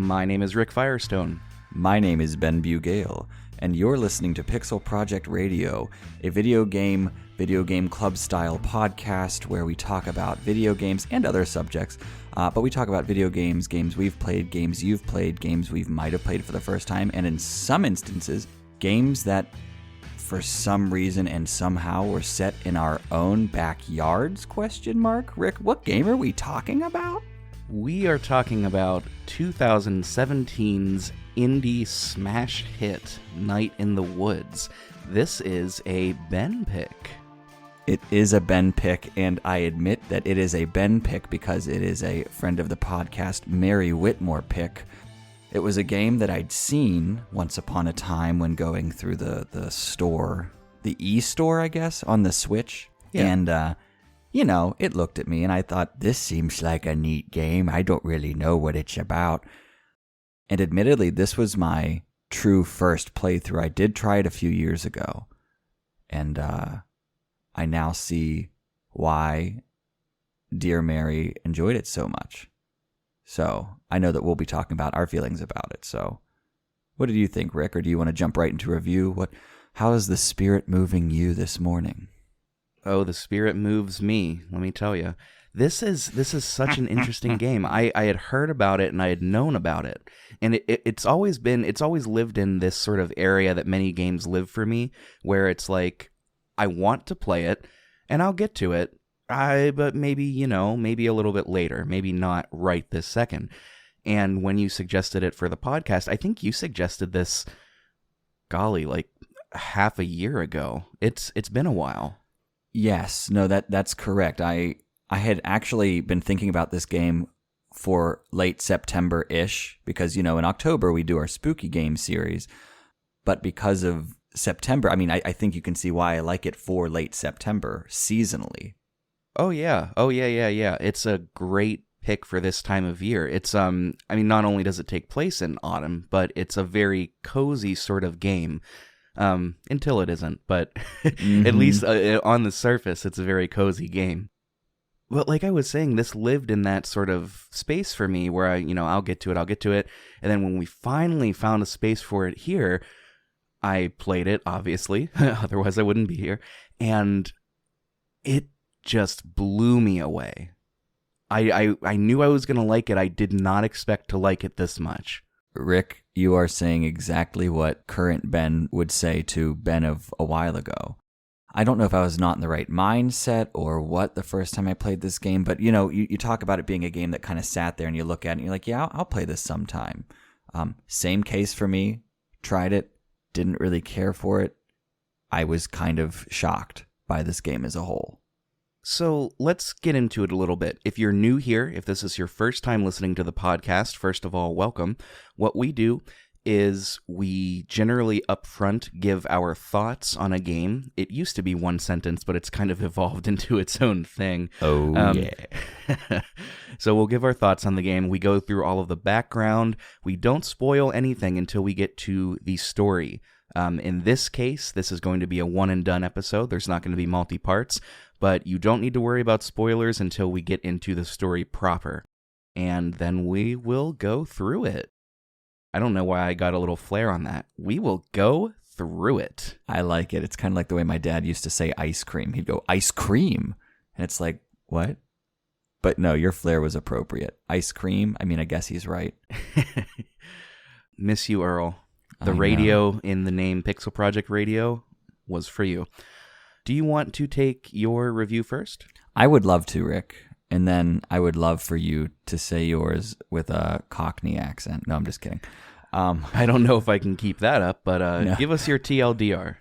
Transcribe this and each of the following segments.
My name is Rick Firestone. My name is Ben Bugale, and you're listening to Pixel Project Radio, a video game club-style podcast where we talk about video games and other subjects, but we talk about video games, games we've played, games you've played, games we might have played for the first time, and in some instances, games that for some reason and somehow were set in our own backyards, ? Rick, what game are we talking about? We are talking about 2017's indie smash hit, Night in the Woods. This is a Ben pick. It is a Ben pick, and I admit that it is a Ben pick because it is a friend of the podcast, Mary Whitmore pick. It was a game that I'd seen once upon a time when going through the store, the e-store, I guess, on the Switch. Yeah. And, it looked at me and I thought, this seems like a neat game. I don't really know what it's about. And admittedly, this was my true first playthrough. I did try it a few years ago. And I now see why dear Mary enjoyed it so much. So I know that we'll be talking about our feelings about it. So what did you think, Rick? Or do you want to jump right into review? How is the spirit moving you this morning? Oh, the spirit moves me, let me tell you. This is such an interesting game. I had heard about it and I had known about it. And it's always lived in this sort of area that many games live for me, where it's like, I want to play it and I'll get to it. But maybe a little bit later, maybe not right this second. And when you suggested it for the podcast, I think you suggested this, golly, like half a year ago. It's been a while. Yes, no, that's correct. I had actually been thinking about this game for late September-ish because, in October we do our spooky game series. But because of September, I think you can see why I like it for late September seasonally. Oh yeah. It's a great pick for this time of year. It's not only does it take place in autumn, but it's a very cozy sort of game. Until it isn't, but at least on the surface, it's a very cozy game. But like I was saying, this lived in that sort of space for me where I'll get to it. And then when we finally found a space for it here, I played it, obviously, otherwise I wouldn't be here. And it just blew me away. I knew I was going to like it. I did not expect to like it this much. Rick, you are saying exactly what current Ben would say to Ben of a while ago. I don't know if I was not in the right mindset or what the first time I played this game, but you talk about it being a game that kind of sat there and you look at it and you're like, yeah, I'll play this sometime. Same case for me. Tried it, didn't really care for it. I was kind of shocked by this game as a whole. So let's get into it a little bit. If you're new here, if this is your first time listening to the podcast, first of all, welcome. What we do is we generally upfront give our thoughts on a game. It used to be one sentence, but it's kind of evolved into its own thing. Oh, yeah. So we'll give our thoughts on the game. We go through all of the background. We don't spoil anything until we get to the story. In this case, this is going to be a one-and-done episode. There's not going to be multi-parts. But you don't need to worry about spoilers until we get into the story proper. And then we will go through it. I don't know why I got a little flair on that. We will go through it. I like it. It's kind of like the way my dad used to say ice cream. He'd go, ice cream. And it's like, what? But no, your flair was appropriate. Ice cream? I guess he's right. Miss you, Earl. The radio in the name Pixel Project Radio was for you. Do you want to take your review first? I would love to, Rick. And then I would love for you to say yours with a Cockney accent. No, I'm just kidding. I don't know if I can keep that up, but no. Give us your TLDR.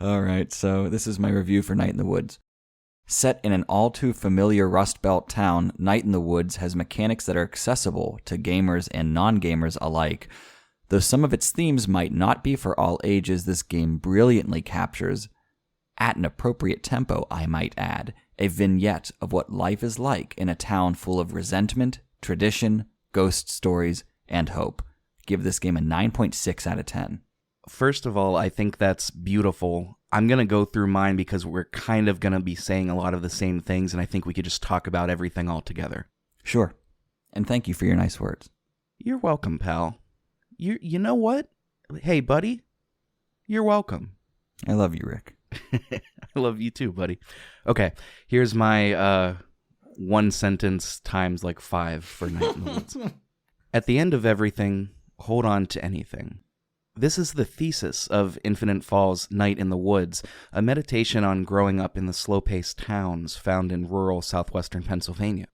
All right, so this is my review for Night in the Woods. Set in an all-too-familiar Rust Belt town, Night in the Woods has mechanics that are accessible to gamers and non-gamers alike. Though some of its themes might not be for all ages, this game brilliantly captures, at an appropriate tempo, I might add, a vignette of what life is like in a town full of resentment, tradition, ghost stories, and hope. Give this game a 9.6 out of 10. First of all, I think that's beautiful. I'm going to go through mine because we're kind of going to be saying a lot of the same things, and I think we could just talk about everything all together. Sure. And thank you for your nice words. You're welcome, pal. You know what? Hey, buddy. You're welcome. I love you, Rick. I love you too, buddy. Okay, here's my one sentence times like 5 for Night in the Woods. At the end of everything, hold on to anything. This is the thesis of Infinite Fall's Night in the Woods, a meditation on growing up in the slow-paced towns found in rural southwestern Pennsylvania.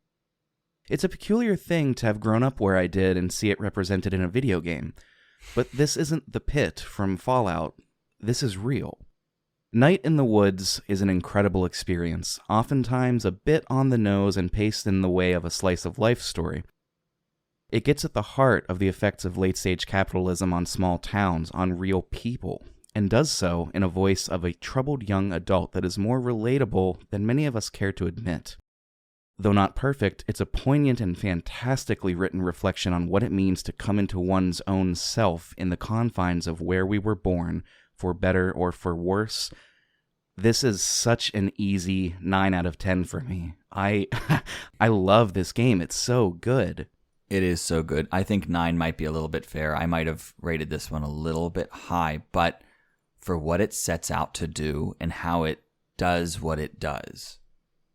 It's a peculiar thing to have grown up where I did and see it represented in a video game. But this isn't the pit from Fallout. This is real. Night in the Woods is an incredible experience, oftentimes a bit on the nose and paced in the way of a slice-of-life story. It gets at the heart of the effects of late-stage capitalism on small towns, on real people, and does so in a voice of a troubled young adult that is more relatable than many of us care to admit. Though not perfect, it's a poignant and fantastically written reflection on what it means to come into one's own self in the confines of where we were born, for better or for worse. This is such an easy 9 out of 10 for me. I love this game. It's so good. It is so good. I think 9 might be a little bit fair. I might have rated this one a little bit high, but for what it sets out to do and how it does what it does,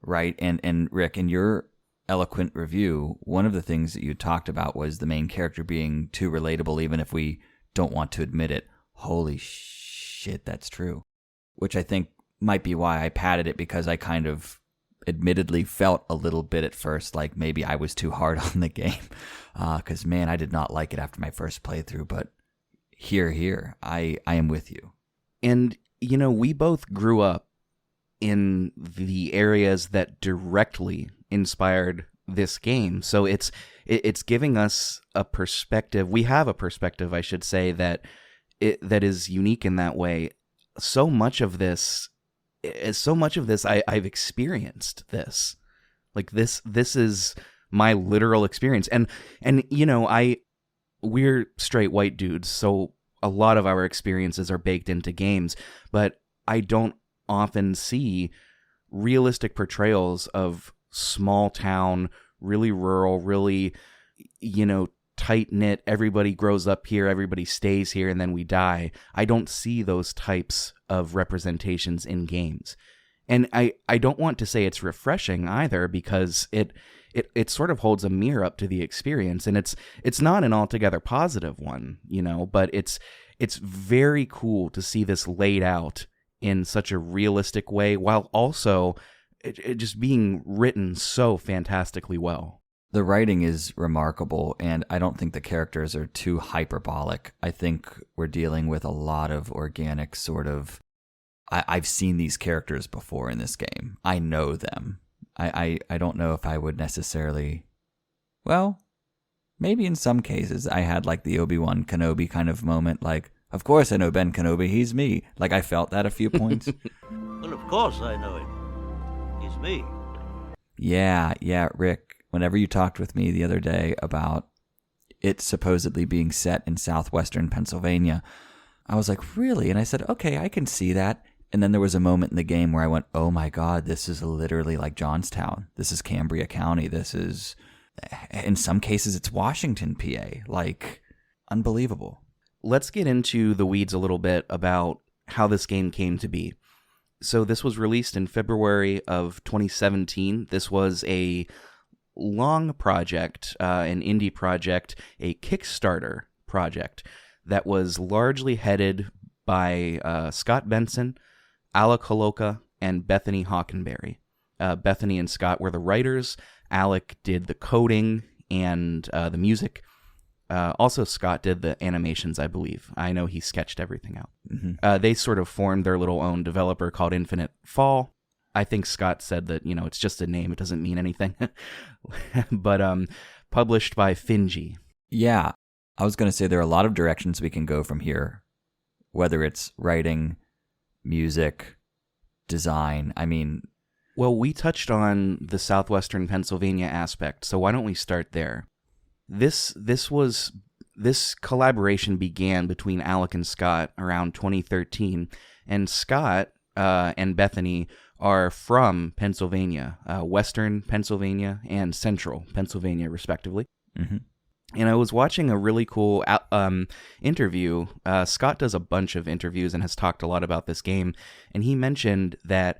right? And Rick, in your eloquent review, one of the things that you talked about was the main character being too relatable, even if we don't want to admit it. Holy shit, that's true. Which I think might be why I padded it, because I kind of admittedly felt a little bit at first like maybe I was too hard on the game, because man, I did not like it after my first playthrough. But here, I am with you. And we both grew up in the areas that directly inspired this game, so it's giving us a perspective. We have a perspective, I should say, that is unique in that way. So much of this, I've experienced this. Like this is my literal experience. And we're straight white dudes, so a lot of our experiences are baked into games, but I don't often see realistic portrayals of small town, really rural, really, tight-knit, everybody grows up here, everybody stays here, and then we die. I don't see those types of representations in games. And I don't want to say it's refreshing either, because it sort of holds a mirror up to the experience, and it's not an altogether positive one, but it's very cool to see this laid out in such a realistic way, while also it just being written so fantastically well. The writing is remarkable, and I don't think the characters are too hyperbolic. I think we're dealing with a lot of organic sort of... I've seen these characters before in this game. I know them. I don't know if I would necessarily... Well, maybe in some cases I had like the Obi-Wan Kenobi kind of moment, like, of course I know Ben Kenobi, he's me. Like, I felt that a few points. Well, of course I know him. He's me. Yeah, Rick. Whenever you talked with me the other day about it supposedly being set in southwestern Pennsylvania, I was like, really? And I said, okay, I can see that. And then there was a moment in the game where I went, oh my God, this is literally like Johnstown. This is Cambria County. This is, in some cases, it's Washington, PA. Like, unbelievable. Let's get into the weeds a little bit about how this game came to be. So this was released in February of 2017. This was a long project, an indie project, a Kickstarter project that was largely headed by Scott Benson, Alec Holoka, and Bethany Hockenberry. Bethany and Scott were the writers. Alec did the coding and the music. Also, Scott did the animations, I believe. I know he sketched everything out. Mm-hmm. They sort of formed their little own developer called Infinite Fall. I think Scott said that, it's just a name. It doesn't mean anything. But published by Finji. Yeah. I was going to say there are a lot of directions we can go from here, whether it's writing, music, design. I mean... Well, we touched on the southwestern Pennsylvania aspect, so why don't we start there? This collaboration began between Alec and Scott around 2013, and Scott and Bethany are from Pennsylvania, western Pennsylvania and central Pennsylvania, respectively. Mm-hmm. And I was watching a really cool interview. Scott does a bunch of interviews and has talked a lot about this game. And he mentioned that,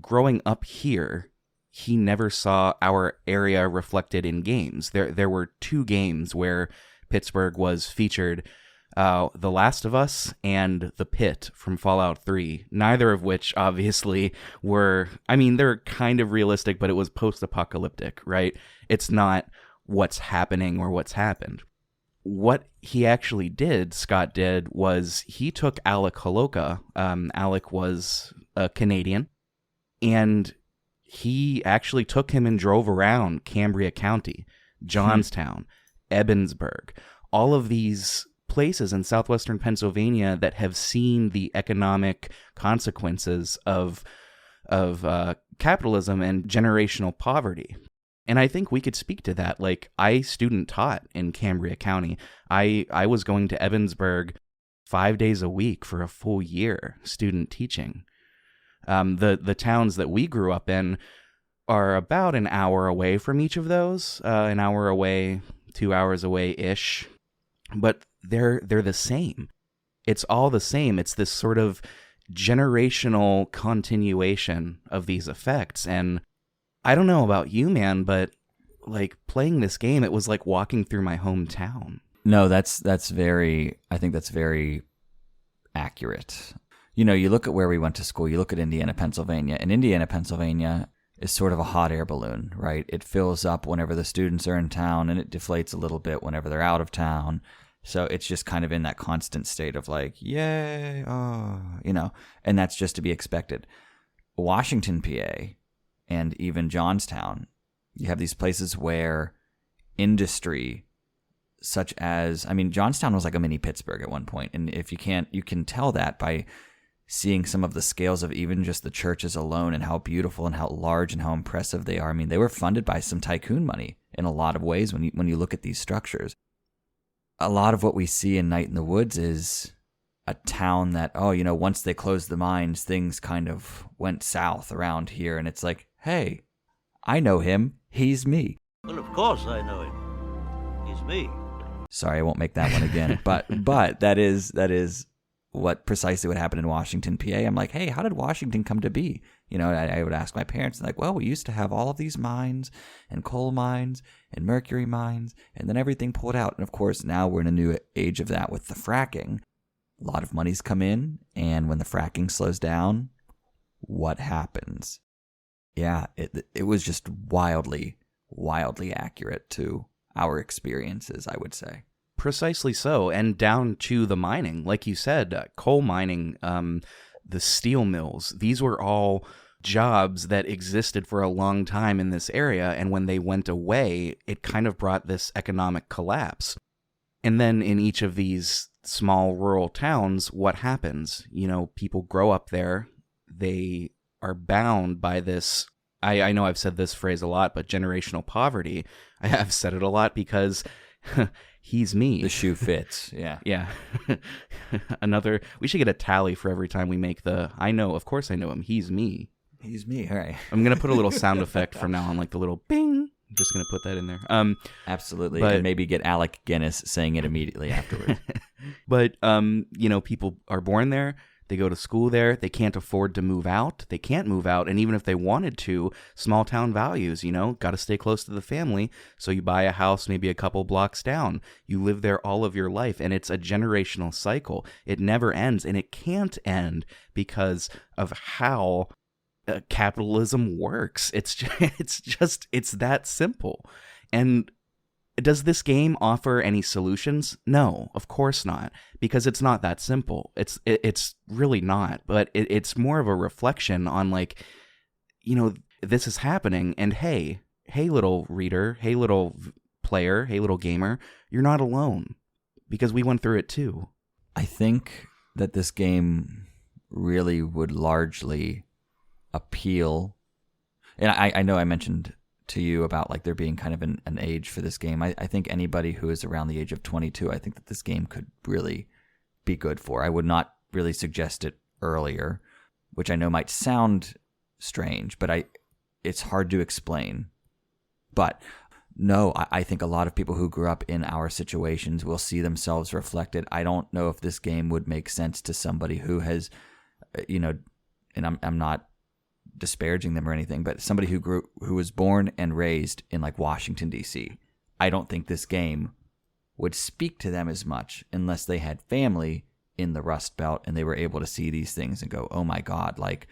growing up here, he never saw our area reflected in games. There were 2 games where Pittsburgh was featured, The Last of Us and The Pit from Fallout 3, neither of which obviously were, they're kind of realistic, but it was post-apocalyptic, right? It's not what's happening or what's happened. What he actually did, Scott did, was he took Alec Holoka. Alec was a Canadian, and he actually took him and drove around Cambria County, Johnstown, Ebensburg, all of these places in southwestern Pennsylvania that have seen the economic consequences of capitalism and generational poverty. And I think we could speak to that. Like, I student taught in Cambria County. I was going to Ebensburg 5 days a week for a full year student teaching. The towns that we grew up in are about an hour away from each of those, an hour away, 2 hours away-ish. But they're the same. It's all the same. It's this sort of generational continuation of these effects. And I don't know about you, man, but like playing this game, it was like walking through my hometown. No, I think that's very accurate. You look at where we went to school, you look at Indiana, Pennsylvania, and Indiana, Pennsylvania is sort of a hot air balloon, right? It fills up whenever the students are in town, and it deflates a little bit whenever they're out of town. So it's just kind of in that constant state of like, yay, and that's just to be expected. Washington, PA, and even Johnstown, you have these places where industry, such as, Johnstown was like a mini Pittsburgh at one point. And if you can tell that by seeing some of the scales of even just the churches alone and how beautiful and how large and how impressive they are. They were funded by some tycoon money in a lot of ways when you look at these structures. A lot of what we see in Night in the Woods is a town that, once they closed the mines, things kind of went south around here. And it's like, hey, I know him. He's me. Well, of course I know him. He's me. Sorry, I won't make that one again. But that is precisely what happened in Washington, PA. I'm like, hey, how did Washington come to be? I would ask my parents, like, well, we used to have all of these mines and coal mines and mercury mines, and then everything pulled out. And of course, now we're in a new age of that with the fracking. A lot of money's come in, and when the fracking slows down, what happens? Yeah, it was just wildly, wildly accurate to our experiences, I would say. Precisely so, and down to the mining. Like you said, coal mining, the steel mills, these were all jobs that existed for a long time in this area, and when they went away, it kind of brought this economic collapse. And then in each of these small rural towns, what happens? People grow up there, they are bound by this, I know I've said this phrase a lot, but generational poverty. I have said it a lot because he's me. The shoe fits, yeah. Yeah. We should get a tally for every time we make of course I know him, he's me. He's me, all right. I'm going to put a little sound effect from now on, like the little bing. I'm just going to put that in there. Absolutely, and maybe get Alec Guinness saying it immediately afterwards. But, people are born there. They go to school there. They can't afford to move out. They can't move out. And even if they wanted to, small town values, got to stay close to the family. So you buy a house maybe a couple blocks down. You live there all of your life. And it's a generational cycle. It never ends. And it can't end because of how capitalism works. It's that simple. And does this game offer any solutions? No, of course not, because it's not that simple. It's really not, but it's more of a reflection on this is happening, and hey little reader, hey little player, hey little gamer, you're not alone, because we went through it too. I think that this game really would largely appeal, and I know I mentioned to you about there being kind of an age for this game. I think anybody who is around the age of 22, I think that this game could really be good for. I would not really suggest it earlier, which I know might sound strange, but it's hard to explain. But No, I think a lot of people who grew up in our situations will see themselves reflected. I don't know if this game would make sense to somebody who has, and I'm not disparaging them or anything, but somebody who was born and raised in like Washington, D.C. I don't think this game would speak to them as much unless they had family in the Rust Belt and they were able to see these things and go, oh my God, like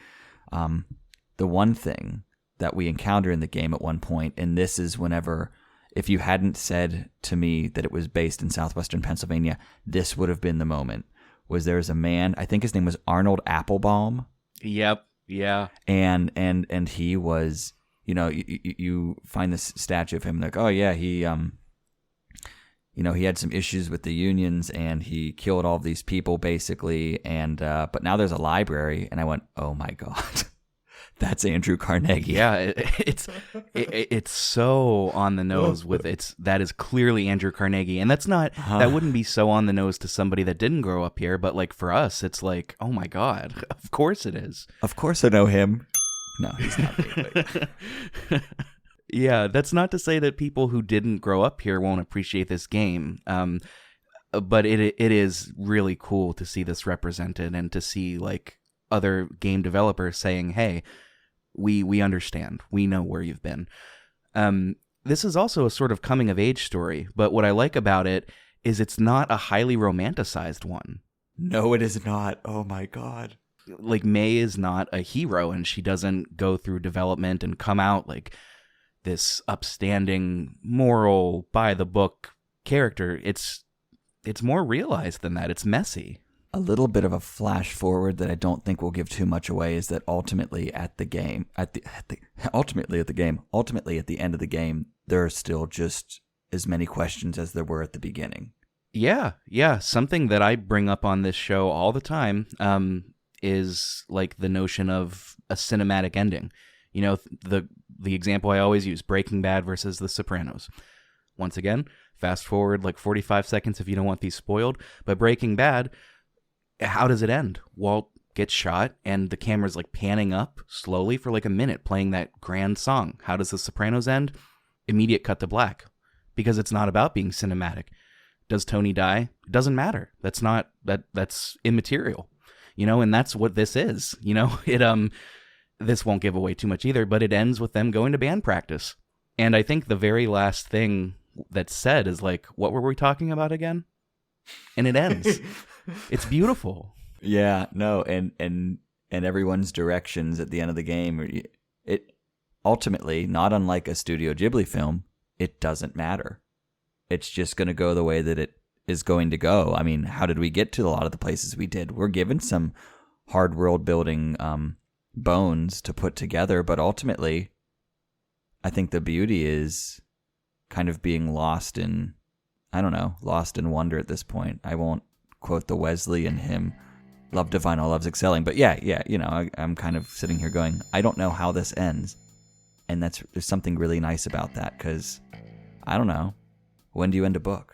the one thing that we encounter in the game at one point, and this is whenever, if you hadn't said to me that it was based in southwestern Pennsylvania, this would have been the moment, was there was a man, I think his name was Arnold Applebaum. Yep. Yeah. And he was, you find this statue of him like, oh yeah, he had some issues with the unions and he killed all of these people basically. And, but now there's a library. And I went, oh my God, that's Andrew Carnegie. Yeah. It's so on the nose that is clearly Andrew Carnegie. And that's not, that wouldn't be so on the nose to somebody that didn't grow up here. But like for us, it's like, oh my God, of course it is. Of course I know him. No, he's not me. Yeah, that's not to say that people who didn't grow up here won't appreciate this game. But it is really cool to see this represented and to see like other game developers saying, hey, we understand. We know where you've been. This is also a sort of coming of age story, but what I like about it is it's not a highly romanticized one. No, it is not. Oh my God. Like May is not a hero and she doesn't go through development and come out like this upstanding, moral, by the book character. It's more realized than that. It's messy. A little bit of a flash forward that I don't think will give too much away is that ultimately at the end of the game, there are still just as many questions as there were at the beginning. Yeah. Something that I bring up on this show all the time is like the notion of a cinematic ending. The example I always use, Breaking Bad versus The Sopranos. Once again, fast forward like 45 seconds if you don't want these spoiled. But Breaking Bad, how does it end? Walt gets shot and the camera's like panning up slowly for like a minute playing that grand song. How does The Sopranos end? Immediate cut to black. Because it's not about being cinematic. Does Tony die? It doesn't matter. That's immaterial. And that's what this is. This won't give away too much either, but it ends with them going to band practice. And I think the very last thing that's said is like, what were we talking about again? And it ends. It's beautiful. Yeah, no, and everyone's directions at the end of the game, it ultimately, not unlike a Studio Ghibli film, it doesn't matter. It's just going to go the way that it is going to go. I mean, how did we get to a lot of the places we did? We're given some hard world building bones to put together, but ultimately I think the beauty is kind of being lost in wonder at this point. I won't quote the Wesleyan hymn, love divine, all love's excelling, but I'm kind of sitting here going, I don't know how this ends, and there's something really nice about that, because I don't know, when do you end a book?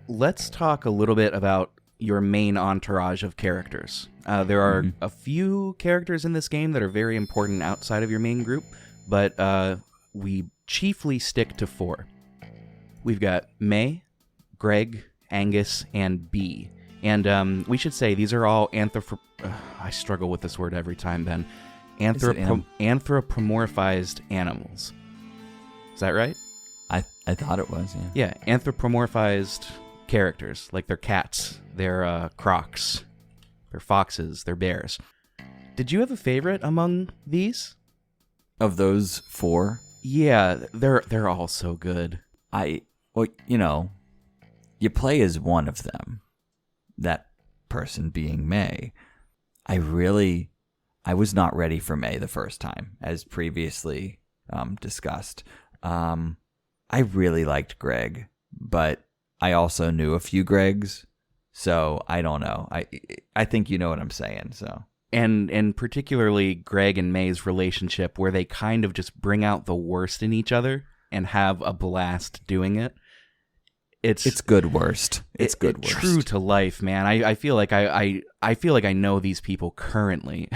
Let's talk a little bit about your main entourage of characters. There are a few characters in this game that are very important outside of your main group, but we chiefly stick to 4. We've got May, Greg, Angus, and Bee. And we should say these are all I struggle with this word every time, Ben. Anthropomorphized animals. Is that right? I thought it was, yeah. Yeah, anthropomorphized characters. Like they're cats, they're crocs, they're foxes, they're bears. Did you have a favorite among these? Of those 4? Yeah, they're all so good. You play as one of them. That person being May. I was not ready for May the first time, as previously discussed. I really liked Greg, but I also knew a few Gregs, so I don't know. I think you know what I'm saying. So, and particularly Greg and May's relationship, where they kind of just bring out the worst in each other and have a blast doing it. It's good worst. It's good worst. True to life, man. I feel like I feel like I know these people currently.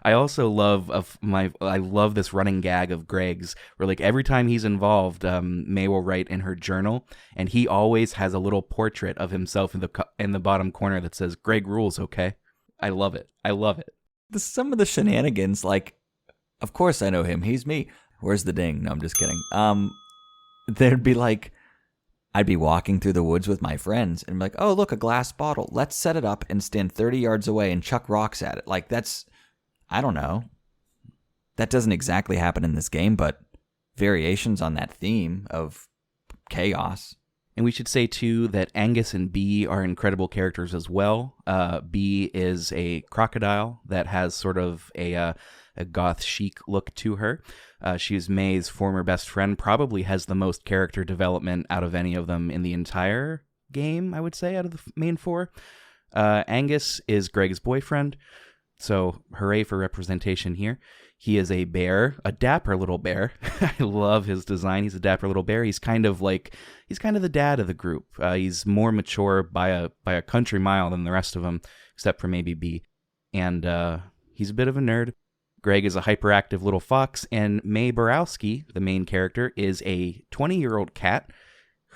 I also love I love this running gag of Greg's, where like every time he's involved, May will write in her journal, and he always has a little portrait of himself in the bottom corner that says "Greg rules." Okay, I love it. I love it. Some of the shenanigans, like, of course I know him. He's me. Where's the ding? No, I'm just kidding. There'd be like, I'd be walking through the woods with my friends and be like, oh, look, a glass bottle. Let's set it up and stand 30 yards away and chuck rocks at it. Like, that's, I don't know. That doesn't exactly happen in this game, but variations on that theme of chaos. And we should say, too, that Angus and Bee are incredible characters as well. Bee is a crocodile that has sort of a goth chic look to her. She's May's former best friend, probably has the most character development out of any of them in the entire game, I would say, out of the main four. Angus is Greg's boyfriend, so hooray for representation here. He is a bear, a dapper little bear. I love his design. He's a dapper little bear. He's kind of the dad of the group. He's more mature by a country mile than the rest of them, except for maybe Bee. And he's a bit of a nerd. Greg is a hyperactive little fox, and May Borowski, the main character, is a 20-year-old cat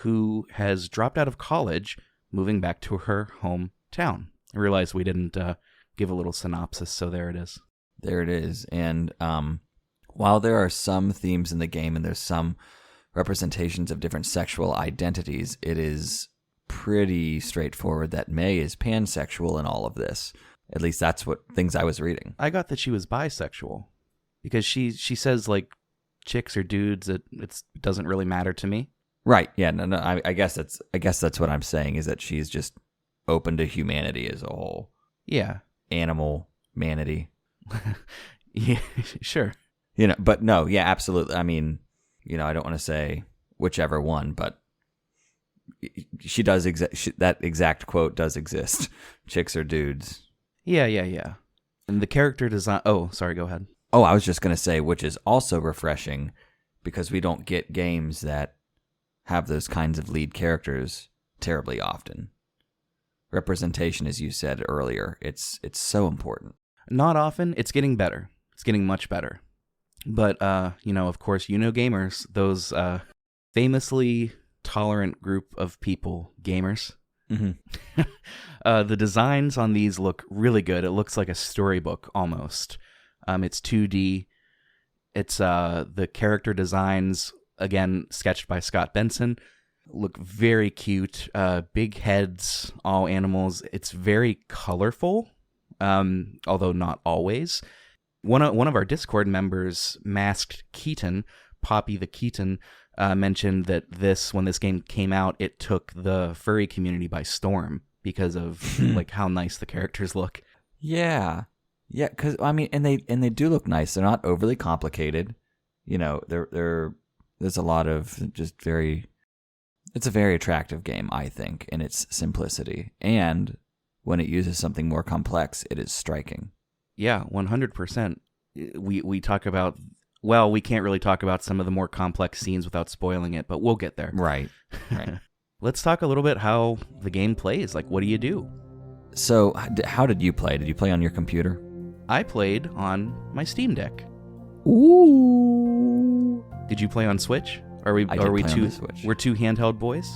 who has dropped out of college, moving back to her hometown. I realized we didn't give a little synopsis, so there it is. There it is. And while there are some themes in the game and there's some representations of different sexual identities, it is pretty straightforward that May is pansexual in all of this. At least that's what things I was reading. I got that she was bisexual because she says like chicks or dudes, it doesn't really matter to me. Right. Yeah. No. I guess that's what I'm saying, is that she's just open to humanity as a whole. Yeah. Animal manity. Yeah. Sure. But no. Yeah. Absolutely. I mean, I don't want to say whichever one, but she does. That exact quote does exist. Chicks or dudes. Yeah. And the character design... Oh, sorry, go ahead. Oh, I was just going to say, which is also refreshing, because we don't get games that have those kinds of lead characters terribly often. Representation, as you said earlier, it's so important. Not often. It's getting better. It's getting much better. But, of course, gamers, those famously tolerant group of people, gamers... Mm-hmm. The designs on these look really good. It looks like a storybook almost. It's 2D. It's the character designs, again, sketched by Scott Benson, look very cute. Big heads, all animals. It's very colorful, although not always. One of our Discord members, Masked Keaton, Poppy the Keaton, mentioned that when this game came out, it took the furry community by storm because of like how nice the characters look. Yeah, because I mean, and they do look nice. They're not overly complicated. There's a lot of just it's a very attractive game, I think, in its simplicity. And when it uses something more complex, it is striking. Yeah, 100%. We talk about... Well, we can't really talk about some of the more complex scenes without spoiling it, but we'll get there. Right. Let's talk a little bit how the game plays. Like, what do you do? So, how did you play? Did you play on your computer? I played on my Steam Deck. Ooh. Did you play on Switch? We're two handheld boys?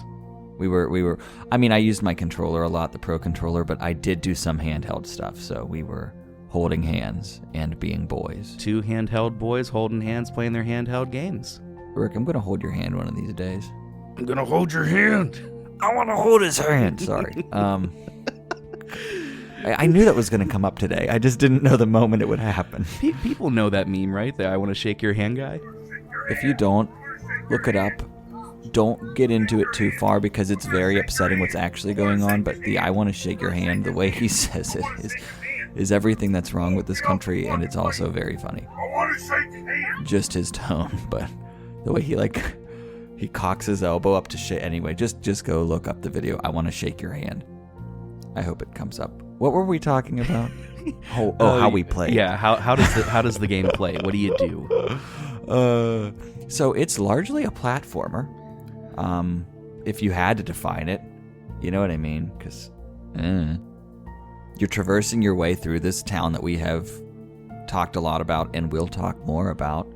We were. I mean, I used my controller a lot, the Pro Controller, but I did do some handheld stuff, so we were holding hands and being boys. Two handheld boys holding hands, playing their handheld games. Rick, I'm going to hold your hand one of these days. I'm going to hold your hand. I want to hold his hand. Sorry. I knew that was going to come up today. I just didn't know the moment it would happen. People know that meme, right? The I want to shake your hand guy. If you don't, look it up. Don't get into it too far because it's very upsetting what's actually going on. But the I want to shake your hand, the way he says it is everything that's wrong with this country, and it's also very funny. I want to shake your hand. Just his tone, but the way he cocks his elbow up to shake. Anyway, just go look up the video. I want to shake your hand. I hope it comes up. What were we talking about? How we play. Yeah, how does the game play? What do you do? So it's largely a platformer. If you had to define it, you know what I mean? Because you're traversing your way through this town that we have talked a lot about and will talk more about.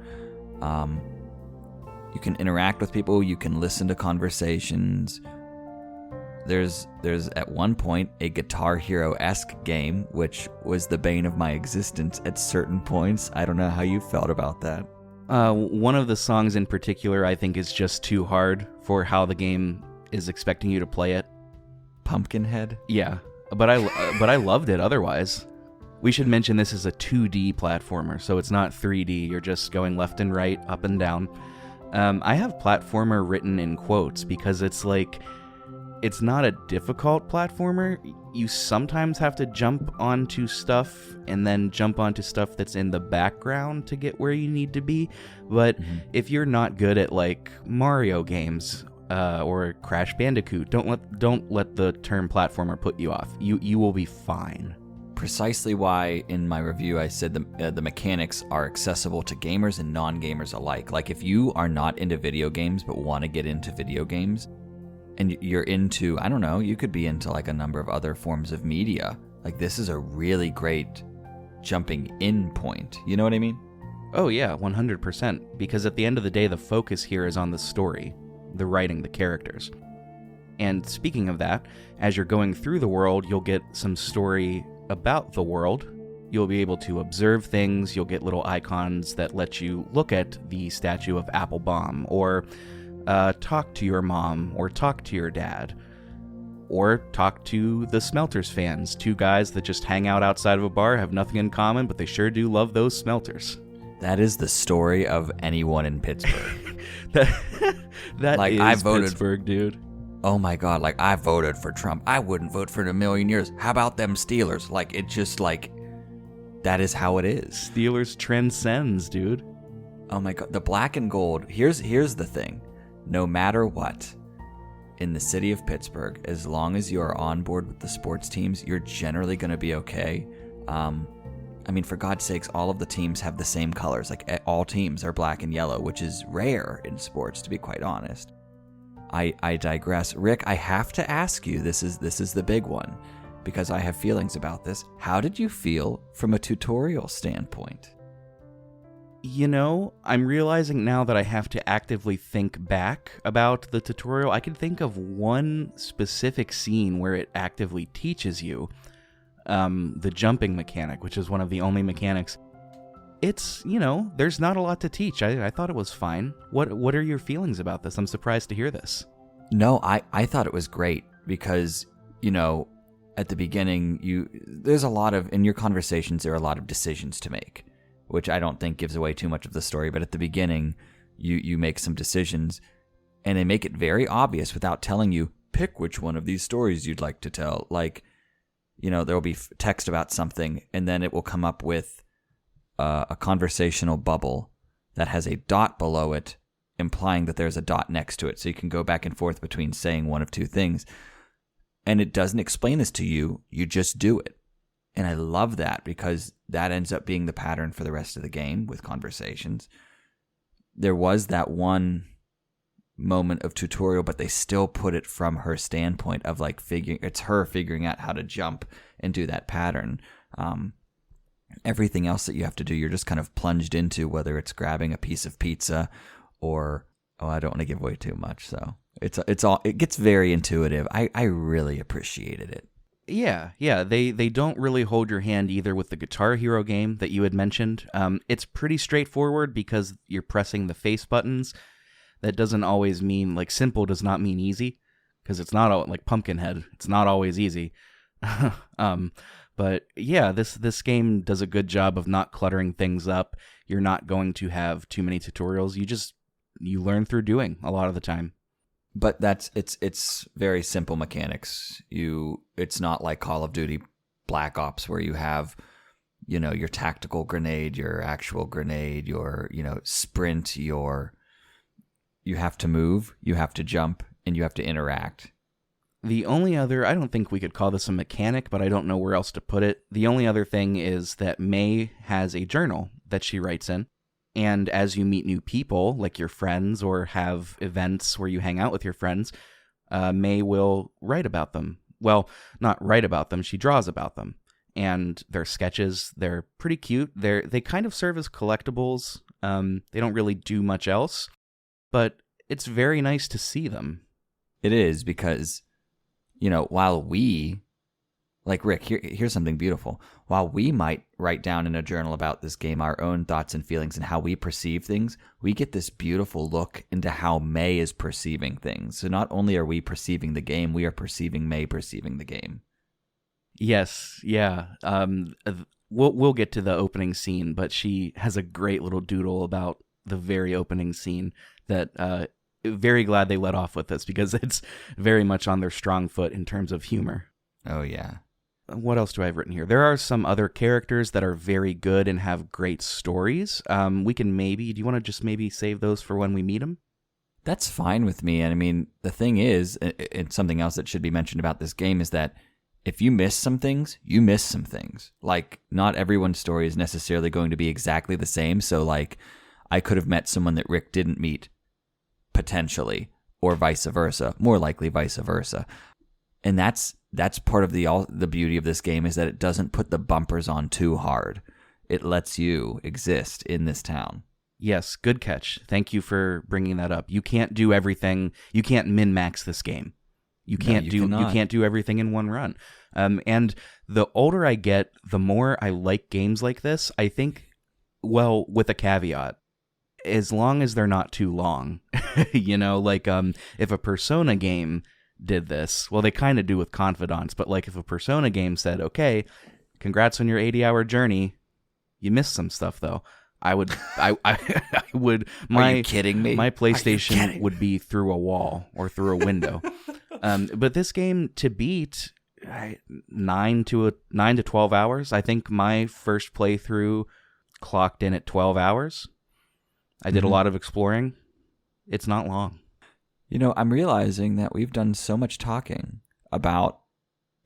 You can interact with people. You can listen to conversations. There's at one point a Guitar Hero-esque game, which was the bane of my existence at certain points. I don't know how you felt about that. One of the songs in particular I think is just too hard for how the game is expecting you to play it. Pumpkinhead? Yeah, but I loved it otherwise. We should mention this is a 2D platformer, so it's not 3D. You're just going left and right, up and down. I have platformer written in quotes because it's like, it's not a difficult platformer. You sometimes have to jump onto stuff and then jump onto stuff that's in the background to get where you need to be. But if you're not good at like Mario games or Crash Bandicoot, don't let the term platformer put you off. You will be fine. Precisely why in my review I said the mechanics are accessible to gamers and non-gamers alike. Like if you are not into video games but want to get into video games, and you're into, I don't know, you could be into like a number of other forms of media. Like this is a really great jumping in point. You know what I mean? Oh yeah, 100%. Because at the end of the day, the focus here is on the story, the writing, the characters. And speaking of that, as you're going through the world, you'll get some story about the world. You'll be able to observe things. You'll get little icons that let you look at the statue of Applebaum, or talk to your mom, or talk to your dad, or talk to the Smelters fans, two guys that just hang out outside of a bar, have nothing in common, but they sure do love those Smelters. That is the story of anyone in Pittsburgh. that like, is I voted, Pittsburgh, dude. Oh my God, like I voted for Trump. I wouldn't vote for it in a million years. How about them Steelers? Like it just like, that is how it is. Steelers transcends, dude. Oh my God, the black and gold. Here's the thing. No matter what, in the city of Pittsburgh, as long as you are on board with the sports teams, you're generally going to be okay. I mean, for God's sakes, all of the teams have the same colors. Like all teams are black and yellow, which is rare in sports, to be quite honest. I digress. Rick, I have to ask you, this is the big one, because I have feelings about this. How did you feel from a tutorial standpoint? You know, I'm realizing now that I have to actively think back about the tutorial. I can think of one specific scene where it actively teaches you the jumping mechanic, which is one of the only mechanics. It's, you know, there's not a lot to teach. I thought it was fine. What are your feelings about this? I'm surprised to hear this. No, I thought it was great because, you know, at the beginning, there's a lot of, in your conversations, there are a lot of decisions to make, which I don't think gives away too much of the story. But at the beginning, you make some decisions, and they make it very obvious without telling you, pick which one of these stories you'd like to tell. Like, you know, there will be text about something, and then it will come up with a conversational bubble that has a dot below it, implying that there's a dot next to it. So you can go back and forth between saying one of two things. And it doesn't explain this to you. You just do it. And I love that because that ends up being the pattern for the rest of the game with conversations. There was that one moment of tutorial, but they still put it from her standpoint of like it's her figuring out how to jump and do that pattern. Everything else that you have to do, you're just kind of plunged into, whether it's grabbing a piece of pizza or, I don't want to give away too much. So it gets very intuitive. I really appreciated it. Yeah. They don't really hold your hand either with the Guitar Hero game that you had mentioned. It's pretty straightforward because you're pressing the face buttons. That doesn't always mean, like, simple does not mean easy, because it's not like Pumpkinhead. It's not always easy. But yeah, this game does a good job of not cluttering things up. You're not going to have too many tutorials. You learn through doing a lot of the time. But it's very simple mechanics. It's not like Call of Duty Black Ops where you have, you know, your tactical grenade, your actual grenade, your, you know, sprint, you have to move, you have to jump, and you have to interact. The only other, I don't think we could call this a mechanic, but I don't know where else to put it. The only other thing is that May has a journal that she writes in. And as you meet new people, like your friends, or have events where you hang out with your friends, May will write about them. Well, not write about them, she draws about them. And their sketches, they're pretty cute. They kind of serve as collectibles. They don't really do much else, but it's very nice to see them. It is because, while we, like Rick, here's something beautiful. While we might write down in a journal about this game our own thoughts and feelings and how we perceive things, we get this beautiful look into how May is perceiving things. So not only are we perceiving the game, we are perceiving May perceiving the game. Yes, yeah. We'll get to the opening scene, but she has a great little doodle about the very opening scene that very glad they let off with this because it's very much on their strong foot in terms of humor. Oh, yeah. What else do I have written here? There are some other characters that are very good and have great stories. We can do you want to just maybe save those for when we meet them? That's fine with me. And I mean, the thing is, and something else that should be mentioned about this game is that if you miss some things, you miss some things. Like, not everyone's story is necessarily going to be exactly the same. So, like, I could have met someone that Rick didn't meet, potentially, or vice versa. More likely vice versa. And that's part of the beauty of this game is that it doesn't put the bumpers on too hard. It lets you exist in this town. Yes, good catch. Thank you for bringing that up. You can't do everything. You can't min-max this game. You can't do everything in one run. And the older I get, the more I like games like this. I think, well, with a caveat, as long as they're not too long. If a Persona game did this, well, they kind of do with Confidants, but like if a Persona game said, okay, congrats on your 80-hour journey, you missed some stuff though. I would. Are you kidding me? My PlayStation would be through a wall or through a window. But this game to beat 9 to 12 hours. I think my first playthrough clocked in at 12 hours. I did a lot of exploring. It's not long. I'm realizing that we've done so much talking about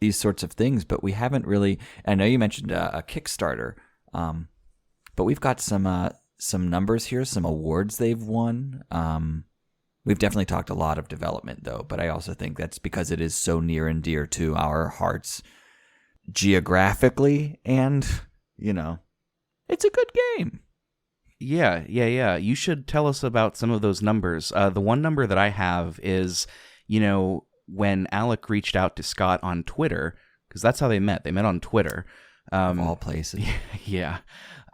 these sorts of things, but we haven't really. I know you mentioned a Kickstarter, but we've got some numbers here, some awards they've won. We've definitely talked a lot of development, though, but I also think that's because it is so near and dear to our hearts geographically, and, it's a good game. Yeah. You should tell us about some of those numbers. The one number that I have is, when Alec reached out to Scott on Twitter, because that's how they met. They met on Twitter. Of all places. Yeah.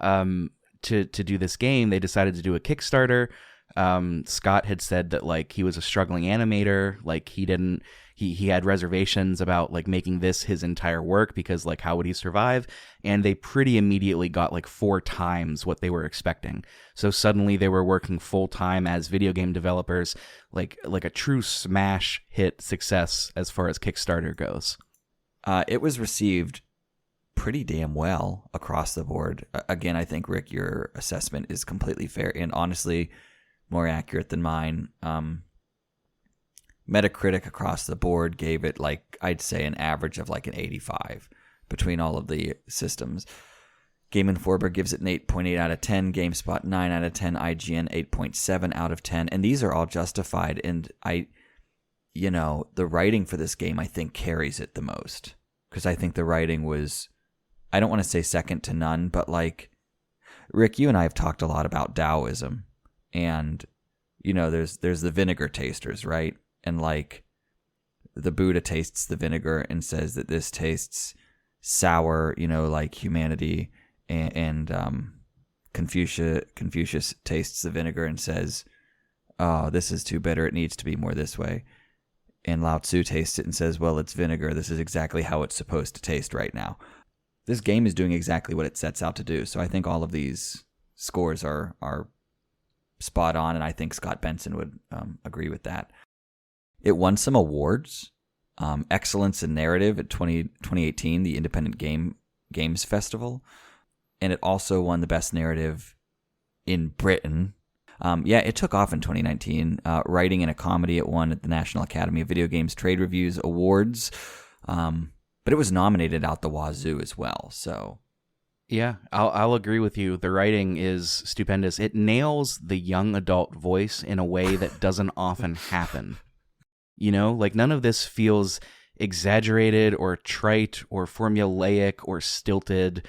To do this game, they decided to do a Kickstarter. Scott had said that like he was a struggling animator, like he had reservations about like making this his entire work because like how would he survive? And they pretty immediately got like 4 times what they were expecting. So suddenly they were working full time as video game developers, like a true smash hit success as far as Kickstarter goes. It was received pretty damn well across the board. Again, I think, Rick, your assessment is completely fair and honestly more accurate than mine. Metacritic across the board gave it like, I'd say an average of like an 85 between all of the systems. Game Informer gives it an 8.8 out of 10, GameSpot 9 out of 10, IGN 8.7 out of 10, and these are all justified. And the writing for this game I think carries it the most, because I think the writing was, I don't want to say second to none, but like, Rick, you and I have talked a lot about Taoism, and there's the vinegar tasters, right? And like the Buddha tastes the vinegar and says that this tastes sour, like humanity, and Confucius tastes the vinegar and says, oh, this is too bitter, it needs to be more this way. And Lao Tzu tastes it and says, well, it's vinegar, this is exactly how it's supposed to taste right now. This game is doing exactly what it sets out to do. So I think all of these scores are spot on, and I think Scott Benson would agree with that. It won some awards. Excellence in Narrative at 2018, the Independent Games Festival. And it also won the Best Narrative in Britain. Yeah, it took off in 2019. Writing in a comedy, it won at the National Academy of Video Games Trade Reviews Awards. But it was nominated out the wazoo as well. So, yeah, I'll agree with you. The writing is stupendous. It nails the young adult voice in a way that doesn't often happen. Like none of this feels exaggerated or trite or formulaic or stilted.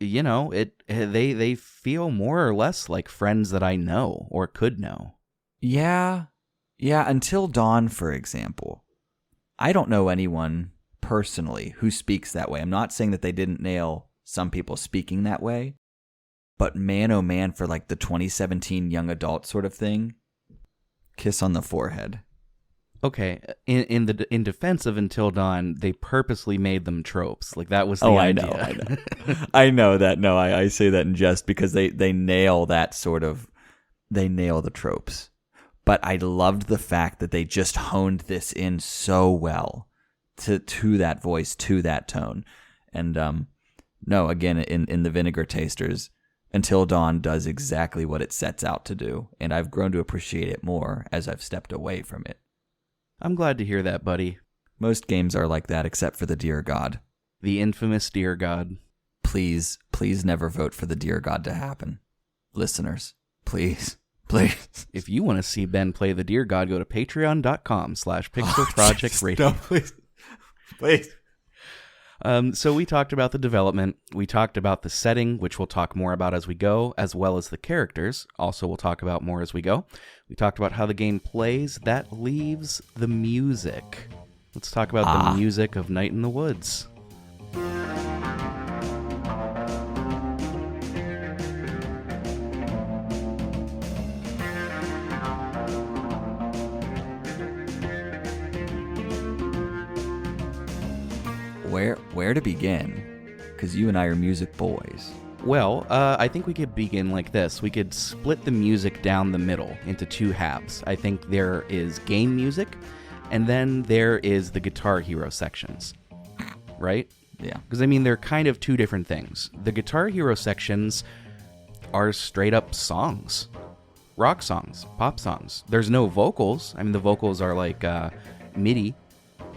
They feel more or less like friends that I know or could know. Yeah, Until Dawn, for example. I don't know anyone personally who speaks that way. I'm not saying that they didn't nail some people speaking that way, but man, oh man, for like the 2017 young adult sort of thing, kiss on the forehead. Okay, in defense of Until Dawn, they purposely made them tropes. Like that was the idea. I know. I know that. No, I say that in jest because they nail that sort of, they nail the tropes. But I loved the fact that they just honed this in so well to that voice, to that tone. And no, again, in the Vinegar Tasters, Until Dawn does exactly what it sets out to do. And I've grown to appreciate it more as I've stepped away from it. I'm glad to hear that, buddy. Most games are like that except for the Dear God. The infamous Dear God. Please never vote for the Dear God to happen. Listeners, please. If you want to see Ben play the Dear God, go to patreon.com/pixelprojectradio. No, please. So we talked about the development, we talked about the setting, which we'll talk more about as we go, as well as the characters, also we'll talk about more as we go. We talked about how the game plays. That leaves the music. Let's talk about the music of Night in the Woods. Where to begin? Because you and I are music boys. Well, I think we could begin like this. We could split the music down the middle into two halves. I think there is game music, and then there is the Guitar Hero sections, right? Yeah. Because, they're kind of two different things. The Guitar Hero sections are straight up songs. Rock songs, pop songs. There's no vocals. The vocals are like MIDI,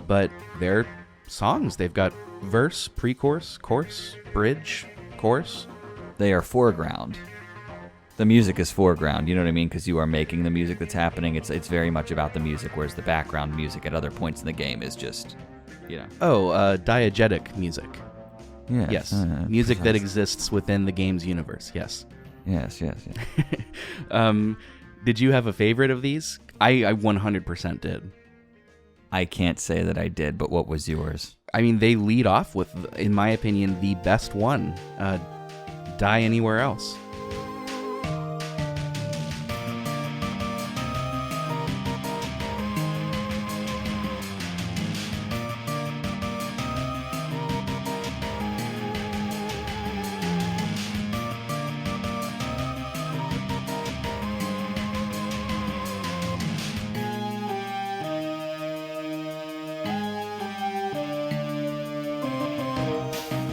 but they're songs. They've got verse, pre-chorus, chorus, bridge, chorus. They are foreground. The music is foreground, you know what I mean? Because you are making the music that's happening. It's very much about the music, whereas the background music at other points in the game is just, diegetic music. Yes. Music precisely. that exists within the game's universe. Yes. Yes. Did you have a favorite of these? I 100% did. I can't say that I did, but what was yours? They lead off with, in my opinion, the best one, Die Anywhere Else.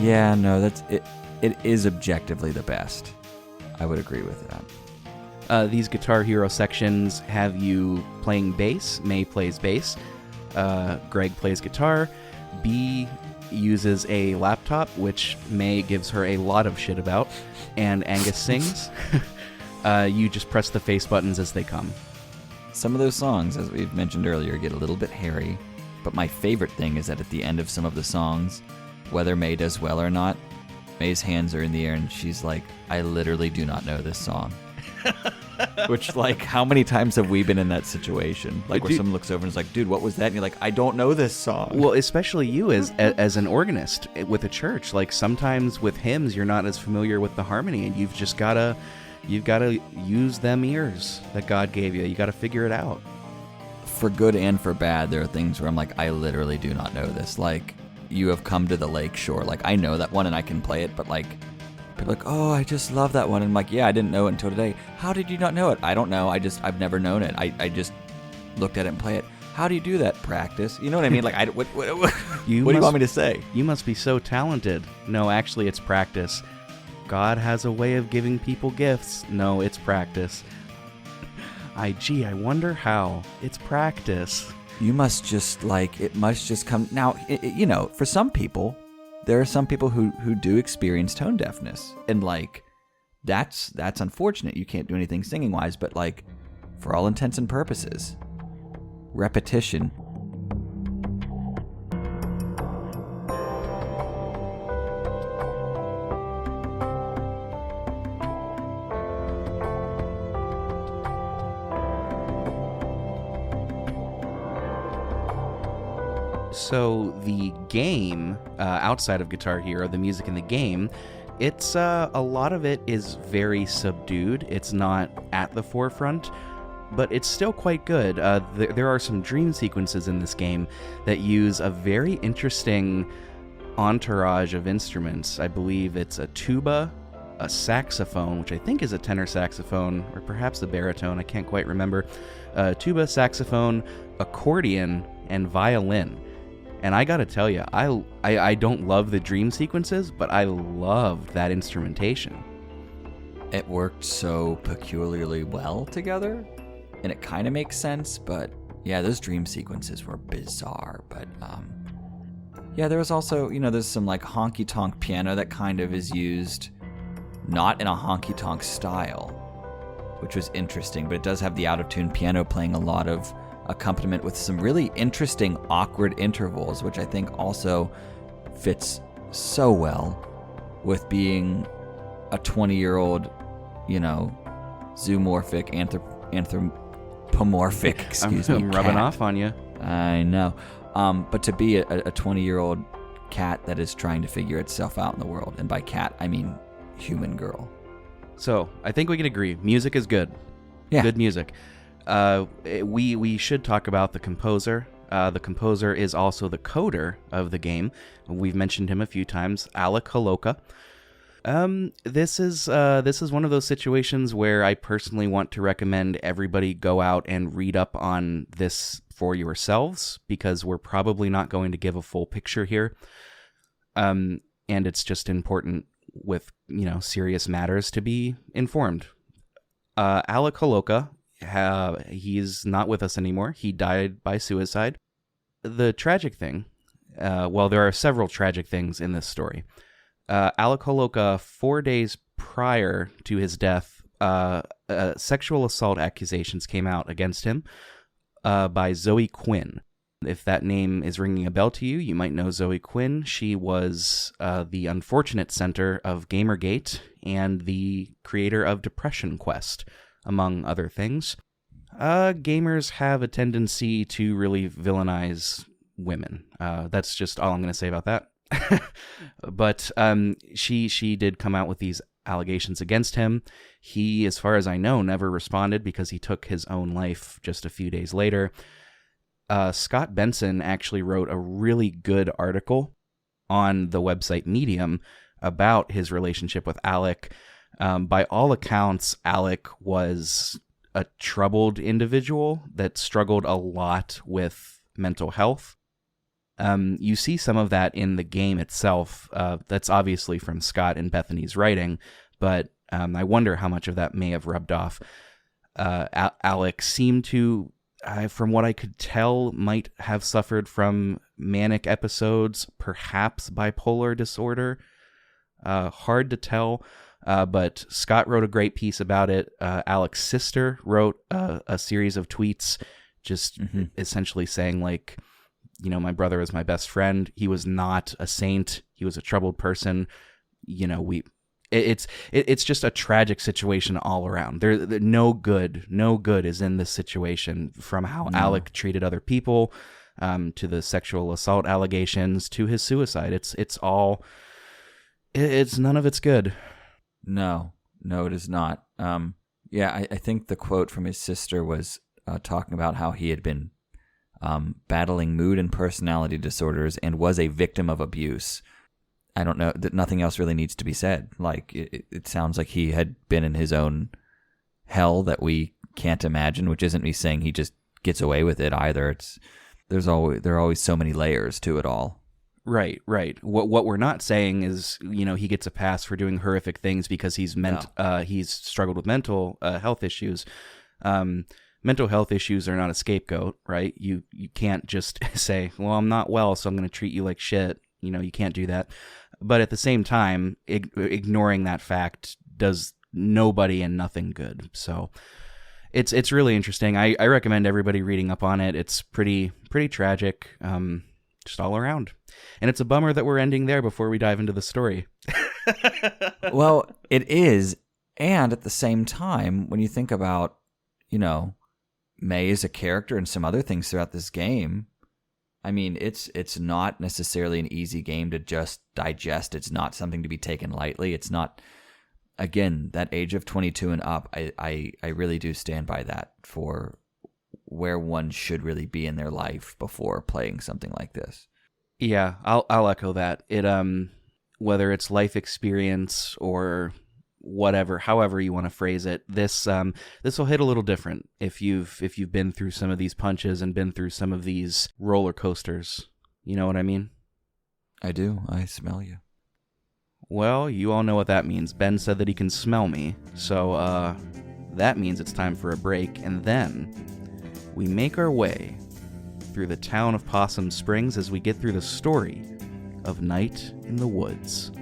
Yeah, no, that's it. It is objectively the best. I would agree with that. These Guitar Hero sections have you playing bass. May plays bass. Greg plays guitar. B uses a laptop, which May gives her a lot of shit about. And Angus sings. You just press the face buttons as they come. Some of those songs, as we've mentioned earlier, get a little bit hairy. But my favorite thing is that at the end of some of the songs, whether May does well or not, May's hands are in the air and she's like, I literally do not know this song. Which, how many times have we been in that situation? Where someone looks over and is like, dude, what was that? And you're like, I don't know this song. Well, especially you as an organist with a church. Sometimes with hymns, you're not as familiar with the harmony, and you've just got to use them ears that God gave you. You got to figure it out. For good and for bad, there are things where I'm like, I literally do not know this. You Have Come to the Lake Shore. I know that one and I can play it, but people are like, oh, I just love that one. And I'm like, yeah, I didn't know it until today. How did you not know it? I don't know. I've never known it. I just looked at it and play it. How do you do that? Practice. You know what I mean? What do you want me to say? You must be so talented. No, actually, it's practice. God has a way of giving people gifts. No, it's practice. I wonder how. It's practice. You must just it must just come. Now, for some people, there are some people who do experience tone deafness. And that's unfortunate. You can't do anything singing wise, but for all intents and purposes, repetition. So the game, outside of Guitar Hero, the music in the game, it's a lot of it is very subdued. It's not at the forefront, but it's still quite good. There are some dream sequences in this game that use a very interesting entourage of instruments. I believe it's a tuba, a saxophone, which I think is a tenor saxophone, or perhaps a baritone, I can't quite remember. Tuba, saxophone, accordion, and violin. And I gotta tell you, I don't love the dream sequences, but I loved that instrumentation. It worked so peculiarly well together, and it kind of makes sense, but yeah, those dream sequences were bizarre. But yeah, there was also, there's some honky-tonk piano that kind of is used not in a honky-tonk style, which was interesting, but it does have the out-of-tune piano playing a lot of accompaniment with some really interesting awkward intervals, which I think also fits so well with being a 20-year-old, zoomorphic, anthropomorphic, excuse me, I'm rubbing cat. off on you. I know. But to be a 20-year-old cat that is trying to figure itself out in the world, and by cat, I mean human girl. So, I think we can agree, music is good. Yeah. Good music. We should talk about the composer. The composer is also the coder of the game. We've mentioned him a few times, Alec Holoka. This is one of those situations where I personally want to recommend everybody go out and read up on this for yourselves, because we're probably not going to give a full picture here. And it's just important with, serious matters to be informed. Alec Holoka, he's not with us anymore. He died by suicide. The tragic thing, there are several tragic things in this story. Alec Holoka, 4 days prior to his death, sexual assault accusations came out against him by Zoe Quinn. If that name is ringing a bell to you, you might know Zoe Quinn. She was the unfortunate center of Gamergate and the creator of Depression Quest, among other things. Gamers have a tendency to really villainize women. That's just all I'm going to say about that. But she did come out with these allegations against him. He, as far as I know, never responded because he took his own life just a few days later. Scott Benson actually wrote a really good article on the website Medium about his relationship with Alec. By all accounts, Alec was a troubled individual that struggled a lot with mental health. You see some of that in the game itself. That's obviously from Scott and Bethany's writing, but I wonder how much of that may have rubbed off. Alec seemed to, from what I could tell, might have suffered from manic episodes, perhaps bipolar disorder. Hard to tell. But Scott wrote a great piece about it. Alec's sister wrote a series of tweets just essentially saying, my brother is my best friend. He was not a saint. He was a troubled person. It's just a tragic situation all around. No good is in this situation, from how Alec treated other people, to the sexual assault allegations, to his suicide. It's none of it's good. No, it is not. I think the quote from his sister was talking about how he had been battling mood and personality disorders and was a victim of abuse. I don't know, that nothing else really needs to be said. It sounds like he had been in his own hell that we can't imagine, which isn't me saying he just gets away with it either. There are always so many layers to it all. Right. What we're not saying is, he gets a pass for doing horrific things because he's struggled with mental health issues. mental health issues are not a scapegoat, right? You can't just say, well, I'm not well, so I'm going to treat you like shit. You can't do that. But at the same time, ignoring that fact does nobody and nothing good. So it's really interesting. I recommend everybody reading up on it. It's pretty tragic, just all around. And it's a bummer that we're ending there before we dive into the story. Well, it is. And at the same time, when you think about, May as a character and some other things throughout this game, I mean, it's not necessarily an easy game to just digest. It's not something to be taken lightly. It's not, again, that age of 22 and up, I really do stand by that for where one should really be in their life before playing something like this. Yeah, I'll echo that. It whether it's life experience or whatever, however you want to phrase it, this will hit a little different if you've been through some of these punches and been through some of these roller coasters. You know what I mean? I do. I smell you. Well, you all know what that means. Ben said that he can smell me, so that means it's time for a break, and then we make our way through the town of Possum Springs as we get through the story of Night in the Woods.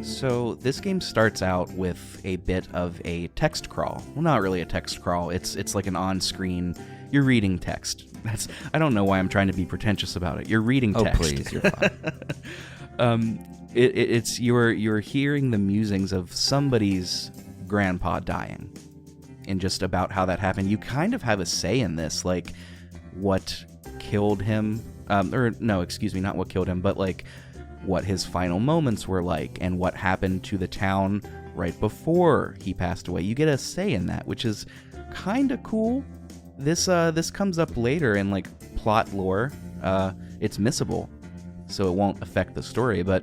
So this game starts out with a bit of a text crawl. Well, not really a text crawl. It's like an on-screen. You're reading text. I don't know why I'm trying to be pretentious about it. You're reading text. Oh, please, you're fine. It's you're hearing the musings of somebody's grandpa dying, and just about how that happened. You kind of have a say in this, like what killed him. Or no, excuse me, not what killed him, but like what his final moments were like and what happened to the town right before he passed away. You get a say in that, which is kind of cool. This comes up later in like plot lore. It's missable, so it won't affect the story, but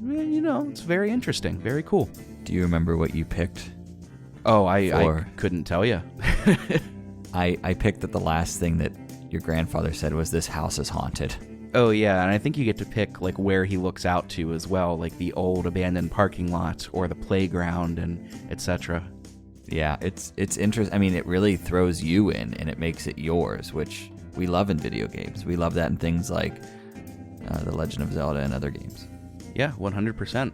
it's very interesting, very cool. Do you remember what you picked? Oh, I couldn't tell you. I picked that the last thing that your grandfather said was, "This house is haunted." Oh, yeah, and I think you get to pick like where he looks out to as well, like the old abandoned parking lot or the playground and etc. Yeah, it's interesting. I mean, it really throws you in and it makes it yours, which we love in video games. We love that in things like The Legend of Zelda and other games. Yeah, 100%.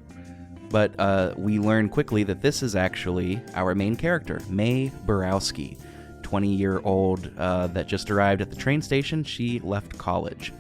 But we learn quickly that this is actually our main character, May Borowski, 20-year-old that just arrived at the train station. She left college.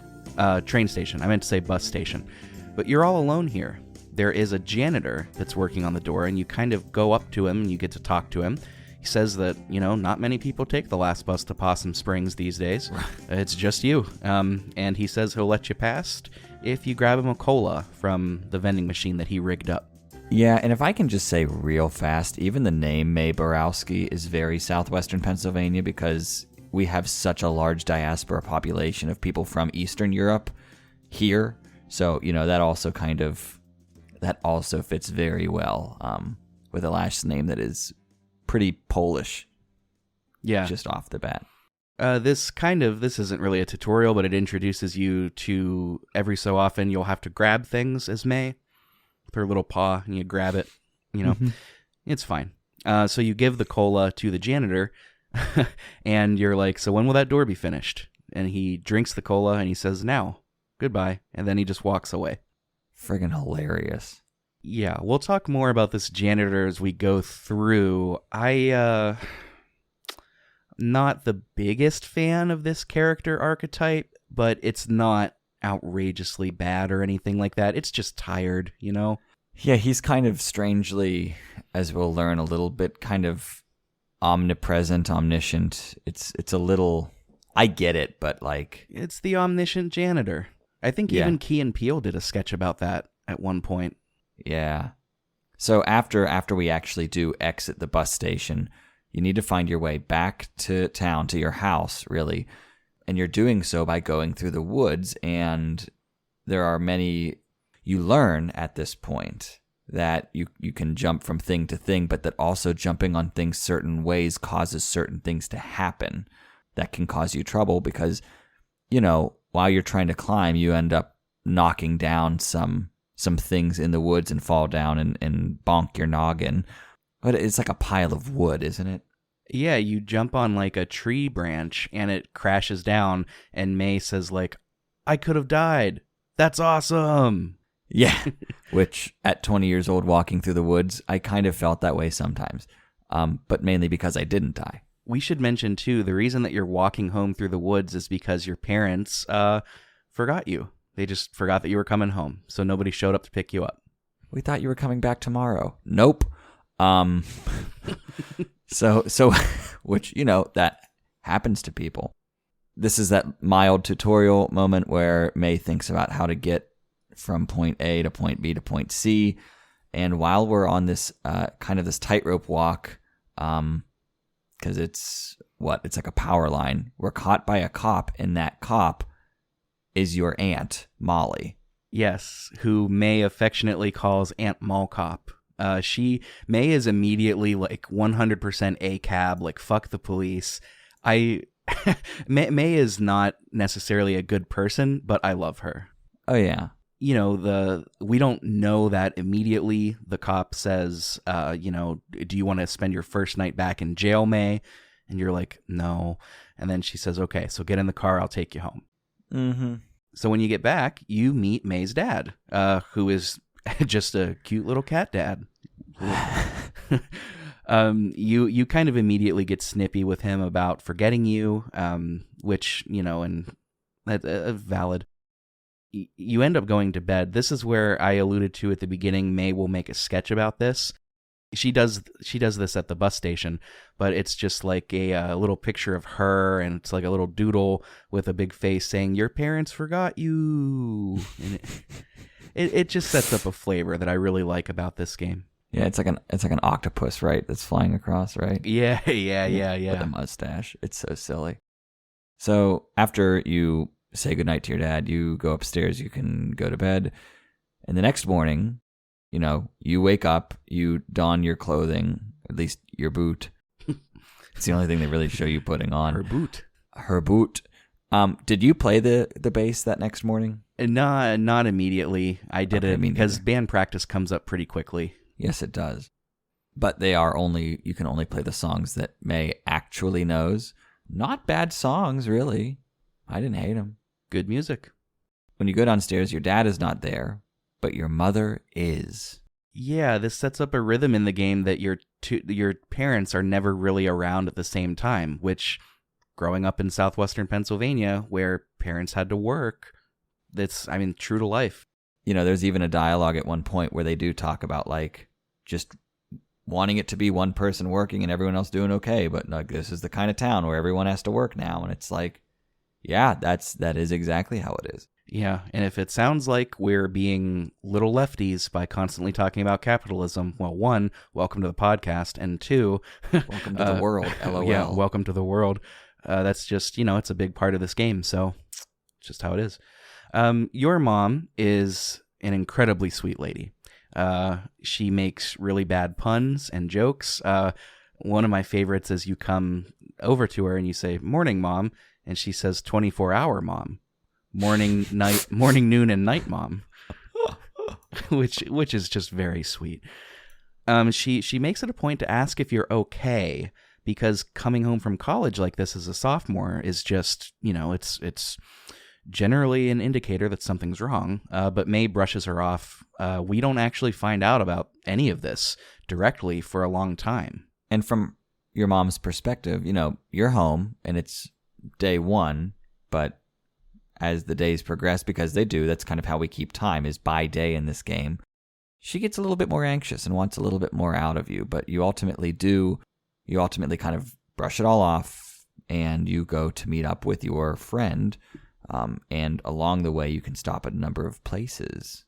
Train station. I meant to say bus station. But you're all alone here. There is a janitor that's working on the door, and you kind of go up to him and you get to talk to him. He says that, not many people take the last bus to Possum Springs these days. It's just you. And he says he'll let you past if you grab him a cola from the vending machine that he rigged up. Yeah, and if I can just say real fast, even the name May Borowski is very southwestern Pennsylvania because we have such a large diaspora population of people from Eastern Europe here. So, that also fits very well with a last name that is pretty Polish. Yeah. Just off the bat. This isn't really a tutorial, but it introduces you to every so often you'll have to grab things as May with her little paw and you grab it, It's fine. So you give the cola to the janitor and you're like, so when will that door be finished? And he drinks the cola and he says, now, goodbye. And then he just walks away. Friggin' hilarious. Yeah, we'll talk more about this janitor as we go through. Not the biggest fan of this character archetype, but it's not outrageously bad or anything like that. It's just tired, Yeah, he's kind of strangely, as we'll learn a little bit, kind of omnipresent, omniscient. It's a little, I get it, but like, it's the omniscient janitor. I think even Key and Peele did a sketch about that at one point. Yeah. So after we actually do exit the bus station, you need to find your way back to town, to your house, really. And you're doing so by going through the woods, and there are many... You learn at this point that you can jump from thing to thing, but that also jumping on things certain ways causes certain things to happen that can cause you trouble because, while you're trying to climb, you end up knocking down some things in the woods and fall down and bonk your noggin. But it's like a pile of wood, isn't it? Yeah, you jump on like a tree branch and it crashes down and May says like, I could have died. That's awesome. Yeah, which at 20 years old walking through the woods, I kind of felt that way sometimes, but mainly because I didn't die. We should mention, too, the reason that you're walking home through the woods is because your parents forgot you. They just forgot that you were coming home, so nobody showed up to pick you up. We thought you were coming back tomorrow. Nope. So, which, that happens to people. This is that mild tutorial moment where May thinks about how to get from point A to point B to point C. And while we're on this kind of this tightrope walk, because it's like a power line, we're caught by a cop, and that cop is your aunt, Molly. Yes, who May affectionately calls Aunt Mall Cop. May is immediately like 100% a cab, like fuck the police. May is not necessarily a good person, but I love her. Oh yeah. We don't know that immediately. The cop says, do you want to spend your first night back in jail, May? And you're like, no. And then she says, okay, so get in the car. I'll take you home. Mm-hmm. So when you get back, you meet May's dad, who is just a cute little cat dad. You kind of immediately get snippy with him about forgetting you, which, and that's valid. You end up going to bed. This is where I alluded to at the beginning. May will make a sketch about this. She does this at the bus station, but it's just like a little picture of her, and it's like a little doodle with a big face saying, "Your parents forgot you." And it just sets up a flavor that I really like about this game. Yeah, it's like an octopus, right? That's flying across, right? Yeah. With a mustache. It's so silly. So after you say goodnight to your dad, you go upstairs, you can go to bed. And the next morning, you wake up, you don your clothing, at least your boot. It's the only thing they really show you putting on. Her boot. Did you play the bass that next morning? Not immediately. I did it because band practice comes up pretty quickly. Yes, it does. But you can only play the songs that May actually knows. Not bad songs, really. I didn't hate them. Good music. When you go downstairs, your dad is not there, but your mother is. Yeah, this sets up a rhythm in the game that your parents are never really around at the same time, which, growing up in southwestern Pennsylvania, where parents had to work, that's, true to life. There's even a dialogue at one point where they do talk about, like, just wanting it to be one person working and everyone else doing okay, but like, this is the kind of town where everyone has to work now, and it's like, yeah, that is exactly how it is. Yeah, and if it sounds like we're being little lefties by constantly talking about capitalism, well, one, welcome to the podcast, and two, welcome to the world, LOL. Yeah, welcome to the world. That's just, it's a big part of this game, so it's just how it is. Your mom is an incredibly sweet lady. She makes really bad puns and jokes. One of my favorites is you come over to her and you say, "Morning, Mom," and she says, "24-hour Mom." Morning, noon, and night, Mom. which is just very sweet. She makes it a point to ask if you're okay, because coming home from college like this as a sophomore is just, it's generally an indicator that something's wrong. But May brushes her off. We don't actually find out about any of this directly for a long time. And from your mom's perspective, you're home and it's day one, but as the days progress, because that's kind of how we keep time, is by day in this game, she gets a little bit more anxious and wants a little bit more out of you, but you ultimately kind of brush it all off, and you go to meet up with your friend, and along the way you can stop at a number of places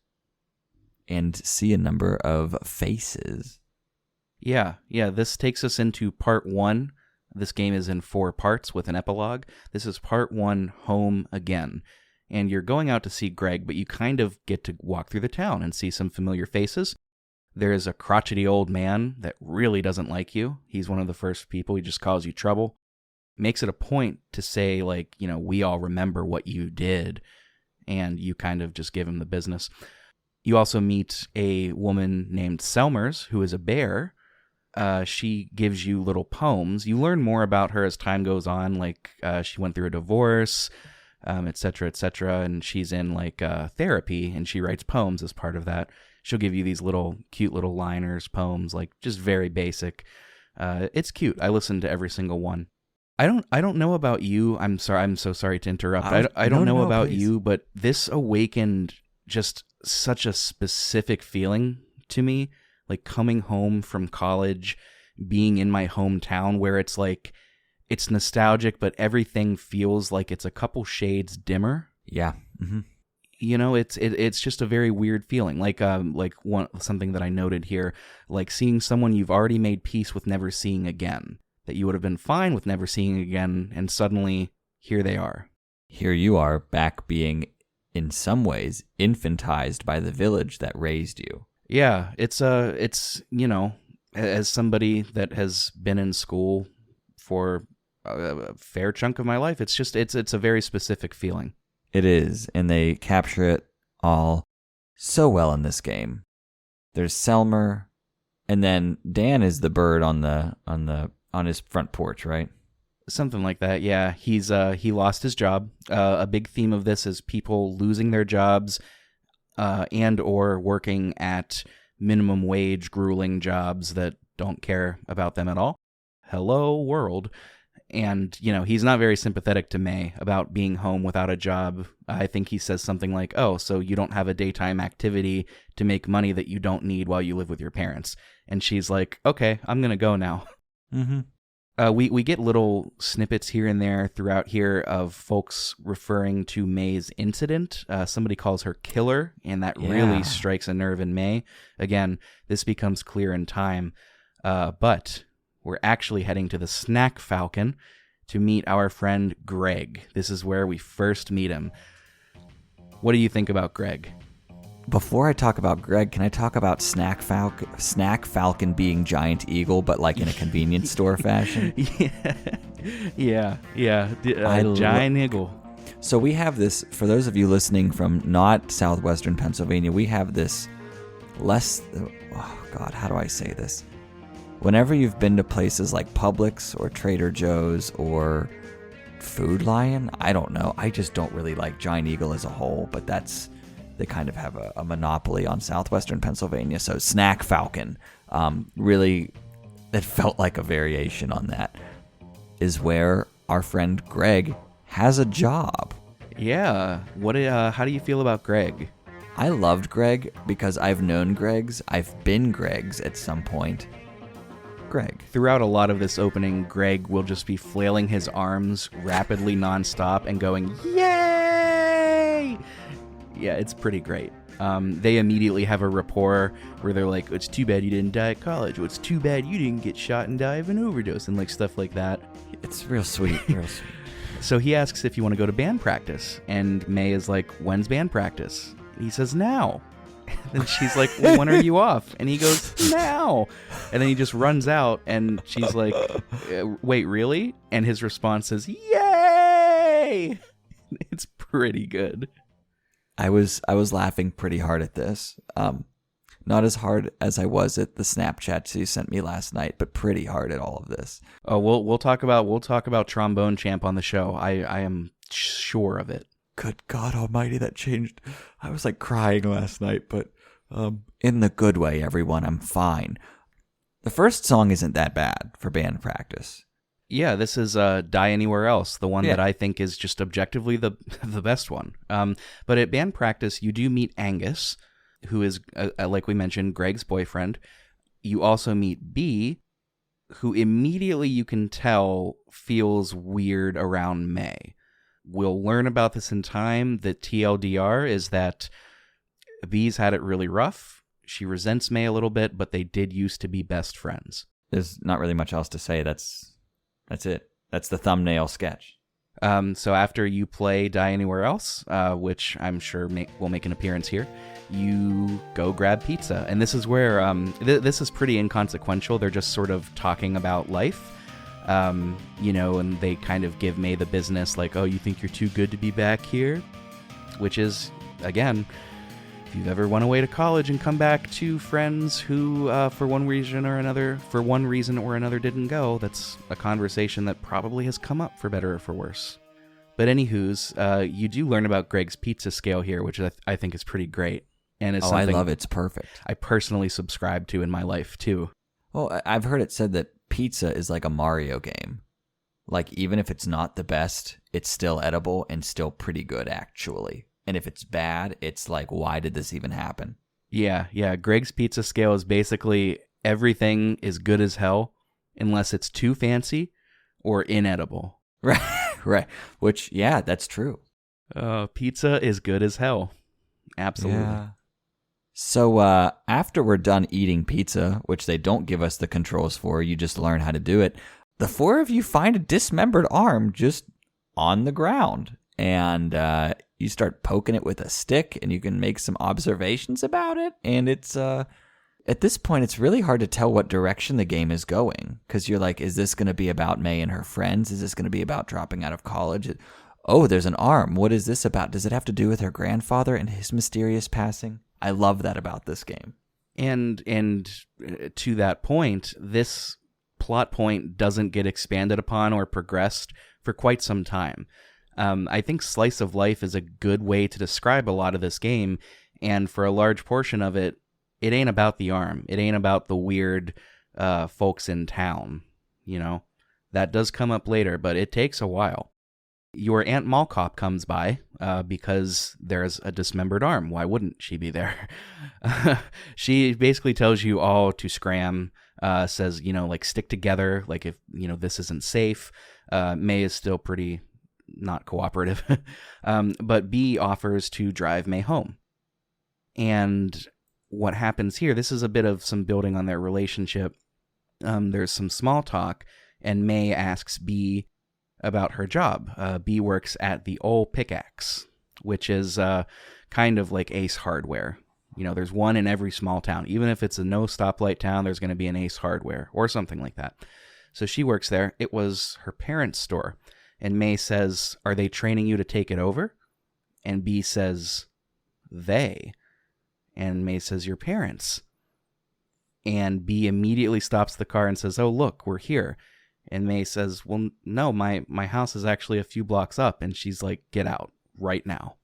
and see a number of faces. Yeah, this takes us into part one This game is in 4 parts with an epilogue. This is part 1, Home Again. And you're going out to see Greg, but you kind of get to walk through the town and see some familiar faces. There is a crotchety old man that really doesn't like you. He's one of the first people. He just calls you trouble. Makes it a point to say, like, we all remember what you did. And you kind of just give him the business. You also meet a woman named Selmers, who is a bear. She gives you little poems. You learn more about her as time goes on. Like, she went through a divorce, et cetera, and she's in, like, therapy, and she writes poems as part of that. She'll give you these little cute little liners, poems, like, just very basic. It's cute. I listen to every single one. I don't know about you. I'm sorry. I'm so sorry to interrupt. I don't know about please. you, but this awakened just such a specific feeling to me, like coming home from college, being in my hometown where it's like, it's nostalgic, but everything feels like it's a couple shades dimmer. Yeah. Mm-hmm. It's just a very weird feeling. Like something that I noted here, like seeing someone you've already made peace with never seeing again, that you would have been fine with never seeing again, and suddenly here they are. Here you are back being, in some ways, infantized by the village that raised you. Yeah, it's as somebody that has been in school for a fair chunk of my life, it's a very specific feeling. It is, and they capture it all so well in this game. There's Selmer, and then Dan is the bird on his front porch, right? Something like that, yeah. He lost his job. A big theme of this is people losing their jobs and or working at minimum wage, grueling jobs that don't care about them at all. Hello, world. And, he's not very sympathetic to May about being home without a job. I think he says something like, oh, so you don't have a daytime activity to make money that you don't need while you live with your parents. And she's like, okay, I'm going to go now. Mm-hmm. We get little snippets here and there throughout here of folks referring to May's incident. Somebody calls her killer, and that really strikes a nerve in May. Again, this becomes clear in time. But we're actually heading to the Snack Falcon to meet our friend Greg. This is where we first meet him. What do you think about Greg? Before I talk about Greg, can I talk about Snack Falcon being Giant Eagle, but like in a convenience store fashion? Yeah. Giant Eagle. So we have this, for those of you listening from not southwestern Pennsylvania, we have this how do I say this? Whenever you've been to places like Publix or Trader Joe's or Food Lion, I don't know. I just don't really like Giant Eagle as a whole, but they kind of have a monopoly on southwestern Pennsylvania. So Snack Falcon, really, it felt like a variation on that, is where our friend Greg has a job. Yeah. How do you feel about Greg? I loved Greg because I've known Gregs. I've been Gregs at some point. Greg. Throughout a lot of this opening, Greg will just be flailing his arms rapidly nonstop and going, yay! Yeah, it's pretty great. They immediately have a rapport where they're like, it's too bad you didn't die at college. Well, it's too bad you didn't get shot and die of an overdose, and like stuff like that. It's real sweet, real sweet. So he asks if you want to go to band practice, and May is like, when's band practice? And he says, now. And she's like, well, when are you off? And he goes, now. And then he just runs out, and she's like, wait, really? And his response is, yay! It's pretty good. I was laughing pretty hard at this. Not as hard as I was at the Snapchats you sent me last night, but pretty hard at all of this. Oh, we'll talk about Trombone Champ on the show. I am sure of it. Good God Almighty, that changed. I was like crying last night, but in the good way, everyone. I'm fine. The first song isn't that bad for band practice. Yeah, this is Die Anywhere Else, the one that I think is just objectively the best one. But at band practice, you do meet Angus, who is, like we mentioned, Greg's boyfriend. You also meet B, who immediately you can tell feels weird around May. We'll learn about this in time. The TLDR is that B's had it really rough. She resents May a little bit, but they did used to be best friends. There's not really much else to say. That's That's it. That's the thumbnail sketch. So after you play Die Anywhere Else, which I'm sure will make an appearance here, you go grab pizza. And this is where, this is pretty inconsequential. They're just sort of talking about life, and they kind of give May the business like, oh, you think you're too good to be back here? Which is, again, if you've ever went away to college and come back to friends who, for one reason or another didn't go, that's a conversation that probably has come up for better or for worse. But anywho's, you do learn about Greg's pizza scale here, which I think is pretty great. And it's something I love it. It's perfect. I personally subscribe to in my life, too. Well, I've heard it said that pizza is like a Mario game. Like, even if it's not the best, it's still edible and still pretty good, actually. And if it's bad, it's like, why did this even happen? Yeah. Greg's pizza scale is basically everything is good as hell unless it's too fancy or inedible. Right. Which, yeah, that's true. Pizza is good as hell. Absolutely. Yeah. So after we're done eating pizza, which they don't give us the controls for, you just learn how to do it, the four of you find a dismembered arm just on the ground. And you start poking it with a stick, and you can make some observations about it. And it's at this point, it's really hard to tell what direction the game is going, because you're like, is this going to be about May and her friends? Is this going to be about dropping out of college? Oh, there's an arm. What is this about? Does it have to do with her grandfather and his mysterious passing? I love that about this game. And to that point, this plot point doesn't get expanded upon or progressed for quite some time. I think slice of life is a good way to describe a lot of this game, and for a large portion of it, it ain't about the arm. It ain't about the weird folks in town, That does come up later, but it takes a while. Your Aunt Mall Cop comes by because there's a dismembered arm. Why wouldn't she be there? She basically tells you all to scram, says, stick together, like if, this isn't safe. May is still pretty not cooperative. But B offers to drive May home. And what happens here, this is a bit of some building on their relationship. There's some small talk, and May asks B about her job. B works at the Old Pickaxe, which is kind of like Ace Hardware. There's one in every small town. Even if it's a no stoplight town, there's going to be an Ace Hardware or something like that. So she works there. It was her parents' store. And May says, are they training you to take it over? And B says, they. And May says, your parents. And B immediately stops the car and says, oh, look, we're here. And May says, well, no, my house is actually a few blocks up. And she's like, get out right now.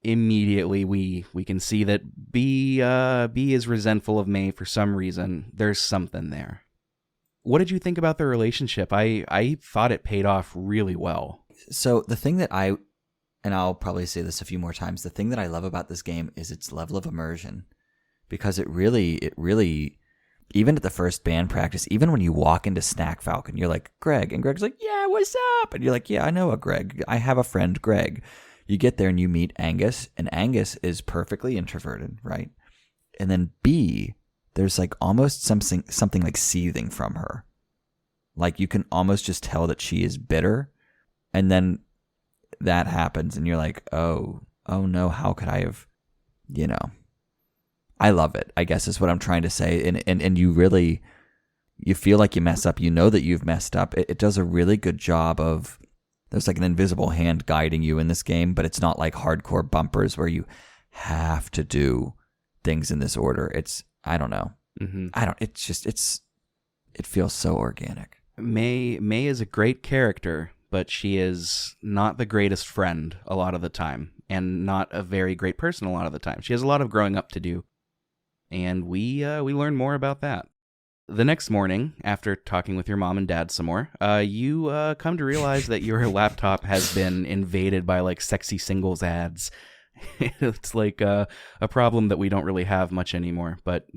Immediately, we can see that B is resentful of May for some reason. There's something there. What did you think about their relationship? I thought it paid off really well. So the thing that and I'll probably say this a few more times, the thing that I love about this game is its level of immersion. Because it really, even at the first band practice, even when you walk into Snack Falcon, you're like, Greg. And Greg's like, yeah, what's up? And you're like, yeah, I know a Greg. I have a friend, Greg. You get there and you meet Angus, and Angus is perfectly introverted, right? And then B, there's like almost something like seething from her. Like you can almost just tell that she is bitter. And then that happens and you're like, oh no, how could I have, I love it, I guess is what I'm trying to say. And you feel like you mess up. You know that you've messed up. It does a really good job of, there's like an invisible hand guiding you in this game, but it's not like hardcore bumpers where you have to do things in this order. I don't know. Mm-hmm. It feels so organic. May is a great character, but she is not the greatest friend a lot of the time, and not a very great person a lot of the time. She has a lot of growing up to do, and we learn more about that. The next morning, after talking with your mom and dad some more, you come to realize that your laptop has been invaded by like sexy singles ads. It's like a problem that we don't really have much anymore, but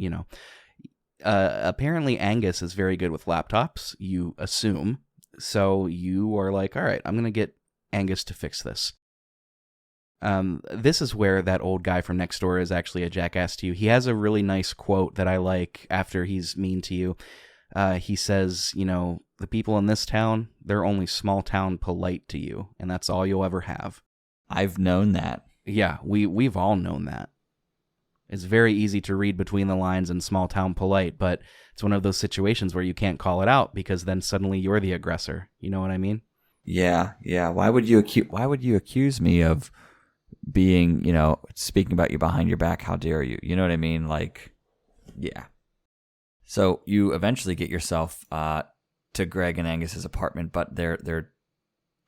apparently Angus is very good with laptops, you assume. So you are like, all right, I'm going to get Angus to fix this. This is where that old guy from next door is actually a jackass to you. He has a really nice quote that I like after he's mean to you. He says, the people in this town, they're only small town polite to you, and that's all you'll ever have. I've known that. Yeah, we've all known that. It's very easy to read between the lines in small town polite, but it's one of those situations where you can't call it out because then suddenly you're the aggressor. You know what I mean? Yeah. Why would you accuse me of being, speaking about you behind your back? How dare you? You know what I mean? Like, yeah. So you eventually get yourself to Greg and Angus's apartment, but the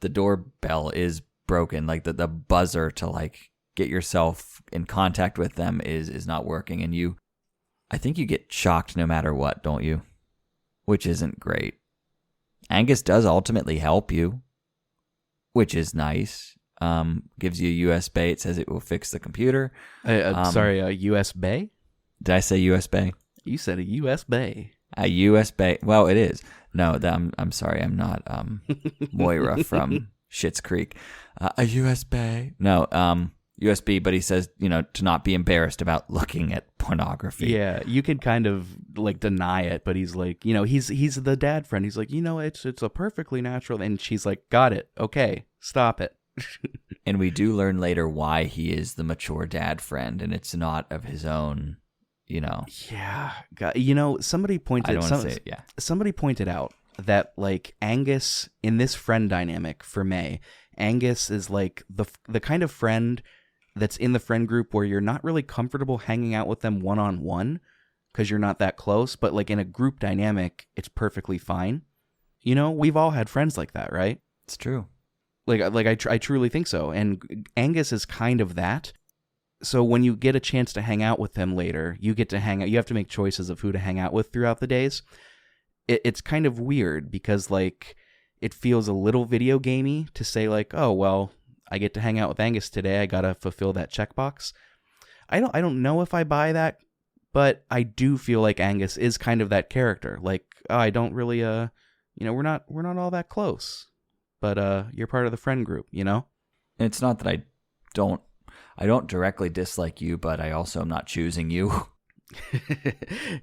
doorbell is broken. Like the buzzer to like get yourself in contact with them is not working, and I think you get shocked no matter what, don't you? Which isn't great. Angus does ultimately help you, which is nice. Gives you a USB. It says it will fix the computer. Sorry, a USB? Did I say USB? You said a USB. A USB. Well, it is. No, I'm sorry. I'm not Moira from Schitt's Creek. A USB. No, USB, but he says, to not be embarrassed about looking at pornography. Yeah, you could kind of like deny it, but he's like, he's the dad friend. He's like, it's a perfectly natural. And she's like, got it. Okay, stop it. And we do learn later why he is the mature dad friend, and it's not of his own, Yeah, somebody pointed. I don't want to say it. Yeah, somebody pointed out that like Angus in this friend dynamic for May, Angus is like the kind of friend that's in the friend group where you're not really comfortable hanging out with them one-on-one because you're not that close, but like in a group dynamic, it's perfectly fine. We've all had friends like that, right? It's true. Like I truly think so. And Angus is kind of that. So when you get a chance to hang out with him later, you get to hang out. You have to make choices of who to hang out with throughout the days. It's kind of weird because like it feels a little video gamey to say like, oh, well, I get to hang out with Angus today. I got to fulfill that checkbox. I don't know if I buy that, but I do feel like Angus is kind of that character. Like, oh, I don't really, we're not all that close, but you're part of the friend group, And it's not that I don't directly dislike you, but I also am not choosing you.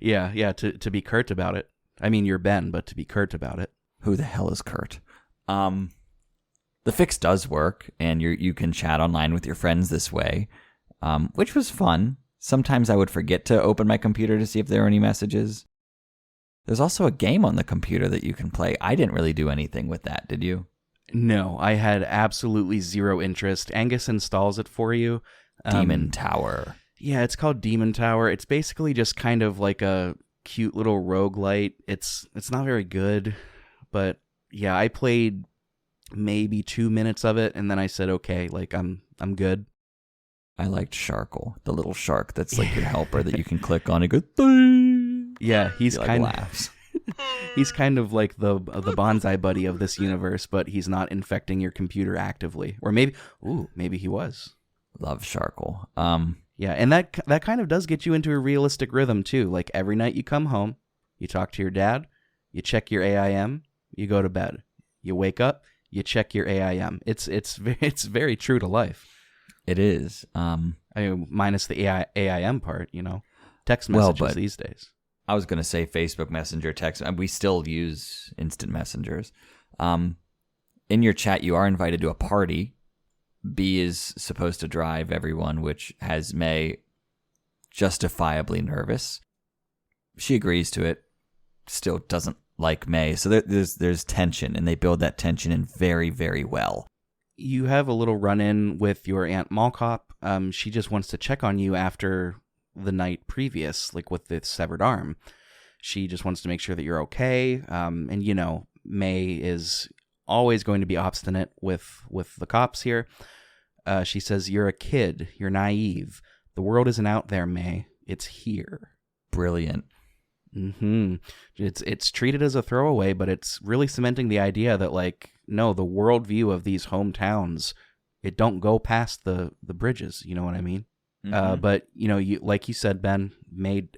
Yeah. To be curt about it. I mean, you're Ben, but to be curt about it. Who the hell is Kurt? The fix does work, and you can chat online with your friends this way, which was fun. Sometimes I would forget to open my computer to see if there are any messages. There's also a game on the computer that you can play. I didn't really do anything with that, did you? No, I had absolutely zero interest. Angus installs it for you. Demon Tower. Yeah, it's called Demon Tower. It's basically just kind of like a cute little roguelite. It's not very good, but yeah, I played maybe 2 minutes of it, and then I said, okay, like I'm good. I liked Sharkle, the little shark that's like your helper that you can click on and go. Ding! Yeah, he's he kind of laughs. He's kind of like the bonsai buddy of this universe, but he's not infecting your computer actively. Or maybe he was. Love Sharkle. Yeah, and that kind of does get you into a realistic rhythm too. Like every night you come home, you talk to your dad, you check your AIM, you go to bed. You wake up, you check your AIM. It's very true to life. It is. Minus the AIM part, text messages these days. I was going to say Facebook Messenger, text. We still use instant messengers. In your chat, you are invited to a party. B is supposed to drive everyone, which has May justifiably nervous. She agrees to it, still doesn't like May. So there's tension, and they build that tension in very, very well. You have a little run-in with your Aunt Malcop. She just wants to check on you after the night previous, like with the severed arm. She just wants to make sure that you're okay. And May is always going to be obstinate with the cops here. She says, you're a kid. You're naive. The world isn't out there, May. It's here. Brilliant. Mm-hmm. It's treated as a throwaway, but it's really cementing the idea that, like, no, the worldview of these hometowns, it don't go past the bridges. You know what I mean? Mm-hmm. But you like you said, Ben, B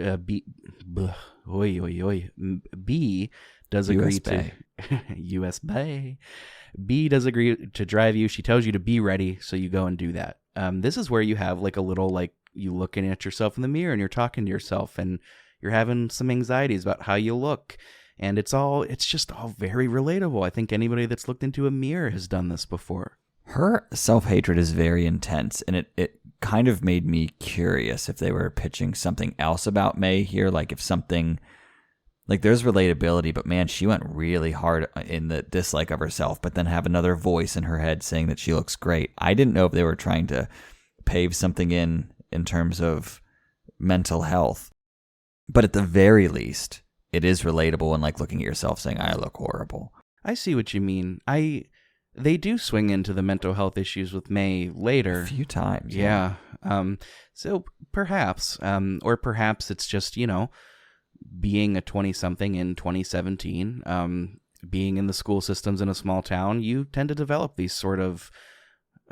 does agree to USB. B does agree to drive you. She tells you to be ready, so you go and do that. This is where you have like a little like you looking at yourself in the mirror and you're talking to yourself and you're having some anxieties about how you look. And it's just all very relatable. I think anybody that's looked into a mirror has done this before. Her self-hatred is very intense, and it kind of made me curious if they were pitching something else about May here, like if something, like there's relatability, but man, she went really hard in the dislike of herself, but then have another voice in her head saying that she looks great. I didn't know if they were trying to pave something in terms of mental health, but at the very least, it is relatable and like looking at yourself saying, I look horrible. I see what you mean. They do swing into the mental health issues with May later. A few times. Yeah. So perhaps, or perhaps it's just, being a 20-something in 2017, being in the school systems in a small town, you tend to develop these sort of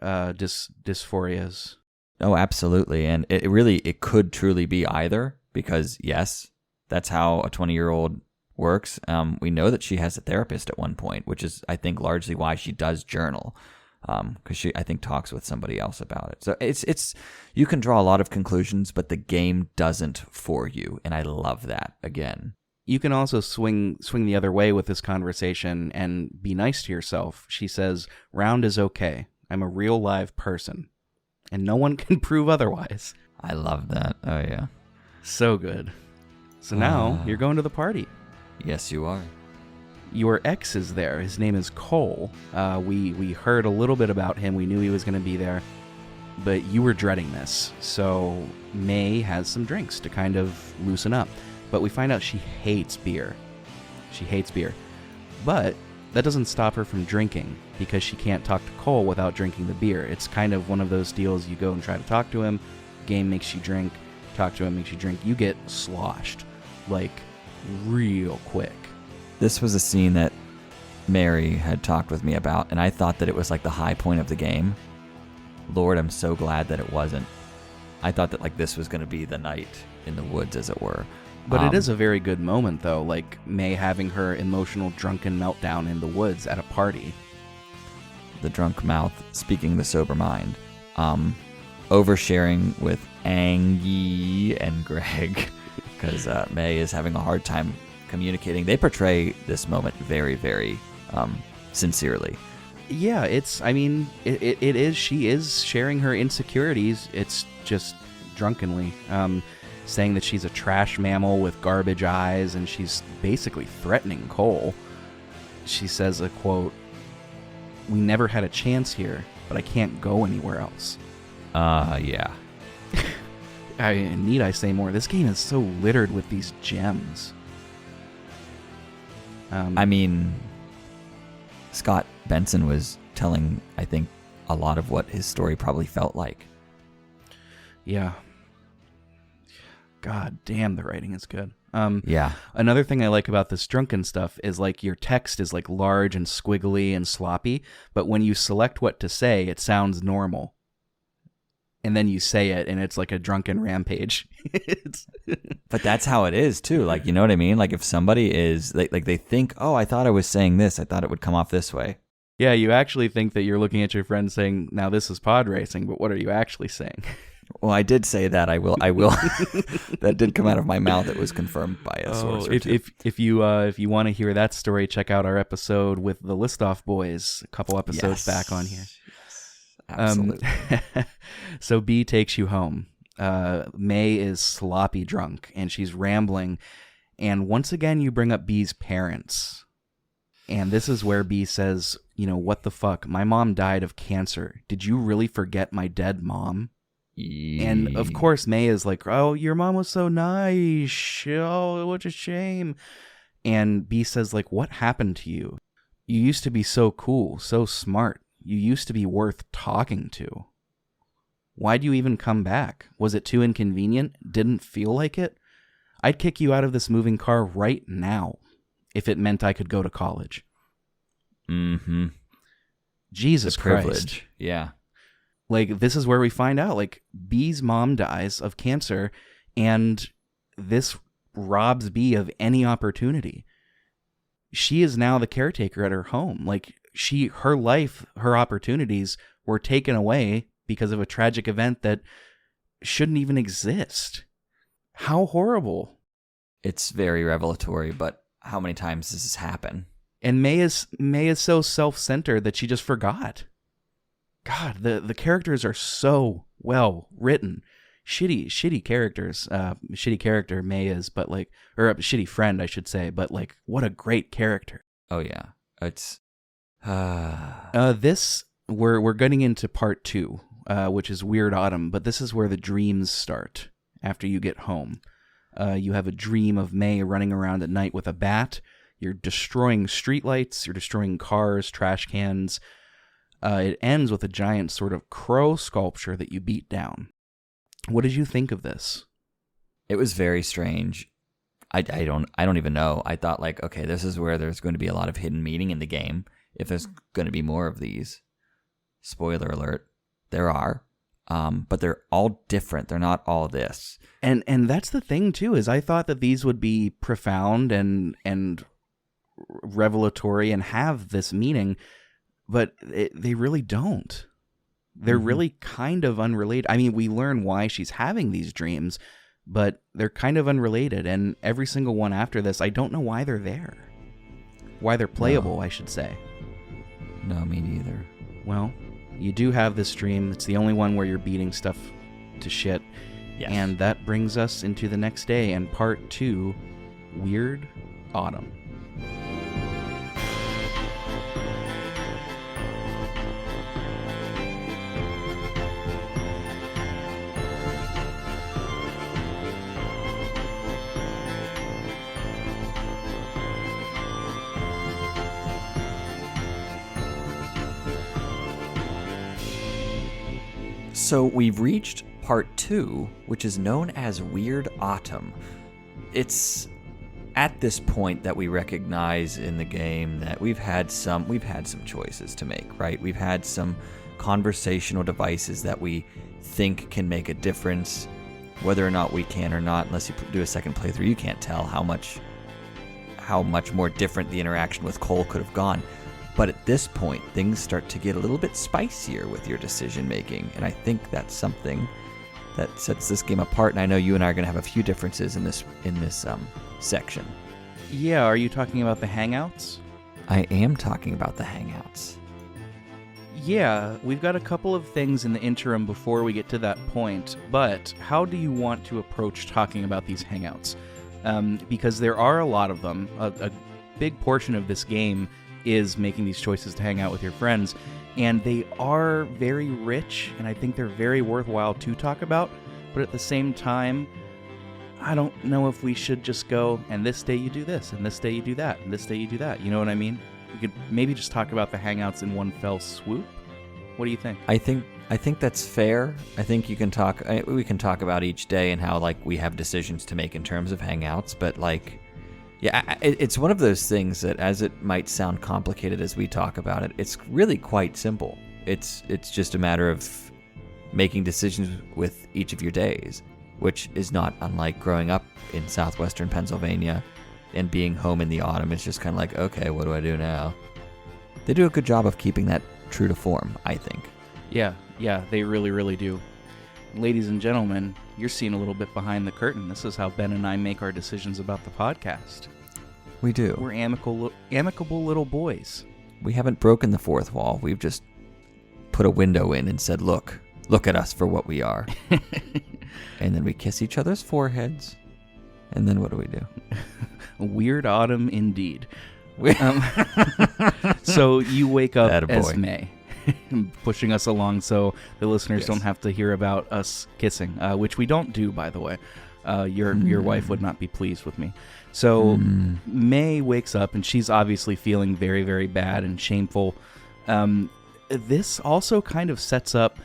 dysphorias. Oh, absolutely. And it could truly be either, because yes, that's how a 20-year-old works. We know that she has a therapist at one point, which is, I think, largely why she does journal, because she, I think, talks with somebody else about it. So it's you can draw a lot of conclusions, but the game doesn't for you, and I love that. Again, you can also swing the other way with this conversation and be nice to yourself. She says, "Round is okay. I'm a real live person, and no one can prove otherwise." I love that. Oh yeah, so good. So now you're going to the party. Yes, you are. Your ex is there. His name is Cole. We heard a little bit about him. We knew he was going to be there, but you were dreading this. So May has some drinks to kind of loosen up, but we find out she hates beer. She hates beer, but that doesn't stop her from drinking because she can't talk to Cole without drinking the beer. It's kind of one of those deals. You go and try to talk to him. Game makes you drink. Talk to him makes you drink. You get sloshed, like, real quick. This was a scene that Mary had talked with me about, and I thought that it was like the high point of the game. Lord, I'm so glad that it wasn't. I thought that like this was going to be the night in the woods, as it were. But it is a very good moment, though, like May having her emotional drunken meltdown in the woods at a party. The drunk mouth speaking the sober mind. Oversharing with Angie and Greg. Because May is having a hard time communicating. They portray this moment very, very sincerely. Yeah, it is. She is sharing her insecurities. It's just drunkenly, saying that she's a trash mammal with garbage eyes, and she's basically threatening Cole. She says a quote, "We never had a chance here, but I can't go anywhere else." Yeah. Need I say more? This game is so littered with these gems. Scott Benson was telling, I think, a lot of what his story probably felt like. Yeah. God damn, the writing is good. Yeah. Another thing I like about this drunken stuff is like your text is like large and squiggly and sloppy, but when you select what to say, it sounds normal. And then you say it, and it's like a drunken rampage. But that's how it is, too. Like, you know what I mean? Like, if somebody is, like they think, oh, I thought I was saying this. I thought it would come off this way. Yeah, you actually think that you're looking at your friend saying, now this is pod racing, but what are you actually saying? Well, I did say that. I will. That did come out of my mouth. It was confirmed by a source. If you want to hear that story, check out our episode with the Listoff Boys a couple episodes back on here. Absolutely. So B takes you home. May is sloppy drunk, and she's rambling. And once again, you bring up B's parents. And this is where B says, what the fuck? My mom died of cancer. Did you really forget my dead mom? And of course, May is like, oh, your mom was so nice. Oh, what a shame. And B says, like, what happened to you? You used to be so cool, so smart. You used to be worth talking to. Why'd you even come back? Was it too inconvenient? Didn't feel like it? I'd kick you out of this moving car right now if it meant I could go to college. Mm-hmm. Jesus Christ. Privilege. Yeah. Like, this is where we find out, like, B's mom dies of cancer, and this robs B of any opportunity. She is now the caretaker at her home. Like, her life, her opportunities were taken away because of a tragic event that shouldn't even exist. How horrible. It's very revelatory, but how many times does this happen? And May is so self-centered that she just forgot. God, the characters are so well written. Shitty characters. Shitty character May is, but like, or a shitty friend, I should say. But like, what a great character. Oh yeah, it's. This we're getting into part 2, which is Weird Autumn. But this is where the dreams start. After you get home, you have a dream of May running around at night with a bat. You're destroying streetlights. You're destroying cars, trash cans. It ends with a giant sort of crow sculpture that you beat down. What did you think of this? It was very strange. I don't even know. I thought like, okay, this is where there's going to be a lot of hidden meaning in the game. If there's going to be more of these. Spoiler alert, there are. But they're all different. They're not all this. And that's the thing too, is I thought that these would be profound and revelatory and have this meaning, but they really don't. They're really kind of unrelated. I mean, we learn why she's having these dreams, but they're kind of unrelated. And every single one after this, I don't know why they're there. Why they're playable, I should say. No, me neither. Well, you do have this dream. It's the only one where you're beating stuff to shit. Yes. And that brings us into the next day and part 2, Weird Autumn. So we've reached part 2, which is known as Weird Autumn. It's at this point that we recognize in the game that we've had some choices to make, right? We've had some conversational devices that we think can make a difference. Whether or not we can or not, unless you do a second playthrough, you can't tell how much more different the interaction with Cole could have gone. But at this point, things start to get a little bit spicier with your decision making, and I think that's something that sets this game apart. And I know you and I are going to have a few differences in this section. Yeah, are you talking about the hangouts? I am talking about the hangouts. Yeah, we've got a couple of things in the interim before we get to that point, but how do you want to approach talking about these hangouts? Because there are a lot of them. A big portion of this game is making these choices to hang out with your friends, and they are very rich, and I think they're very worthwhile to talk about, but at the same time, I don't know if we should just go, and this day you do this, and this day you do that, and this day you do that, you know what I mean? We could maybe just talk about the hangouts in one fell swoop. What do you think? I think that's fair. I think we can talk about each day and how like we have decisions to make in terms of hangouts, but like, yeah, it's one of those things that, as it might sound complicated as we talk about it, it's really quite simple. It's just a matter of making decisions with each of your days, which is not unlike growing up in southwestern Pennsylvania and being home in the autumn. It's just kind of like, okay, what do I do now? They do a good job of keeping that true to form, I think. Yeah, they really, really do. Ladies and gentlemen, you're seeing a little bit behind the curtain. This is how Ben and I make our decisions about the podcast. We do. We're amicable little boys. We haven't broken the fourth wall. We've just put a window in and said, look at us for what we are. And then we kiss each other's foreheads. And then what do we do? Weird Autumn indeed. So you wake up as May, pushing us along so the listeners don't have to hear about us kissing, which we don't do, by the way. Your wife would not be pleased with me. So May wakes up, and she's obviously feeling very, very bad and shameful. This also kind of sets up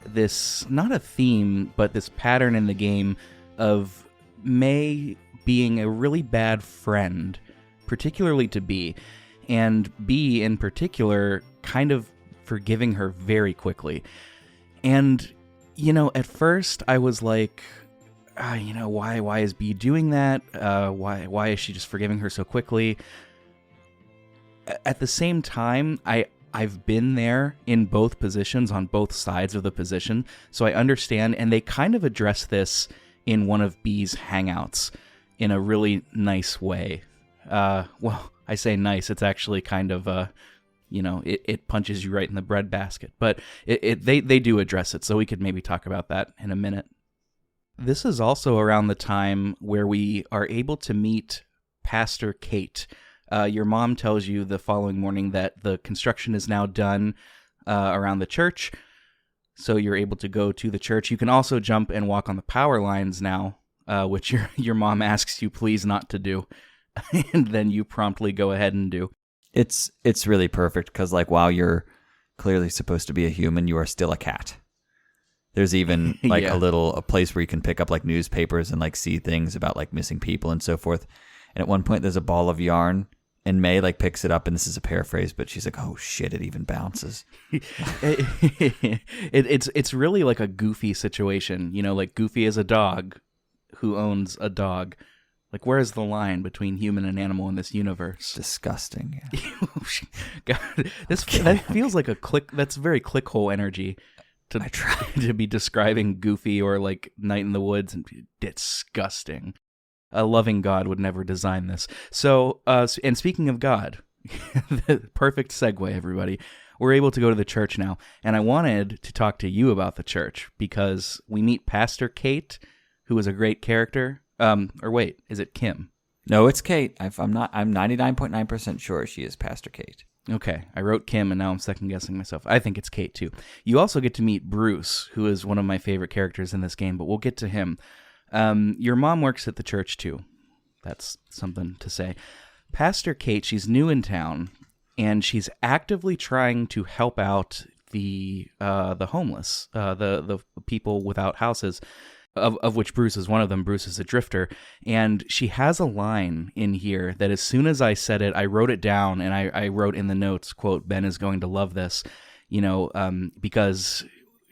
this, not a theme, but this pattern in the game of May being a really bad friend, particularly to B, and B in particular kind of forgiving her very quickly. And, at first I was like, why is B doing that? Why is she just forgiving her so quickly? At the same time, I've been there in both positions, on both sides of the position, so I understand, and they kind of address this in one of B's hangouts in a really nice way. Well, I say nice. It's actually kind of, it punches you right in the breadbasket. But they do address it, so we could maybe talk about that in a minute. This is also around the time where we are able to meet Pastor Kate. Your mom tells you the following morning that the construction is now done around the church, so you're able to go to the church. You can also jump and walk on the power lines now, which your mom asks you please not to do, and then you promptly go ahead and do. It's really perfect because, like, while you're clearly supposed to be a human, you are still a cat. There's even like a place where you can pick up like newspapers and like see things about like missing people and so forth. And at one point there's a ball of yarn and May like picks it up, and this is a paraphrase, but she's like, "Oh shit, it even bounces." It's really like a Goofy situation, like Goofy is a dog who owns a dog. Like, where is the line between human and animal in this universe? Disgusting. Yeah. God, that feels like a click. That's very clickhole energy. To be describing Goofy or like Night in the Woods, and disgusting. A loving God would never design this. So, and speaking of God, the perfect segue, everybody. We're able to go to the church now, and I wanted to talk to you about the church because we meet Pastor Kate, who is a great character. Or wait, is it Kim? No, it's Kate. I'm 99.9% sure she is Pastor Kate. Okay, I wrote Kim, and now I'm second-guessing myself. I think it's Kate, too. You also get to meet Bruce, who is one of my favorite characters in this game, but we'll get to him. Your mom works at the church, too. That's something to say. Pastor Kate, she's new in town, and she's actively trying to help out the homeless, the people without houses, of which Bruce is one of them. Bruce is a drifter, and she has a line in here that as soon as I said it, I wrote it down, and I wrote in the notes, quote, "Ben is going to love this," because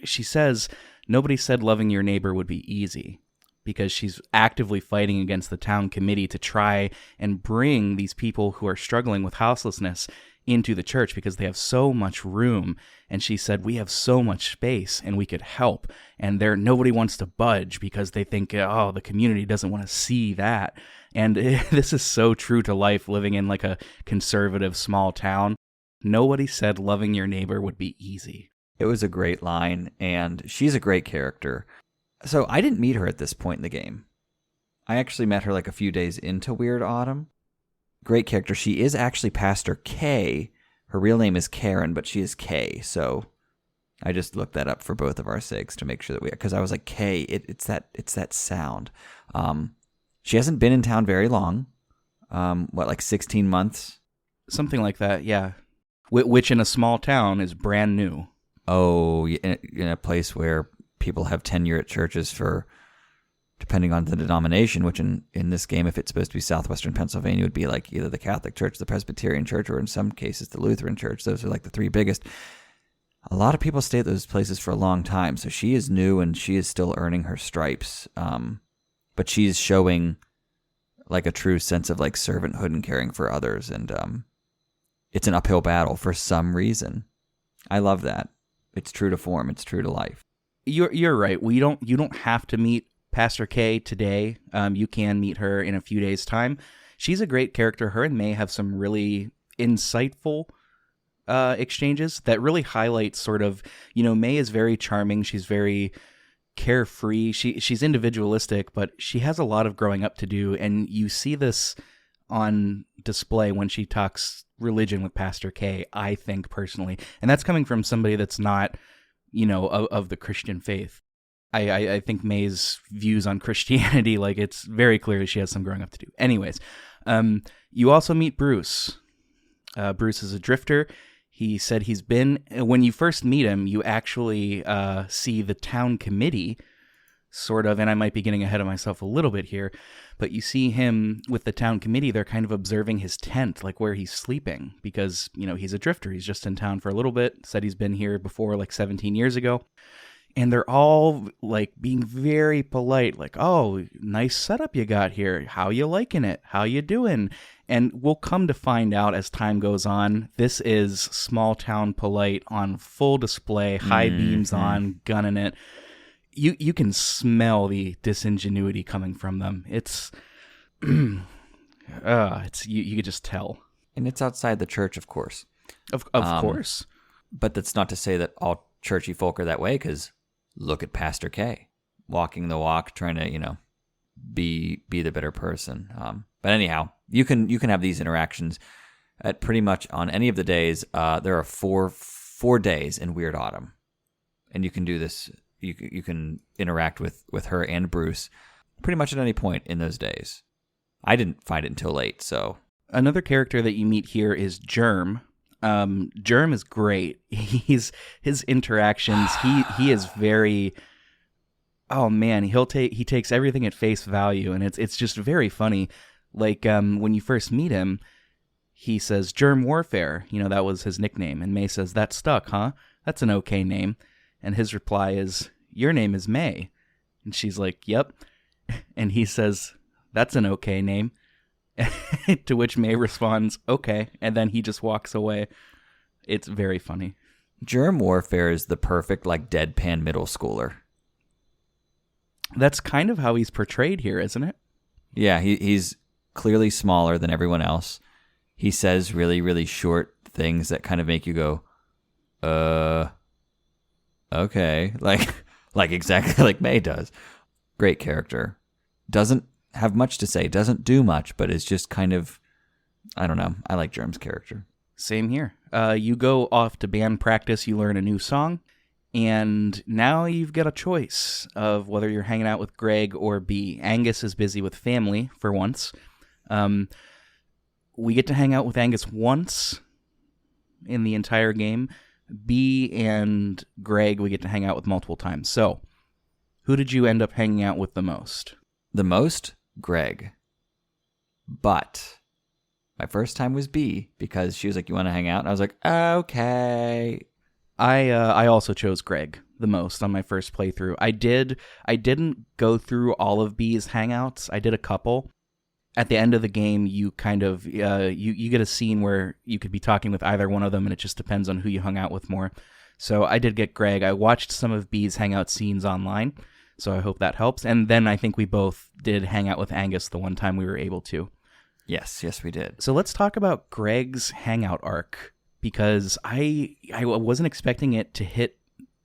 she says, "Nobody said loving your neighbor would be easy," because she's actively fighting against the town committee to try and bring these people who are struggling with houselessness into the church because they have so much room. And she said, "We have so much space and we could help." And nobody wants to budge because they think, oh, the community doesn't want to see that. And this is so true to life living in like a conservative small town. Nobody said loving your neighbor would be easy. It was a great line, and she's a great character. So I didn't meet her at this point in the game. I actually met her like a few days into Weird Autumn. Great character. She is actually Pastor K. Her real name is Karen, but she is K. So I just looked that up for both of our sakes to make sure that because I was like, K, it's that sound. She hasn't been in town very long. Like 16 months? Something like that, yeah. Which in a small town is brand new. Oh, in a place where people have tenure at churches for, depending on the denomination, which in this game, if it's supposed to be southwestern Pennsylvania, would be like either the Catholic Church, the Presbyterian Church, or in some cases the Lutheran Church. Those are like the three biggest. A lot of people stay at those places for a long time, so she is new and she is still earning her stripes. But she's showing like a true sense of like servanthood and caring for others, and it's an uphill battle for some reason. I love that. It's true to form. It's true to life. You're right. You don't have to meet Pastor K today. You can meet her in a few days' time. She's a great character. Her and May have some really insightful exchanges that really highlight sort of, May is very charming. She's very carefree. She's individualistic, but she has a lot of growing up to do. And you see this on display when she talks religion with Pastor K, I think personally. And that's coming from somebody that's not, of the Christian faith. I think May's views on Christianity, like it's very clear she has some growing up to do. Anyways, you also meet Bruce. Bruce is a drifter. He said when you first meet him, you actually see the town committee, sort of, and I might be getting ahead of myself a little bit here, but you see him with the town committee. They're kind of observing his tent, like where he's sleeping, because, he's a drifter. He's just in town for a little bit, said he's been here before, like 17 years ago. And they're all like being very polite, like, "Oh, nice setup you got here. How you liking it? How you doing?" And we'll come to find out as time goes on, this is small town polite on full display, high beams on, gunning it. You can smell the disingenuity coming from them. It's It's you could just tell. And it's outside the church, of course. Of course. But that's not to say that all churchy folk are that way, because look at Pastor K, walking the walk, trying to, be the better person. But anyhow, you can have these interactions at pretty much on any of the days. There are four days in Weird Autumn, and you can do this. You can interact with her and Bruce pretty much at any point in those days. I didn't find it until late, so. Another character that you meet here is Germ. Germ is great. His interactions. He is very. Oh man, he takes everything at face value, and it's just very funny. Like when you first meet him, he says Germ Warfare. That was his nickname, and May says, "That stuck, huh? That's an okay name." And his reply is, "Your name is May," and she's like, "Yep," and he says, "That's an okay name." To which May responds, "Okay," and then he just walks away. It's very funny. Germ Warfare is the perfect deadpan middle schooler. That's kind of how he's portrayed here, isn't it? Yeah, he's clearly smaller than everyone else. He says really, really short things that kind of make you go, okay. Like exactly like May does. Great character. Doesn't have much to say, doesn't do much, but is just kind of, I don't know. I like Germ's character. Same here. You go off to band practice, you learn a new song, and now you've got a choice of whether you're hanging out with Greg or B. Angus is busy with family for once. We get to hang out with Angus once in the entire game. B and Greg, we get to hang out with multiple times. So, who did you end up hanging out with the most? The most? Greg. But my first time was B, because she was like, "You want to hang out?" And I was like, "Okay." I also chose Greg the most on my first playthrough. I didn't go through all of B's hangouts. I did a couple. At the end of the game, you kind of you get a scene where you could be talking with either one of them, and it just depends on who you hung out with more. So I did get Greg. I watched some of B's hangout scenes online, so I hope that helps. And then I think we both did hang out with Angus the one time we were able to. Yes, we did. So let's talk about Greg's hangout arc, because I wasn't expecting it to hit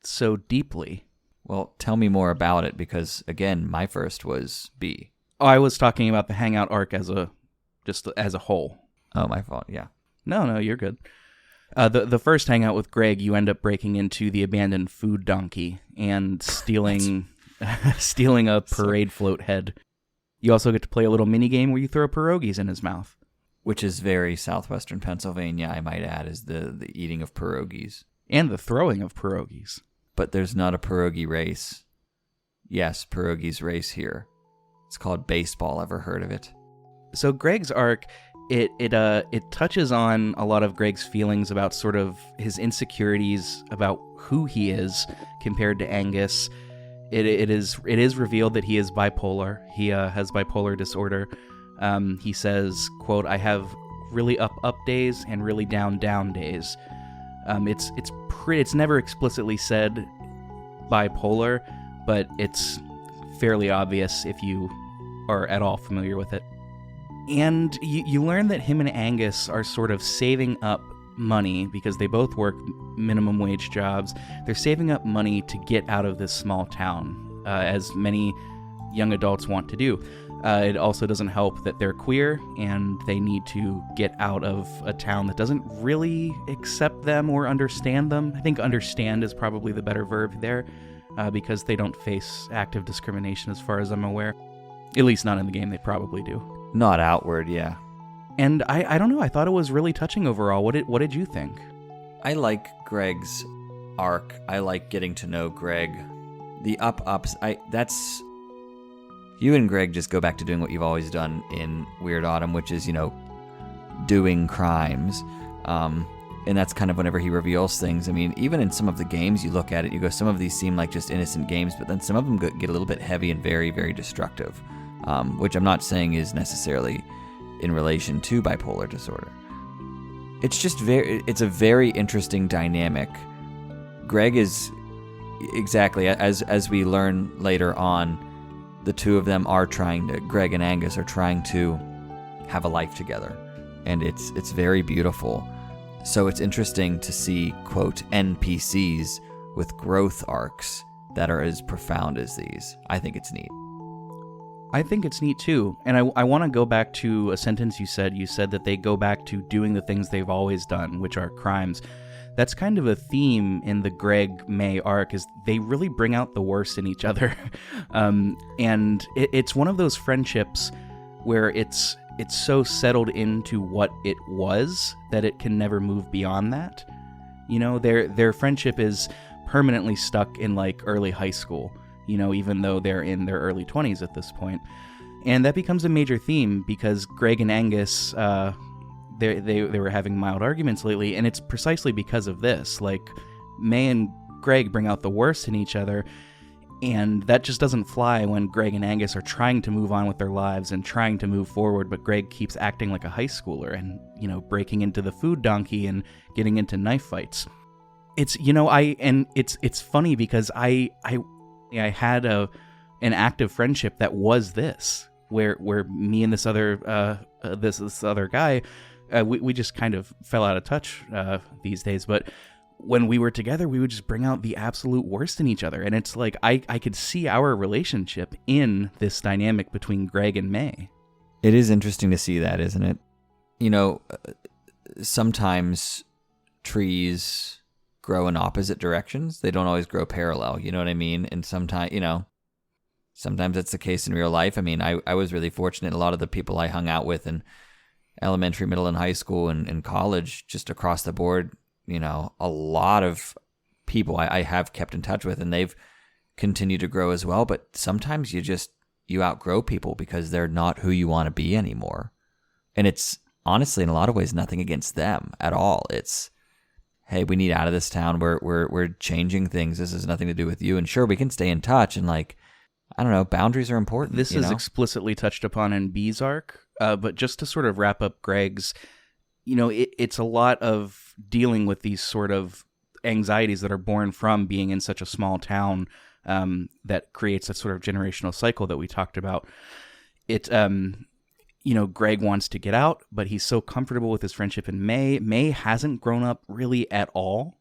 so deeply. Well, tell me more about it, because again, my first was B. Oh, I was talking about the hangout arc as a whole. Oh, my fault. Yeah. No, you're good. The first hangout with Greg, you end up breaking into the abandoned food donkey and stealing a parade float head. You also get to play a little mini game where you throw pierogies in his mouth, which is very southwestern Pennsylvania, I might add, is the eating of pierogies and the throwing of pierogies. But there's not a pierogi race. Yes, pierogies race here. It's called baseball. Ever heard of it? So Greg's arc, it touches on a lot of Greg's feelings about sort of his insecurities about who he is compared to Angus. It is revealed that he is bipolar. He has bipolar disorder. He says, quote, "I have really up days and really down days." It's never explicitly said bipolar, but it's fairly obvious if you are at all familiar with it. And you learn that him and Angus are sort of saving up money because they both work minimum wage jobs. They're saving up money to get out of this small town, as many young adults want to do. It also doesn't help that they're queer and they need to get out of a town that doesn't really accept them or understand them. I think understand is probably the better verb there, because they don't face active discrimination as far as I'm aware. At least not in the game, they probably do. Not outward, yeah. And I don't know, I thought it was really touching overall. What did you think? I like Greg's arc. I like getting to know Greg. The ups, that's... You and Greg just go back to doing what you've always done in Weird Autumn, which is, doing crimes. And that's kind of whenever he reveals things. I mean, even in some of the games, you look at it, you go, some of these seem like just innocent games, but then some of them get a little bit heavy and very, very destructive, which I'm not saying is necessarily in relation to bipolar disorder. It's just it's a very interesting dynamic. Greg is, exactly, as we learn later on, the two of them Greg and Angus are trying to have a life together. And it's very beautiful. So it's interesting to see, quote, NPCs with growth arcs that are as profound as these. I think it's neat. I think it's neat too. And I want to go back to a sentence you said. You said that they go back to doing the things they've always done, which are crimes. That's kind of a theme in the Greg May arc, is they really bring out the worst in each other. And it's one of those friendships where it's so settled into what it was that it can never move beyond that. You know, their friendship is permanently stuck in like early high school, you know, even though they're in their early 20s at this point. And that becomes a major theme because Greg and Angus, they were having mild arguments lately, and it's precisely because of this. Like, May and Greg bring out the worst in each other, and that just doesn't fly when Greg and Angus are trying to move on with their lives and trying to move forward, but Greg keeps acting like a high schooler and, you know, breaking into the food donkey and getting into knife fights. It's, you know, it's funny because I had an active friendship that was this, where me and this other this other guy, we just kind of fell out of touch these days, but when we were together, we would just bring out the absolute worst in each other. And it's like, I could see our relationship in this dynamic between Greg and May. It is interesting to see that, isn't it? You know, sometimes trees grow in opposite directions. They don't always grow parallel, you know what I mean? And sometimes, you know, sometimes that's the case in real life. I mean, I was really fortunate. A lot of the people I hung out with in elementary, middle, and high school and college, just across the board, you know, a lot of people I have kept in touch with, and they've continued to grow as well. But sometimes you outgrow people because they're not who you want to be anymore. And it's honestly, in a lot of ways, nothing against them at all. It's, hey, we need out of this town. We're changing things. This has nothing to do with you. And sure, we can stay in touch. And like, I don't know, boundaries are important. This is explicitly touched upon in B's arc. But just to sort of wrap up Greg's, you know, it's a lot of dealing with these sort of anxieties that are born from being in such a small town, that creates that sort of generational cycle that we talked about. You know, Greg wants to get out, but he's so comfortable with his friendship in May. May hasn't grown up really at all,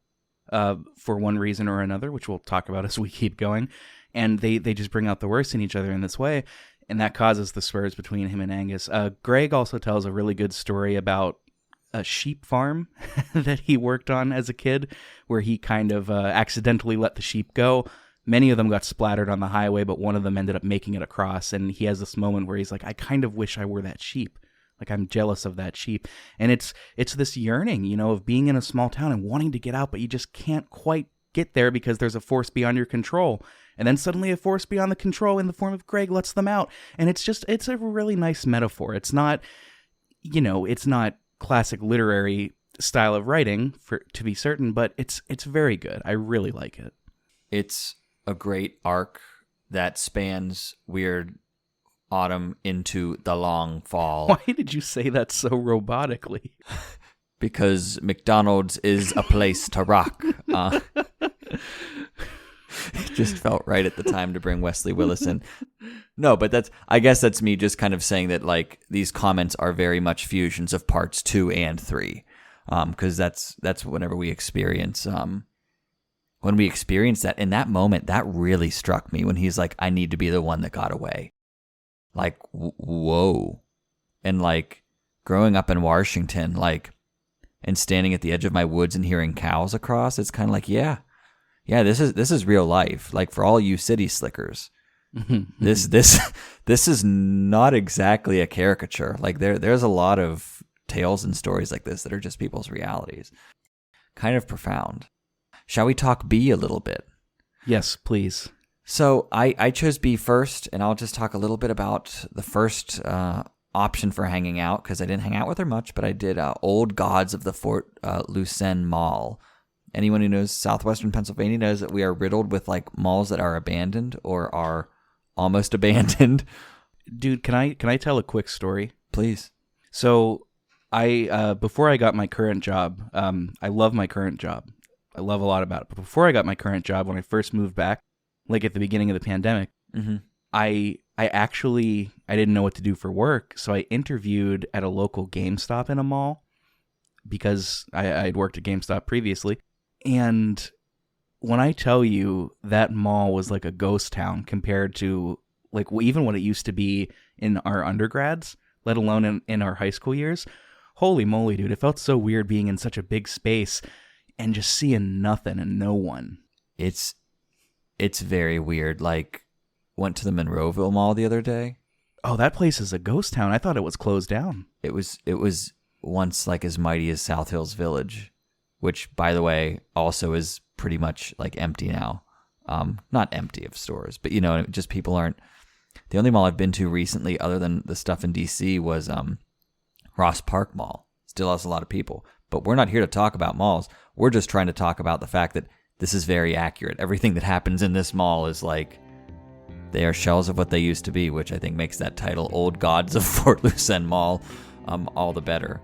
for one reason or another, which we'll talk about as we keep going. And they just bring out the worst in each other in this way. And that causes the spurs between him and Angus. Greg also tells a really good story about a sheep farm that he worked on as a kid, where he kind of accidentally let the sheep go. Many of them got splattered on the highway, but one of them ended up making it across. And he has this moment where he's like, I kind of wish I were that sheep. Like, I'm jealous of that sheep. And it's this yearning, you know, of being in a small town and wanting to get out, but you just can't quite get there because there's a force beyond your control. And then suddenly a force beyond the control in the form of Greg lets them out. And it's a really nice metaphor. It's not, you know, it's not classic literary style of writing, to be certain, but it's very good. I really like it. It's a great arc that spans weird autumn into the long fall. Why did you say that so robotically? Because McDonald's is a place to rock. It just felt right at the time to bring Wesley Willis in. No, but I guess that's me just kind of saying that, like, these comments are very much fusions of parts 2 and 3. Because that's whenever we experience when we experience that in that moment, that really struck me when he's like, I need to be the one that got away. Like, whoa. And like growing up in Washington, like, and standing at the edge of my woods and hearing cows across, it's kind of like, yeah, this is real life. Like, for all you city slickers, this is not exactly a caricature. Like, there's a lot of tales and stories like this that are just people's realities. Kind of profound. Shall we talk B a little bit? Yes, please. So I chose B first, and I'll just talk a little bit about the first option for hanging out, because I didn't hang out with her much, but I did Old Gods of the Fort Lucenne Mall. Anyone who knows southwestern Pennsylvania knows that we are riddled with like malls that are abandoned or are almost abandoned. Dude, can I tell a quick story? Please. So I before I got my current job, I love my current job. I love a lot about it. But before I got my current job, when I first moved back, like at the beginning of the pandemic, I I didn't know what to do for work, so I interviewed at a local GameStop in a mall because I'd worked at GameStop previously. And when I tell you that mall was like a ghost town compared to like even what it used to be in our undergrads, let alone in our high school years, holy moly, dude, it felt so weird being in such a big space and just seeing nothing and no one. It's very weird. Like, went to the Monroeville Mall the other day. Oh, that place is a ghost town. I thought it was closed down. It was once like as mighty as South Hills Village, which, by the way, also is pretty much like empty now. Not empty of stores, but just people aren't. The only mall I've been to recently, other than the stuff in DC, was Ross Park Mall. Still has a lot of people, but we're not here to talk about malls. We're just trying to talk about the fact that this is very accurate. Everything that happens in this mall is like, they are shells of what they used to be, which I think makes that title, Old Gods of Fort Lucen Mall, all the better.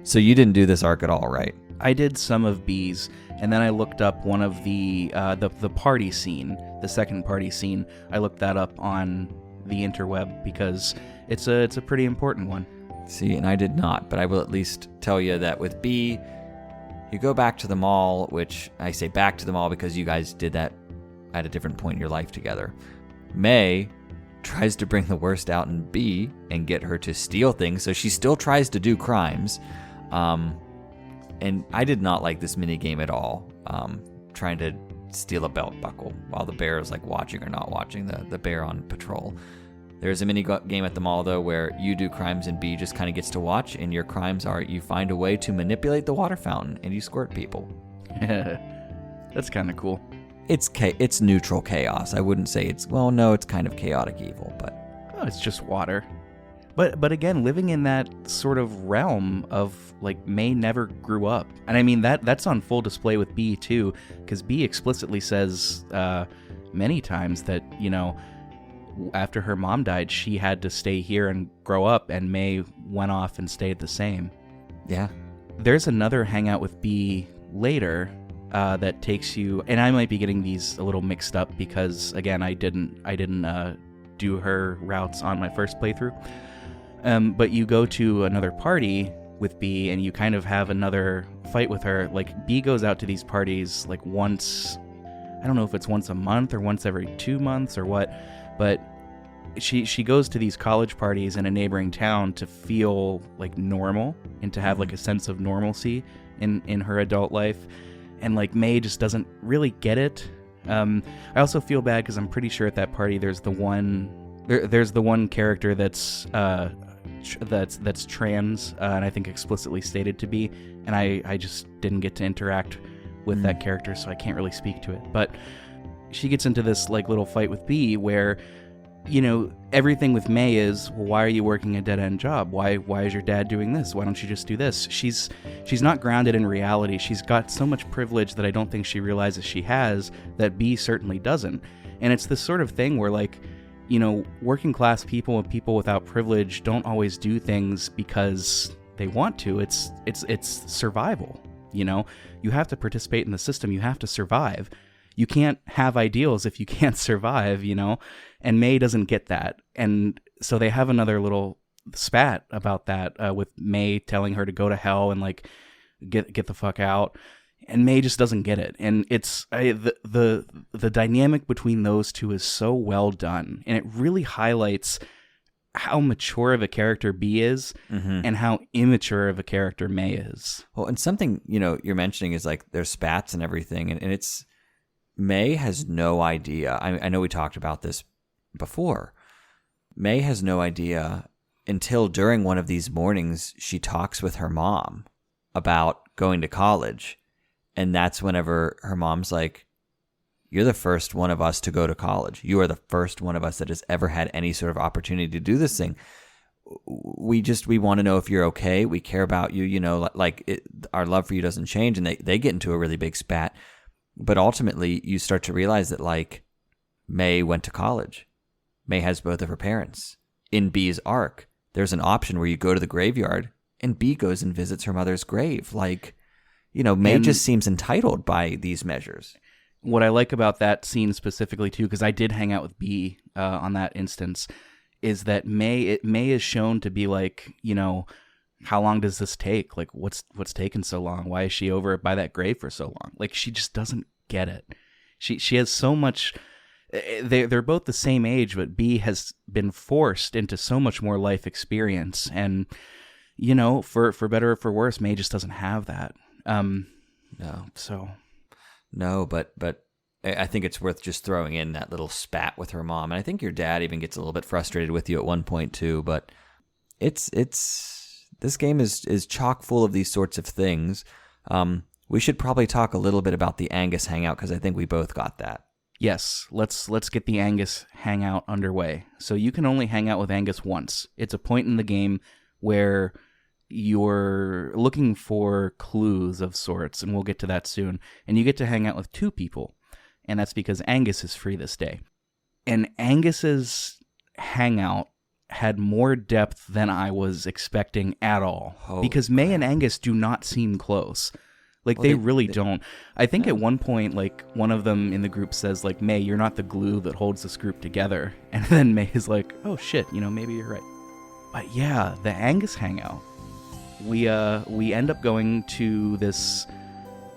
So you didn't do this arc at all, right? I did some of B's, and then I looked up one of the party scene, the second party scene. I looked that up on the interweb because it's a pretty important one. See, and I did not, but I will at least tell you that with B, you go back to the mall, which I say back to the mall because you guys did that at a different point in your life together. May tries to bring the worst out in B and get her to steal things, so she still tries to do crimes. And I did not like this mini game at all. Trying to steal a belt buckle while the bear is like watching or not watching the bear on patrol. There's a mini game at the mall though where you do crimes and B just kind of gets to watch, and your crimes are you find a way to manipulate the water fountain and you squirt people. That's kind of cool. It's neutral chaos. I wouldn't say it's kind of chaotic evil, but it's just water. But again, living in that sort of realm of like May never grew up, and I mean that's on full display with B too, because B explicitly says many times that after her mom died, she had to stay here and grow up, and May went off and stayed the same. Yeah. There's another hangout with B later that takes you, and I might be getting these a little mixed up because again, I didn't do her routes on my first playthrough. But you go to another party with B and you kind of have another fight with her. Like B goes out to these parties like once, I don't know if it's once a month or once every 2 months or what, but she goes to these college parties in a neighboring town to feel like normal and to have like a sense of normalcy in her adult life. And like May just doesn't really get it. I also feel bad because I'm pretty sure at that party there's the one character that's trans, and I think explicitly stated to be, and I just didn't get to interact with that character, so I can't really speak to it. But she gets into this like little fight with B where, everything with May is, well, why are you working a dead-end job? Why is your dad doing this? Why don't you just do this? She's not grounded in reality. She's got so much privilege that I don't think she realizes she has, that B certainly doesn't. And it's this sort of thing where like, working class people and people without privilege don't always do things because they want to. It's survival. You have to participate in the system. You have to survive. You can't have ideals if you can't survive, and May doesn't get that. And so they have another little spat about that with May telling her to go to hell and like get the fuck out. And May just doesn't get it. And it's the dynamic between those two is so well done. And it really highlights how mature of a character B is and how immature of a character May is. Well, and something, you're mentioning is like there's spats and everything. And it's May has no idea. I know we talked about this before. May has no idea until during one of these mornings she talks with her mom about going to college. And that's whenever her mom's like, you're the first one of us to go to college. You are the first one of us that has ever had any sort of opportunity to do this thing. We want to know if you're okay. We care about you, our love for you doesn't change. And they get into a really big spat. But ultimately, you start to realize that, like, May went to college. May has both of her parents. In B's arc, there's an option where you go to the graveyard and B goes and visits her mother's grave. Like, May just seems entitled by these measures. What I like about that scene specifically, too, because I did hang out with B on that instance, is that May is shown to be like, how long does this take? Like, what's taken so long? Why is she over by that grave for so long? Like, she just doesn't get it. She has so much. They're both the same age, but B has been forced into so much more life experience, and for better or for worse, May just doesn't have that. No, but I think it's worth just throwing in that little spat with her mom, and I think your dad even gets a little bit frustrated with you at one point too. But it's this game is chock full of these sorts of things. We should probably talk a little bit about the Angus hangout because I think we both got that. Yes, let's get the Angus hangout underway. So you can only hang out with Angus once. It's a point in the game where you're looking for clues of sorts, and we'll get to that soon. And you get to hang out with 2 people, and that's because Angus is free this day. And Angus's hangout had more depth than I was expecting at all. Because May and Angus do not seem close. Like, they really don't. I think at one point, like, one of them in the group says, like, May, you're not the glue that holds this group together. And then May is like, oh, shit, maybe you're right. But yeah, the Angus hangout. We end up going to this,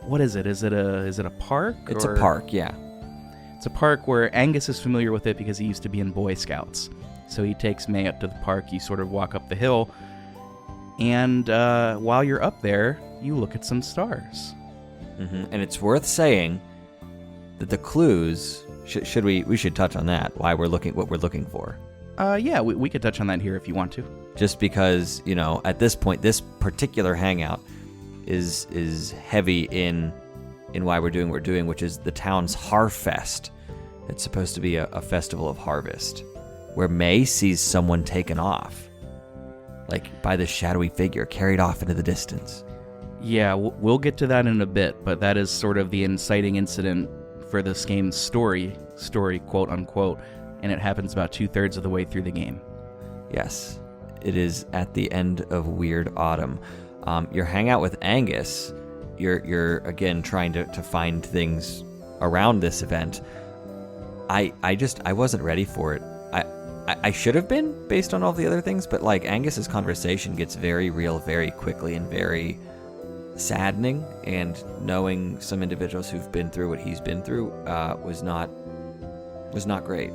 what is it? Is it a park? It's a park, yeah. It's a park where Angus is familiar with it because he used to be in Boy Scouts. So he takes May up to the park. You sort of walk up the hill. And while you're up there, you look at some stars. Mm-hmm. And it's worth saying that the clues, we should touch on that, what we're looking for. Yeah, we could touch on that here if you want to. Just because, at this point, this particular hangout is heavy in why we're doing what we're doing, which is the town's Harfest. It's supposed to be a festival of harvest, where May sees someone taken off. Like, by this shadowy figure, carried off into the distance. Yeah, we'll get to that in a bit, but that is sort of the inciting incident for this game's story, quote unquote, and it happens about 2/3 of the way through the game. Yes, it is at the end of Weird Autumn. Your hangout with Angus, you're again trying to find things around this event. I wasn't ready for it. I should have been, based on all the other things, but like Angus's conversation gets very real very quickly and very saddening, and knowing some individuals who've been through what he's been through was not great.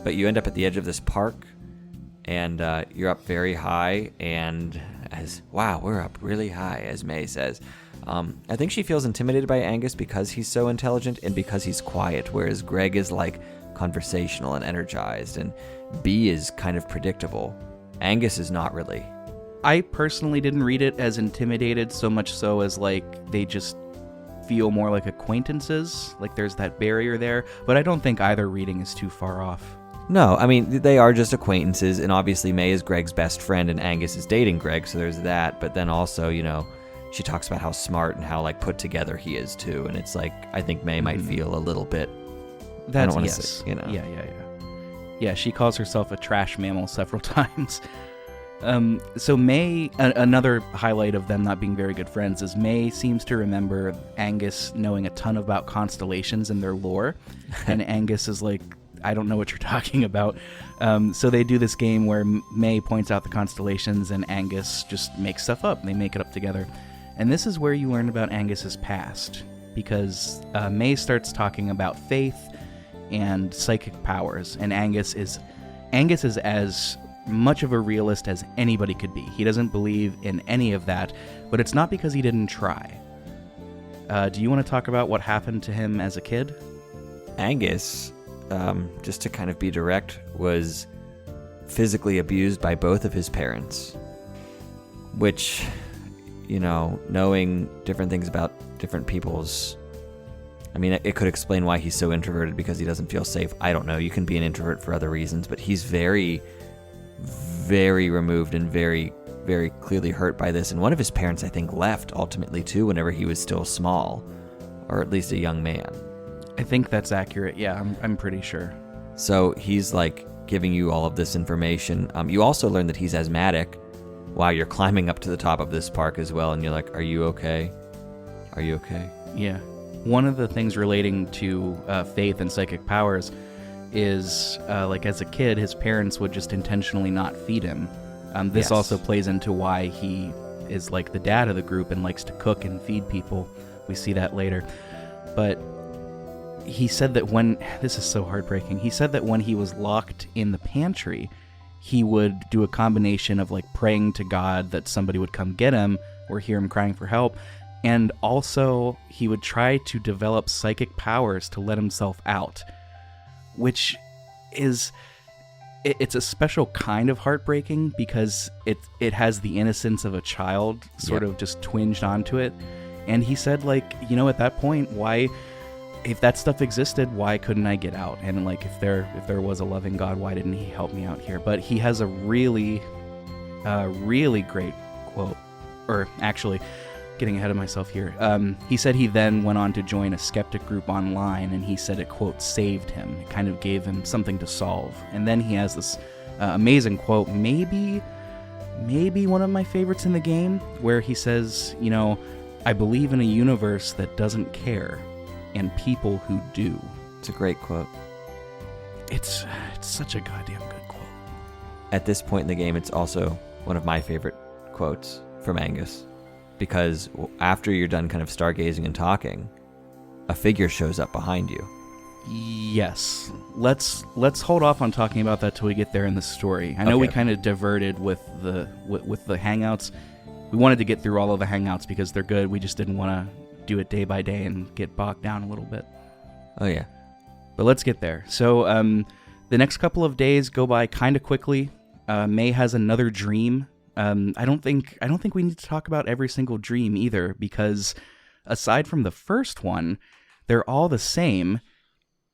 But you end up at the edge of this park, and you're up very high, and we're up really high, as May says. I think she feels intimidated by Angus because he's so intelligent and because he's quiet, whereas Greg is like conversational and energized, and B is kind of predictable. Angus is not really. I personally didn't read it as intimidated so much so as like they just feel more like acquaintances, like there's that barrier there, but I don't think either reading is too far off. No, I mean, they are just acquaintances, and obviously May is Greg's best friend and Angus is dating Greg, so there's that, but then also, she talks about how smart and how like put together he is too, and it's like, I think May might feel a little bit. That's yes. Yeah, she calls herself a trash mammal several times. So May, another highlight of them not being very good friends is May seems to remember Angus knowing a ton about constellations and their lore, and Angus is like, I don't know what you're talking about. So they do this game where May points out the constellations and Angus just makes stuff up. They make it up together. And this is where you learn about Angus's past, because May starts talking about faith and psychic powers, and Angus is as much of a realist as anybody could be. He doesn't believe in any of that, but it's not because he didn't try. Do you want to talk about what happened to him as a kid? Angus, just to kind of be direct, was physically abused by both of his parents, which, knowing different things about different people's, I mean, it could explain why he's so introverted, because he doesn't feel safe. I don't know. You can be an introvert for other reasons, but he's very, very removed and very, very clearly hurt by this. And one of his parents, I think, left ultimately too whenever he was still small, or at least a young man. I think that's accurate. Yeah, I'm pretty sure. So he's like giving you all of this information. You also learn that he's asthmatic while you're climbing up to the top of this park as well. And you're like, are you okay? Are you okay? Yeah. One of the things relating to faith and psychic powers is like as a kid, his parents would just intentionally not feed him. This Yes. also plays into why he is like the dad of the group and likes to cook and feed people. We see that later. But he said that this is so heartbreaking. He said that when he was locked in the pantry, he would do a combination of like praying to God that somebody would come get him or hear him crying for help. And also he would try to develop psychic powers to let himself out, which is, it's a special kind of heartbreaking because it has the innocence of a child sort of just twinged onto it. And he said, like, you know, at that point, why, if that stuff existed, why couldn't I get out? And like, if there was a loving God, why didn't he help me out here? But he has a really great quote, or actually, getting ahead of myself here. He said he then went on to join a skeptic group online, and he said it, quote, saved him. It kind of gave him something to solve. And then he has this amazing quote, maybe one of my favorites in the game, where he says, you know, I believe in a universe that doesn't care, and people who do. It's a great quote. It's such a goddamn good quote. At this point in the game, it's also one of my favorite quotes from Angus, because after you're done kind of stargazing and talking, a figure shows up behind you. Yes. Let's hold off on talking about that till we get there in the story. I know we kind of diverted with the hangouts. We wanted to get through all of the hangouts because they're good. We just didn't want to do it day by day and get bogged down a little bit. Oh yeah. But let's get there. So the next couple of days go by kind of quickly. May has another dream. I don't think we need to talk about every single dream either, because aside from the first one, they're all the same,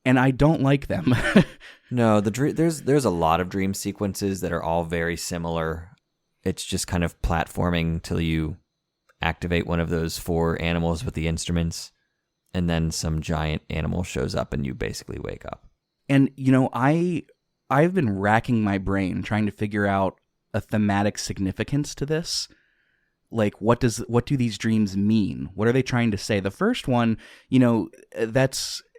and I don't like them. No, there's a lot of dream sequences that are all very similar. It's just kind of platforming till you activate one of those 4 animals with the instruments, and then some giant animal shows up and you basically wake up. And you know, I've been racking my brain trying to figure out a thematic significance to this. Like, what do these dreams mean? What are they trying to say? The first one, you know,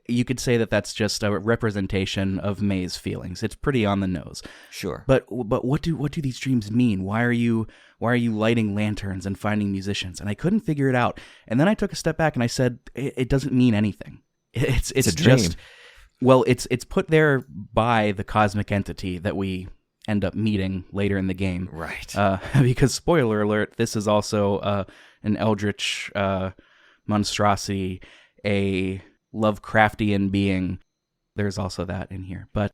you could say that's just a representation of May's feelings. It's pretty on the nose. Sure. But what do these dreams mean? Why are you lighting lanterns and finding musicians? And I couldn't figure it out. And then I took a step back and I said, it doesn't mean anything. It's a dream. just, well, it's put there by the cosmic entity that we end up meeting later in the game. Right. Because, spoiler alert, this is also an eldritch monstrosity, a Lovecraftian being. There's also that in here. But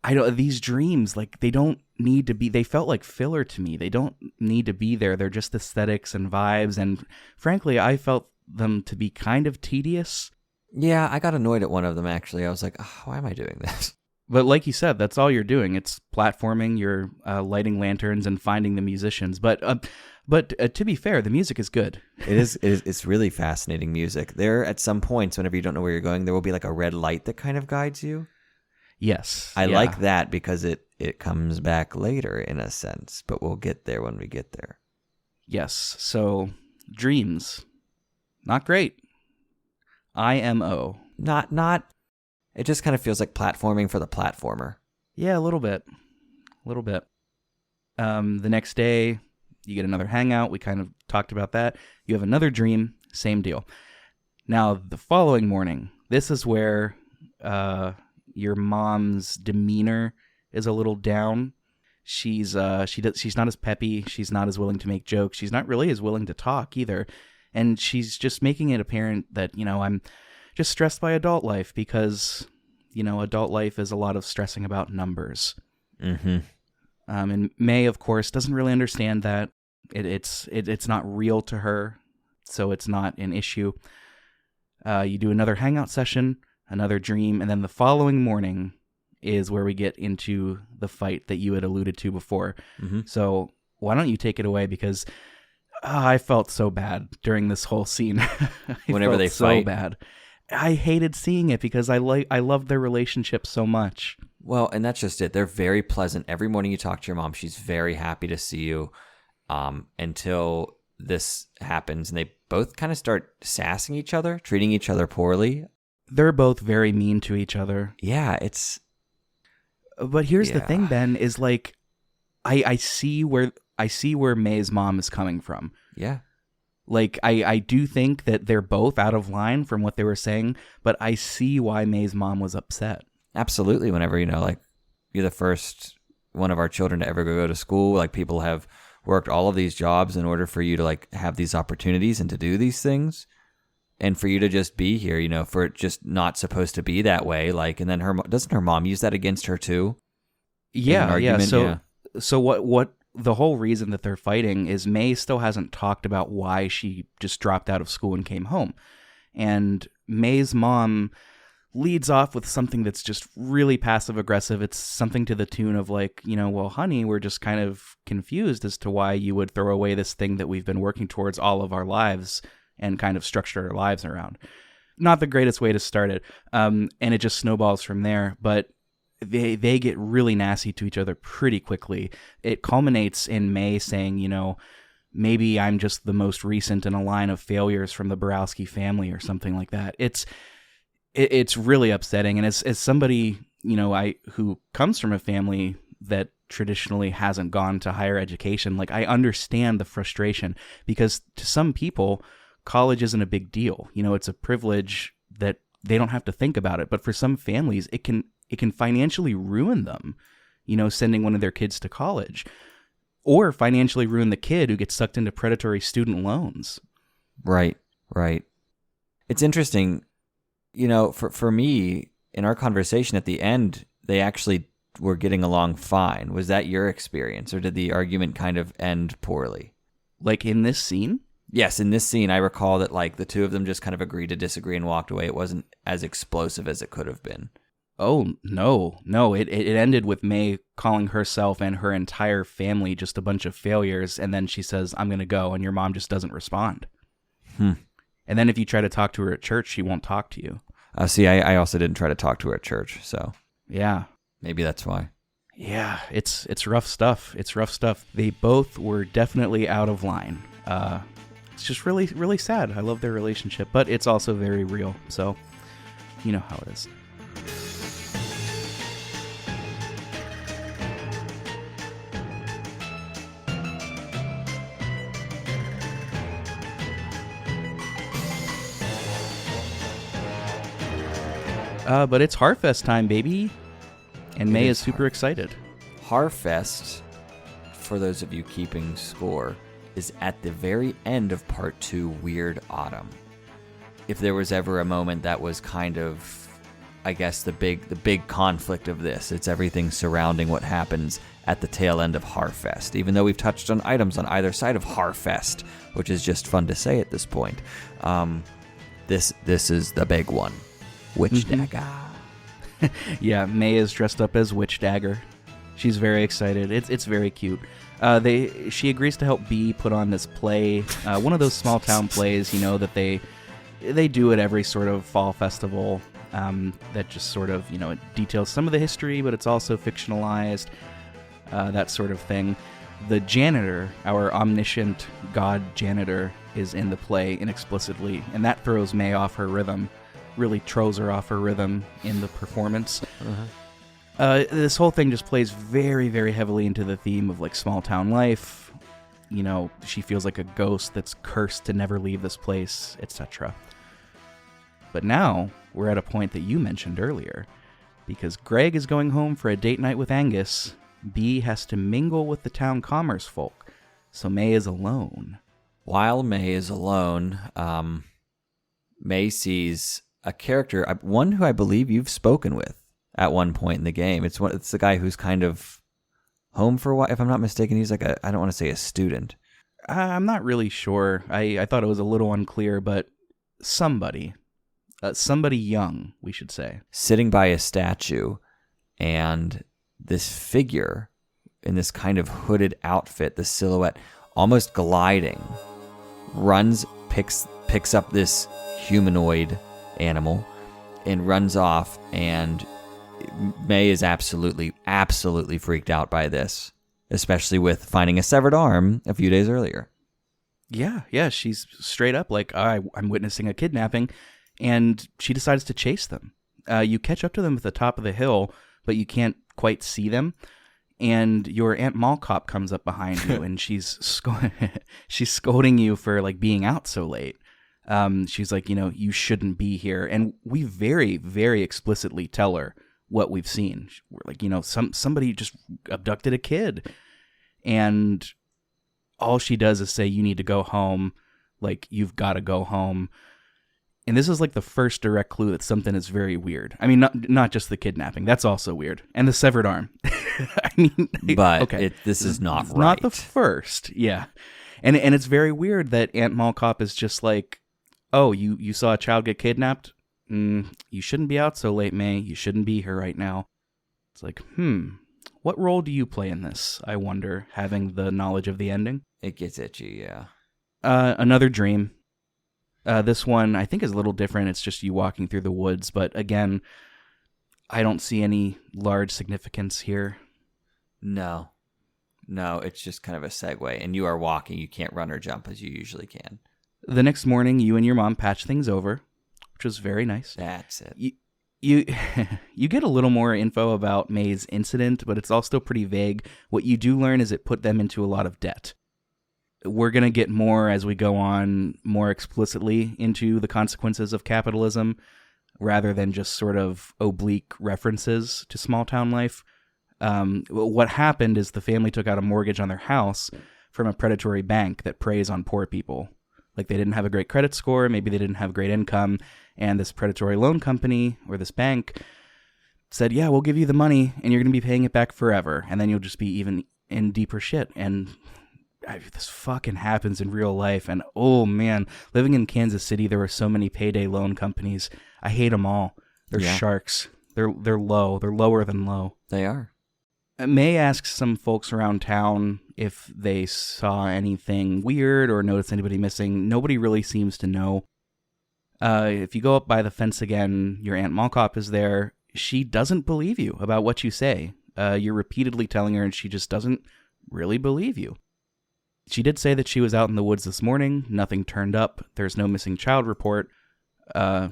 these dreams, like, they don't need to be, they felt like filler to me. They don't need to be there. They're just aesthetics and vibes. And frankly, I felt them to be kind of tedious. Yeah, I got annoyed at one of them, actually. I was like, oh, why am I doing this? But like you said, that's all you're doing. It's platforming, you're lighting lanterns and finding the musicians. But to be fair, the music is good. It's really fascinating music. There, at some points, whenever you don't know where you're going, there will be like a red light that kind of guides you. Yes. I like that because it comes back later in a sense, but we'll get there when we get there. Yes. So, dreams. Not great. IMO. Not. It just kind of feels like platforming for the platformer. Yeah, a little bit. The next day, you get another hangout. We kind of talked about that. You have another dream. Same deal. Now, the following morning, this is where your mom's demeanor is a little down. She's not as peppy. She's not as willing to make jokes. She's not really as willing to talk either. And she's just making it apparent that, you know, I'm just stressed by adult life because, you know, adult life is a lot of stressing about numbers. Mm-hmm. And May, of course, doesn't really understand that. It's not real to her, so it's not an issue. You do another hangout session, another dream, and then the following morning is where we get into the fight that you had alluded to before. Mm-hmm. So why don't you take it away, because I felt so bad during this whole scene. Whenever they so fight. bad. I hated seeing it because I loved their relationship so much. Well, and that's just it. They're very pleasant. Every morning you talk to your mom, she's very happy to see you, until this happens. And they both kind of start sassing each other, treating each other poorly. They're both very mean to each other. Yeah, it's But here's the Yeah. thing, Ben, is like I see where May's mom is coming from. Yeah. Like I do think that they're both out of line from what they were saying, but I see why May's mom was upset. Absolutely. Whenever, like, you're the first one of our children to ever go to school, like, people have worked all of these jobs in order for you to, like, have these opportunities and to do these things. And for you to just be here, for it just not supposed to be that way. Like, and then doesn't her mom use that against her too? Yeah. Yeah. So what the whole reason that they're fighting is May still hasn't talked about why she just dropped out of school and came home. And May's mom leads off with something that's just really passive aggressive. It's something to the tune of like, well, honey, we're just kind of confused as to why you would throw away this thing that we've been working towards all of our lives and kind of structure our lives around. Not the greatest way to start it. And it just snowballs from there. But they get really nasty to each other pretty quickly. It culminates in May saying, maybe I'm just the most recent in a line of failures from the Borowski family or something like that. It's really upsetting. And as somebody, who comes from a family that traditionally hasn't gone to higher education, like I understand the frustration because to some people, college isn't a big deal. It's a privilege that they don't have to think about it. But for some families, it can financially ruin them, sending one of their kids to college, or financially ruin the kid who gets sucked into predatory student loans. Right. It's interesting, for me, in our conversation at the end, they actually were getting along fine. Was that your experience, or did the argument kind of end poorly? Like in this scene? Yes, in this scene, I recall that like the two of them just kind of agreed to disagree and walked away. It wasn't as explosive as it could have been. Oh, no. It ended with May calling herself and her entire family just a bunch of failures, and then she says, I'm going to go, and your mom just doesn't respond. And then if you try to talk to her at church, she won't talk to you. See, I also didn't try to talk to her at church, so yeah. Maybe that's why. Yeah, it's rough stuff. They both were definitely out of line. It's just really, really sad. I love their relationship, but it's also very real, so you know how it is. But it's Harfest time, baby. And May is super excited. Harfest, for those of you keeping score, is at the very end of Part 2, Weird Autumn. If there was ever a moment that was kind of, I guess, the big conflict of this, it's everything surrounding what happens at the tail end of Harfest. Even though we've touched on items on either side of Harfest, which is just fun to say at this point, this is the big one. Witch Dagger. Yeah, May is dressed up as Witch Dagger. She's very excited. It's very cute. She agrees to help Bee put on this play, one of those small town plays, that they do at every sort of fall festival. That just sort of it details some of the history, but it's also fictionalized, that sort of thing. The janitor, our omniscient god janitor, is in the play inexplicably, and that throws May off her rhythm. Really throws her off her rhythm in the performance. This whole thing just plays very, very heavily into the theme of like small town life. She feels like a ghost that's cursed to never leave this place, etc. But now we're at a point that you mentioned earlier, because Greg is going home for a date night with Angus. Bee has to mingle with the town commerce folk, so May is alone. While May is alone, May sees a character, one who I believe you've spoken with at one point in the game. It's the guy who's kind of home for a while. If I'm not mistaken, he's like I don't want to say a student. I'm not really sure. I thought it was a little unclear, but somebody young, we should say. Sitting by a statue, and this figure in this kind of hooded outfit, the silhouette, almost gliding, picks up this humanoid animal and runs off, and May is absolutely freaked out by this, especially with finding a severed arm a few days earlier. Yeah, she's straight up like, I'm witnessing a kidnapping, and she decides to chase them. You catch up to them at the top of the hill, but you can't quite see them. And your Aunt Mall Cop comes up behind you, and she's scolding you for like being out so late. She's like, you shouldn't be here. And we very, very explicitly tell her what we've seen. We're like, somebody just abducted a kid. And all she does is say, you need to go home. Like, you've got to go home. And this is like the first direct clue that something is very weird. I mean, not just the kidnapping. That's also weird. And the severed arm. I mean, but okay. This is not right. Not the first. Yeah. And it's very weird that Aunt Mall Cop is just like, oh, you saw a child get kidnapped? You shouldn't be out so late, May. You shouldn't be here right now. It's like, what role do you play in this? I wonder, having the knowledge of the ending. It gets itchy, yeah. Another dream. This one, I think, is a little different. It's just you walking through the woods. But again, I don't see any large significance here. No, it's just kind of a segue. And you are walking. You can't run or jump as you usually can. The next morning, you and your mom patch things over, which was very nice. That's it. You get a little more info about May's incident, but it's all still pretty vague. What you do learn is it put them into a lot of debt. We're going to get more as we go on more explicitly into the consequences of capitalism rather than just sort of oblique references to small town life. What happened is the family took out a mortgage on their house from a predatory bank that preys on poor people. Like, they didn't have a great credit score, maybe they didn't have great income, and this predatory loan company or this bank said, yeah, we'll give you the money and you're going to be paying it back forever, and then you'll just be even in deeper shit. And this fucking happens in real life. And oh man, living in Kansas City, there were so many payday loan companies. I hate them all. They're sharks. They're low. They're lower than low. They are. May asks some folks around town if they saw anything weird or noticed anybody missing. Nobody really seems to know. If you go up by the fence again, your Aunt Mall Cop is there. She doesn't believe you about what you say. You're repeatedly telling her, and she just doesn't really believe you. She did say that she was out in the woods this morning. Nothing turned up. There's no missing child report. So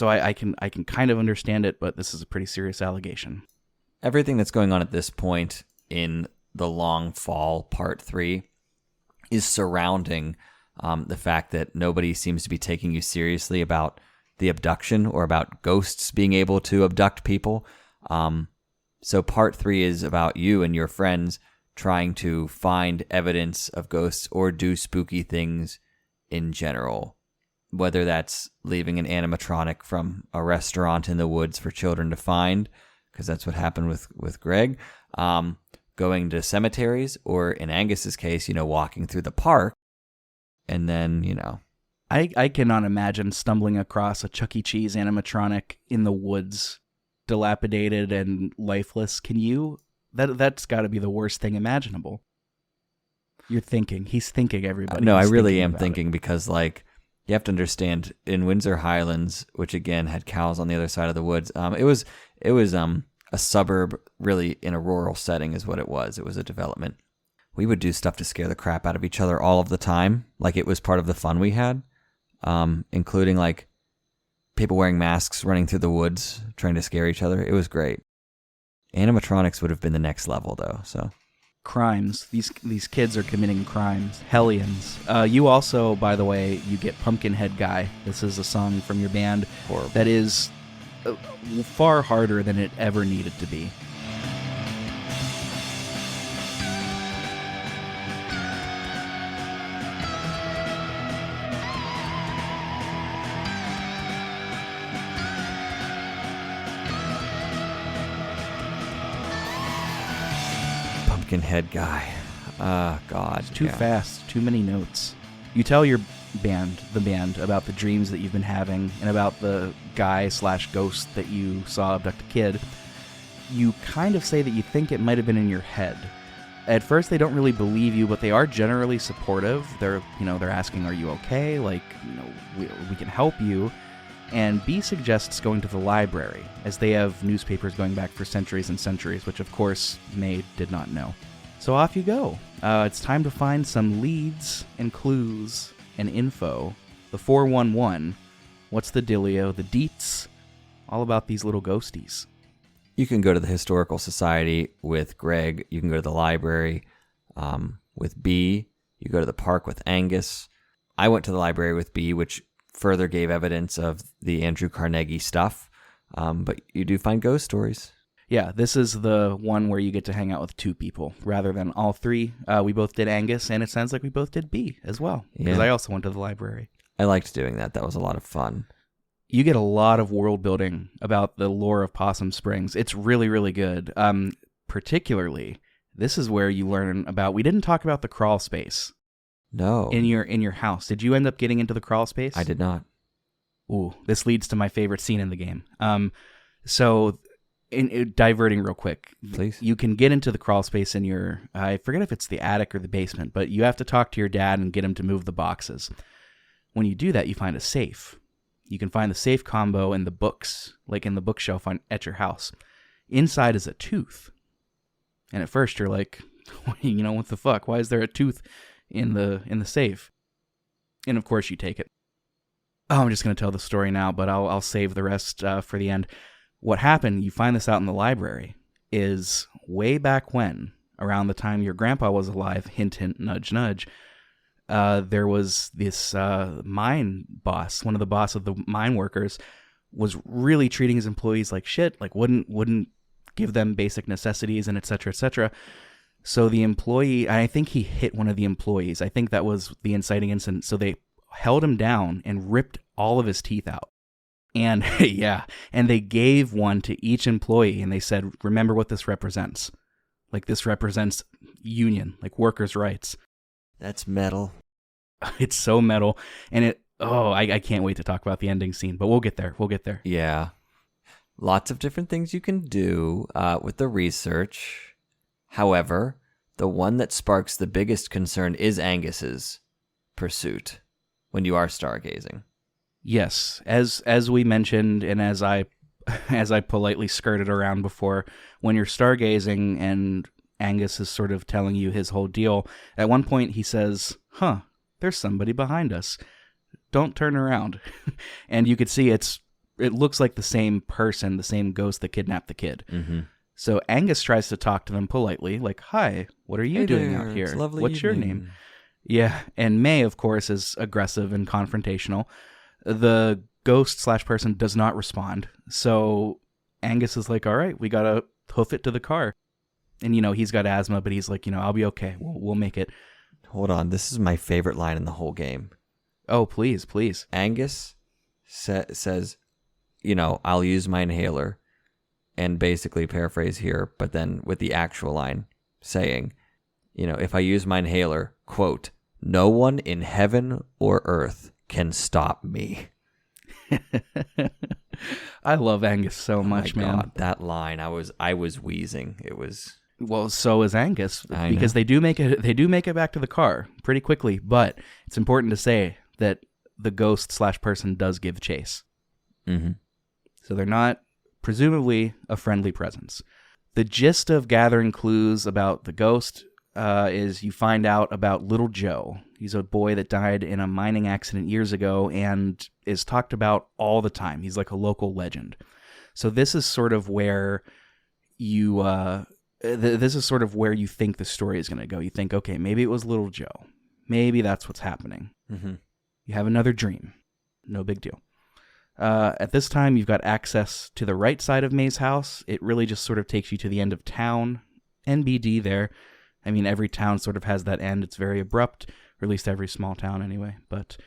I can kind of understand it, but this is a pretty serious allegation. Everything that's going on at this point in the Long Fall Part 3 is surrounding the fact that nobody seems to be taking you seriously about the abduction or about ghosts being able to abduct people. So Part 3 is about you and your friends trying to find evidence of ghosts or do spooky things in general. Whether that's leaving an animatronic from a restaurant in the woods for children to find, because that's what happened with Greg, going to cemeteries, or in Angus's case, walking through the park, and then, I cannot imagine stumbling across a Chuck E. Cheese animatronic in the woods, dilapidated and lifeless. Can you? That's got to be the worst thing imaginable. He's thinking, everybody. No, I really am thinking, because, like, you have to understand, in Windsor Highlands, which again had cows on the other side of the woods, it was a suburb, really, in a rural setting is what it was. It was a development. We would do stuff to scare the crap out of each other all of the time. Like, it was part of the fun we had, including, like, people wearing masks running through the woods trying to scare each other. It was great. Animatronics would have been the next level, though. So, crimes. These kids are committing crimes. Hellions. You also, by the way, you get Pumpkinhead Guy. This is a song from your band. Horrible. That is far harder than it ever needed to be. Pumpkinhead Guy. God. It's too fast. Too many notes. You tell your the band, about the dreams that you've been having and about the guy/ghost that you saw abduct a kid. You kind of say that you think it might have been in your head. At first, they don't really believe you, but they are generally supportive. They're asking, "Are you okay? Like, we can help you." And B suggests going to the library, as they have newspapers going back for centuries and centuries, which of course May did not know. So off you go. It's time to find some leads and clues and info. The 411. What's the dealio? The deets. All about these little ghosties. You can go to the Historical Society with Greg. You can go to the library with B. You go to the park with Angus. I went to the library with B, which further gave evidence of the Andrew Carnegie stuff. But you do find ghost stories. Yeah, this is the one where you get to hang out with 2 people rather than all 3. We both did Angus, and it sounds like we both did B as well, because I also went to the library. I liked doing that. That was a lot of fun. You get a lot of world building about the lore of Possum Springs. It's really, really good. Particularly, this is where you learn about. We didn't talk about the crawl space. No. In your house, did you end up getting into the crawl space? I did not. Ooh, this leads to my favorite scene in the game. Diverting real quick, please. You can get into the crawl space in your. I forget if it's the attic or the basement, but you have to talk to your dad and get him to move the boxes. When you do that, you find a safe. You can find the safe combo in the books, like in the bookshelf at your house. Inside is a tooth. And at first you're like, what the fuck? Why is there a tooth in the safe? And of course you take it. Oh, I'm just going to tell the story now, but I'll save the rest for the end. What happened, you find this out in the library, is way back when, around the time your grandpa was alive, hint, hint, nudge, nudge, there was this mine boss, one of the boss of the mine workers, was really treating his employees like shit, like wouldn't give them basic necessities and et cetera, et cetera. So the employee, I think he hit one of the employees. I think that was the inciting incident. So they held him down and ripped all of his teeth out. And yeah, and they gave one to each employee and they said, remember what this represents. Like this represents union, like workers' rights. That's metal. It's so metal. And I can't wait to talk about the ending scene, but we'll get there. Yeah. Lots of different things you can do with the research. However, the one that sparks the biggest concern is Angus's pursuit when you are stargazing. Yes, as we mentioned, and as I politely skirted around before, when you're stargazing and Angus is sort of telling you his whole deal, at one point he says, there's somebody behind us. Don't turn around. And you could see it looks like the same person, the same ghost that kidnapped the kid. Mm-hmm. So Angus tries to talk to them politely, like, hi, what are you doing out here? It's lovely What's evening. your name? Yeah, and May, of course, is aggressive and confrontational. The ghost/person does not respond. So Angus is like, all right, we got to hoof it to the car. And, he's got asthma, but he's like, I'll be okay. We'll make it. Hold on. This is my favorite line in the whole game. Oh, please. Angus says, I'll use my inhaler. And basically paraphrase here, but then with the actual line saying, if I use my inhaler, quote, no one in heaven or earth can stop me. I love Angus so much, man. God, that line, I was wheezing. It was. Well, so is Angus, because know. they do make it back to the car pretty quickly. But it's important to say that the ghost/person does give chase. Mm-hmm. So they're not presumably a friendly presence. The gist of gathering clues about the ghost is you find out about Little Joe. He's a boy that died in a mining accident years ago and is talked about all the time. He's like a local legend. So this is sort of where you think the story is going to go. You think, okay, maybe it was Little Joe. Maybe that's what's happening. Mm-hmm. You have another dream. No big deal. At this time, you've got access to the right side of May's house. It really just sort of takes you to the end of town. NBD there. I mean, every town sort of has that end. It's very abrupt, or at least every small town anyway. But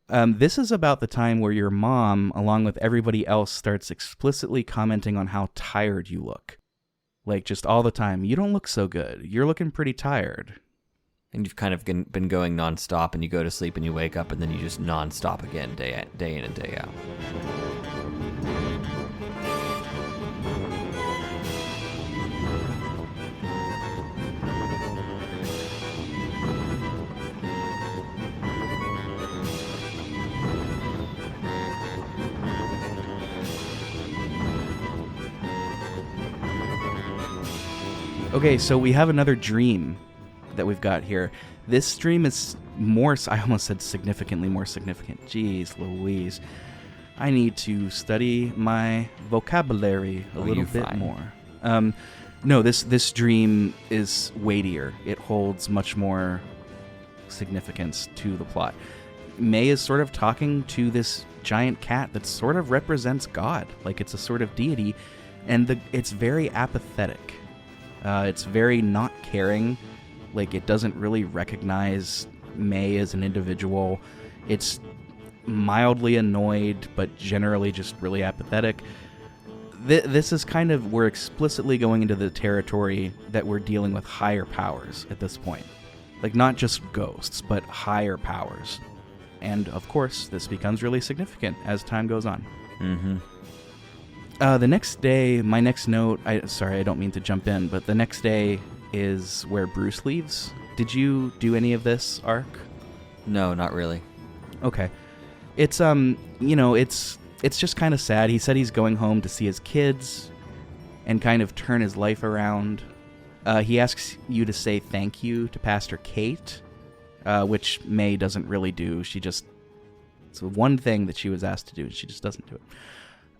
this is about the time where your mom, along with everybody else, starts explicitly commenting on how tired you look. Like, just all the time. You don't look so good. You're looking pretty tired. And you've kind of been going nonstop, and you go to sleep and you wake up, and then you just nonstop again, day in and day out. Okay, so we have another dream that we've got here. This dream is I almost said significantly more significant. Jeez Louise. I need to study my vocabulary a little bit fine. more. No, this dream is weightier. It holds much more significance to the plot. May is sort of talking to this giant cat that sort of represents God, like it's a sort of deity, and it's very apathetic. It's very not caring, like it doesn't really recognize May as an individual. It's mildly annoyed, but generally just really apathetic. This is kind of, we're explicitly going into the territory that we're dealing with higher powers at this point. Like, not just ghosts, but higher powers. And, of course, this becomes really significant as time goes on. Mm-hmm. The next day, my next note, sorry, I don't mean to jump in, but the next day is where Bruce leaves. Did you do any of this arc? No, not really. Okay. It's, it's just kind of sad. He said he's going home to see his kids and kind of turn his life around. He asks you to say thank you to Pastor Kate, which May doesn't really do. It's one thing that she was asked to do, and she just doesn't do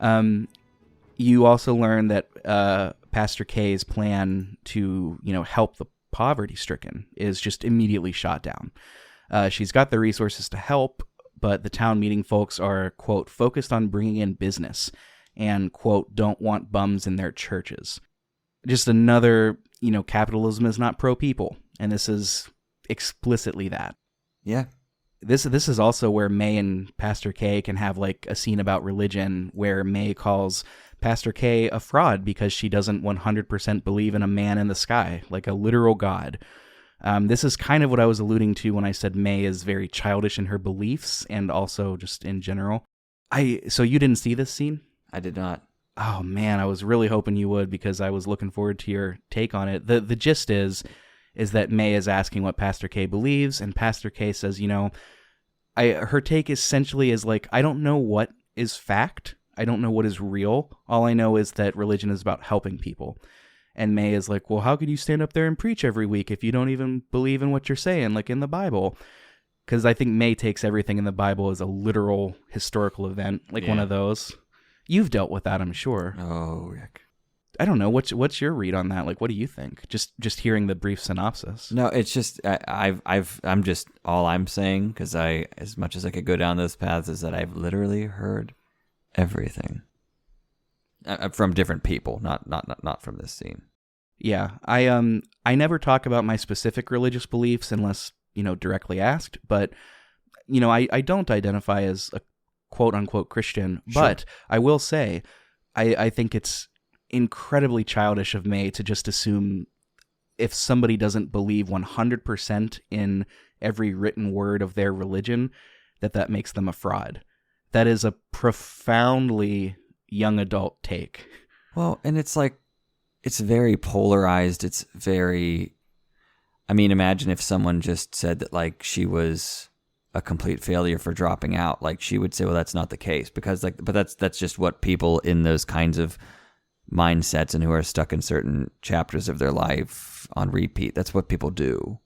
it. You also learn that Pastor K's plan to, help the poverty-stricken is just immediately shot down. She's got the resources to help, but the town meeting folks are, quote, focused on bringing in business and, quote, don't want bums in their churches. Just another, capitalism is not pro-people, and this is explicitly that. Yeah. This is also where May and Pastor K can have, like, a scene about religion where May calls Pastor K a fraud because she doesn't 100% believe in a man in the sky, like a literal god. This is kind of what I was alluding to when I said May is very childish in her beliefs and also just in general. So you didn't see this scene? I did not. Oh man, I was really hoping you would because I was looking forward to your take on it. The gist is that May is asking what Pastor K believes, and Pastor K says, her take essentially is like, I don't know what is fact. I don't know what is real. All I know is that religion is about helping people. And May is like, well, how could you stand up there and preach every week if you don't even believe in what you're saying, like in the Bible? Because I think May takes everything in the Bible as a literal historical event, like one of those. You've dealt with that, I'm sure. Oh, Rick. I don't know. What's your read on that? Like, what do you think? Just hearing the brief synopsis. No, it's just I'm just all I'm saying, because as much as I could go down those paths, is that I've literally heard everything from different people, not from this scene. Yeah, I never talk about my specific religious beliefs unless directly asked, but I don't identify as a quote unquote Christian, Sure. But I will say I think it's incredibly childish of May to just assume if somebody doesn't believe 100% in every written word of their religion, that makes them a fraud. That is a profoundly young adult take. Well, and it's like, it's very polarized. It's very, imagine if someone just said that, like, she was a complete failure for dropping out. Like, she would say, well, that's not the case, because but that's just what people in those kinds of mindsets and who are stuck in certain chapters of their life on repeat, that's what people do.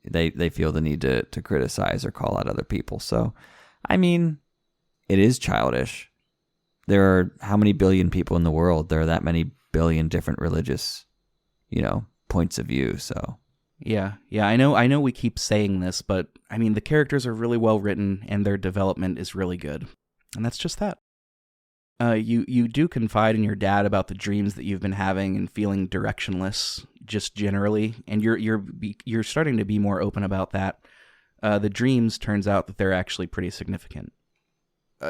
They feel the need to criticize or call out other people. So, it is childish. There are how many billion people in the world? There are that many billion different religious, points of view. So yeah, I know we keep saying this, but the characters are really well written and their development is really good, and that's just that. You do confide in your dad about the dreams that you've been having and feeling directionless, just generally, and you're starting to be more open about that. The dreams, turns out that they're actually pretty significant.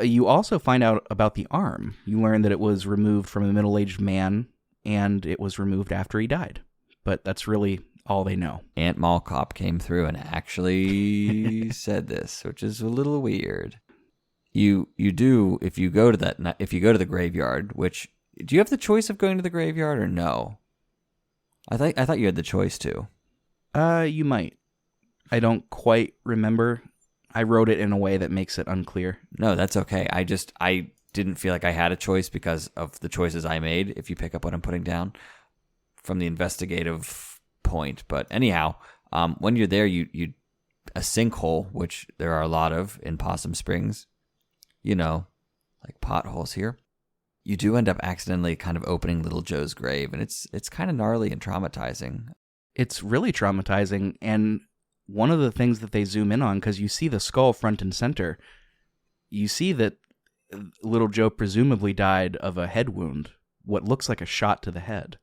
You also find out about the arm. You learn that it was removed from a middle-aged man, and it was removed after he died. But that's really all they know. Aunt Mall Cop came through and actually said this, which is a little weird. You do, if you go to the graveyard, which, do you have the choice of going to the graveyard or no? I thought you had the choice too. You might. I don't quite remember. I wrote it in a way that makes it unclear. No, that's okay. I didn't feel like I had a choice because of the choices I made, if you pick up what I'm putting down from the investigative point. But anyhow, when you're there, you a sinkhole, which there are a lot of in Possum Springs, like potholes here. You do end up accidentally kind of opening little Joe's grave, and it's kind of gnarly and traumatizing. It's really traumatizing, and one of the things that they zoom in on, because you see the skull front and center, you see that little Joe presumably died of a head wound, what looks like a shot to the head.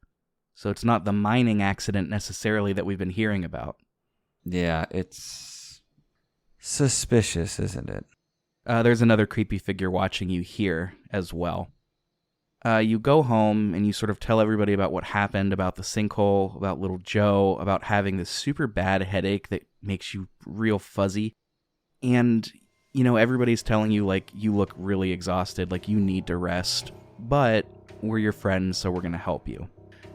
So it's not the mining accident necessarily that we've been hearing about. Yeah, it's suspicious, isn't it? There's another creepy figure watching you here as well. You go home and you sort of tell everybody about what happened, about the sinkhole, about little Joe, about having this super bad headache that makes you real fuzzy. And, you know, everybody's telling you, like, you look really exhausted, like you need to rest, but we're your friends, so we're going to help you.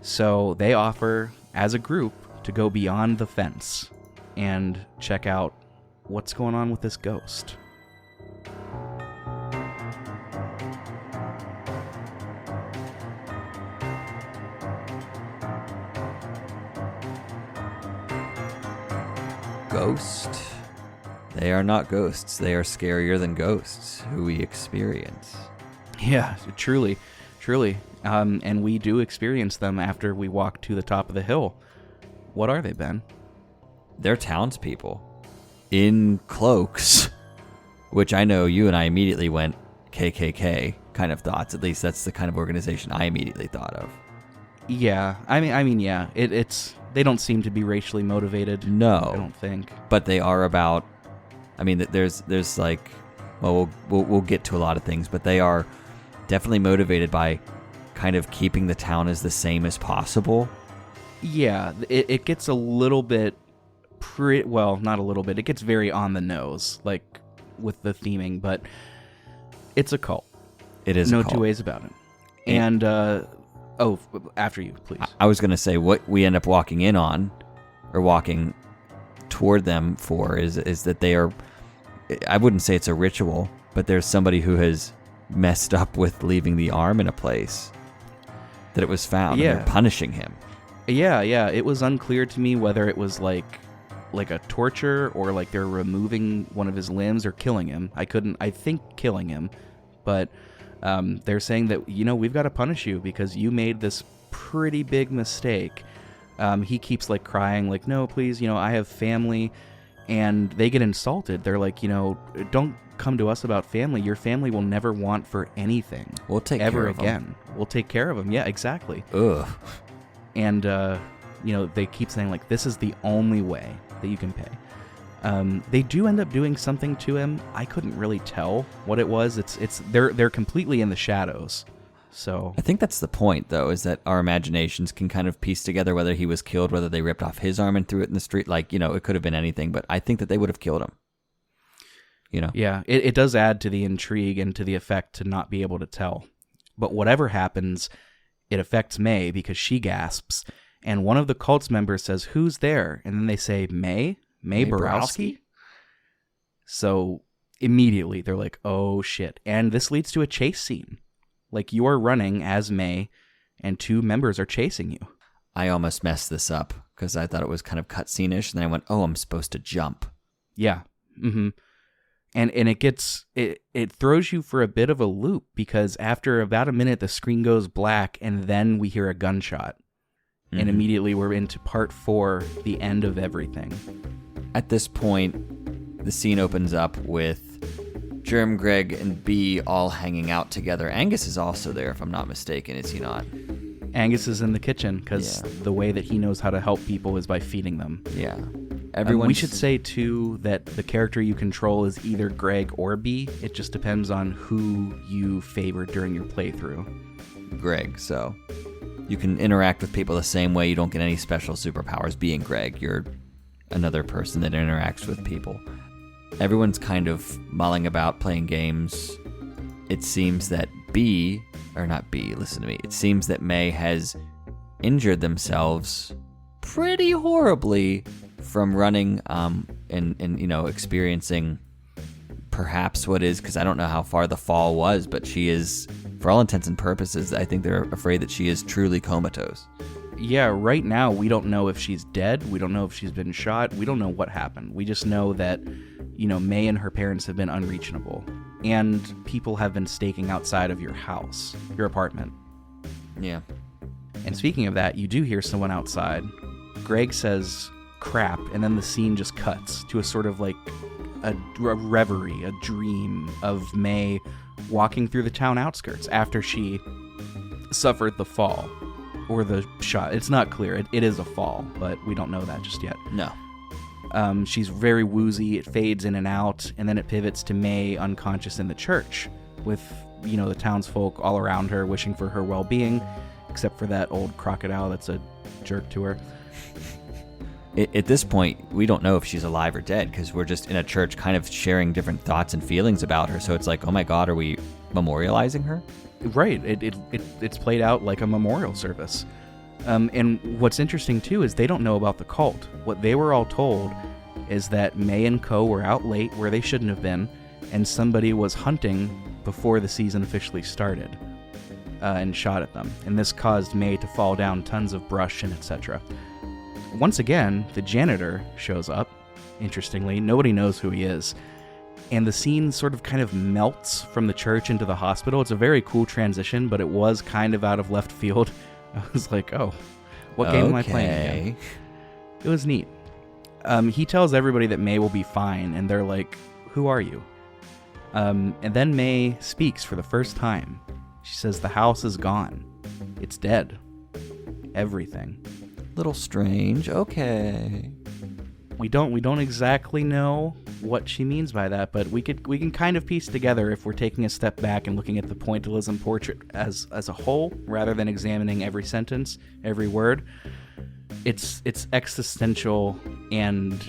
So they offer, as a group, to go beyond the fence and check out what's going on with this ghost. Ghost. They are not ghosts. They are scarier than ghosts who we experience. Yeah, truly. And we do experience them after we walk to the top of the hill. What are they, Ben? They're townspeople in cloaks, which I know you and I immediately went KKK kind of thoughts. At least that's the kind of organization I immediately thought of. Yeah, I mean, yeah. It's they don't seem to be racially motivated. No, I don't think. But they are about. I mean, there's like, well, we'll get to a lot of things, but they are definitely motivated by kind of keeping the town as the same as possible. Yeah, it gets a little bit well, not a little bit. It gets very on the nose, like with the theming, but it's a cult. It is no a cult. two ways about it. And after you, please. I was going to say what we end up walking in on, or walking toward them for, is that they are. I wouldn't say it's a ritual, but there's somebody who has messed up with leaving the arm in a place that it was found. Yeah. And they're punishing him. Yeah. It was unclear to me whether it was like a torture or like they're removing one of his limbs or killing him. I think killing him, but they're saying that, you know, we've got to punish you because you made this pretty big mistake. He keeps like crying, like, no, please, you know, I have family, and they get insulted. They're like, you know, don't come to us about family. Your family will never want for anything. We'll take ever care of again. them. We'll take care of them. Yeah, exactly. Ugh. And you know, they keep saying like, this is the only way that you can pay. They do end up doing something to him. I couldn't really tell what it was. They're completely in the shadows. So I think that's the point, though, is that our imaginations can kind of piece together whether he was killed, whether they ripped off his arm and threw it in the street. Like, you know, it could have been anything, but I think that they would have killed him. You know? Yeah, it does add to the intrigue and to the effect to not be able to tell. But whatever happens, it affects May because she gasps, and one of the cult's members says, "Who's there?" And then they say, May Borowski? So immediately they're like, oh shit. And this leads to a chase scene. Like, you are running as May, and two members are chasing you. I almost messed this up because I thought it was kind of cutscene-ish, and then I went, oh, I'm supposed to jump. Yeah. Mm-hmm. And it throws you for a bit of a loop because after about a minute, the screen goes black, and then we hear a gunshot. Mm-hmm. And immediately we're into part 4, the end of everything. At this point, the scene opens up with Germ, Greg, and B all hanging out together. Angus is also there, if I'm not mistaken, is he not? Angus is in the kitchen because the way that he knows how to help people is by feeding them. Yeah. We should say, too, that the character you control is either Greg or B. It just depends on who you favor during your playthrough. Greg, so you can interact with people the same way. You don't get any special superpowers being Greg. You're another person that interacts with people. Everyone's kind of mulling about playing games. It seems that it seems that May has injured themselves pretty horribly from running and you know, experiencing perhaps what is, because I don't know how far the fall was, but she is, for all intents and purposes, I think they're afraid that she is truly comatose. Yeah, right now we don't know if she's dead. We don't know if she's been shot. We don't know what happened. We just know that, you know, May and her parents have been unreachable. and people have been staking outside of your house, your apartment. Yeah. And speaking of that, you do hear someone outside. Greg says, crap, and then the scene just cuts to a sort of like a reverie, a dream of May walking through the town outskirts after she suffered the fall or the shot. It's not clear. It is a fall, but we don't know that just yet. No. She's very woozy. It fades in and out, and then it pivots to May unconscious in the church with, the townsfolk all around her wishing for her well-being, except for that old crocodile that's a jerk to her. At this point, we don't know if she's alive or dead because we're just in a church kind of sharing different thoughts and feelings about her. So it's like, oh my God, are we memorializing her? Right. It's played out like a memorial service. And what's interesting, too, is they don't know about the cult. What they were all told is that May and Co. were out late where they shouldn't have been, and somebody was hunting before the season officially started and shot at them. And this caused May to fall down tons of brush and etc. Once again, the janitor shows up. Interestingly, nobody knows who he is. And the scene sort of kind of melts from the church into the hospital. It's a very cool transition, but it was kind of out of left field. I was like, oh, what game am I playing again? It was neat. He tells everybody that May will be fine, and they're like, who are you? And then May speaks for the first time. She says the house is gone. It's dead. Everything. Little strange. Okay. We don't exactly know what she means by that, but we can kind of piece together if we're taking a step back and looking at the pointillism portrait as a whole, rather than examining every sentence, every word. It's existential, and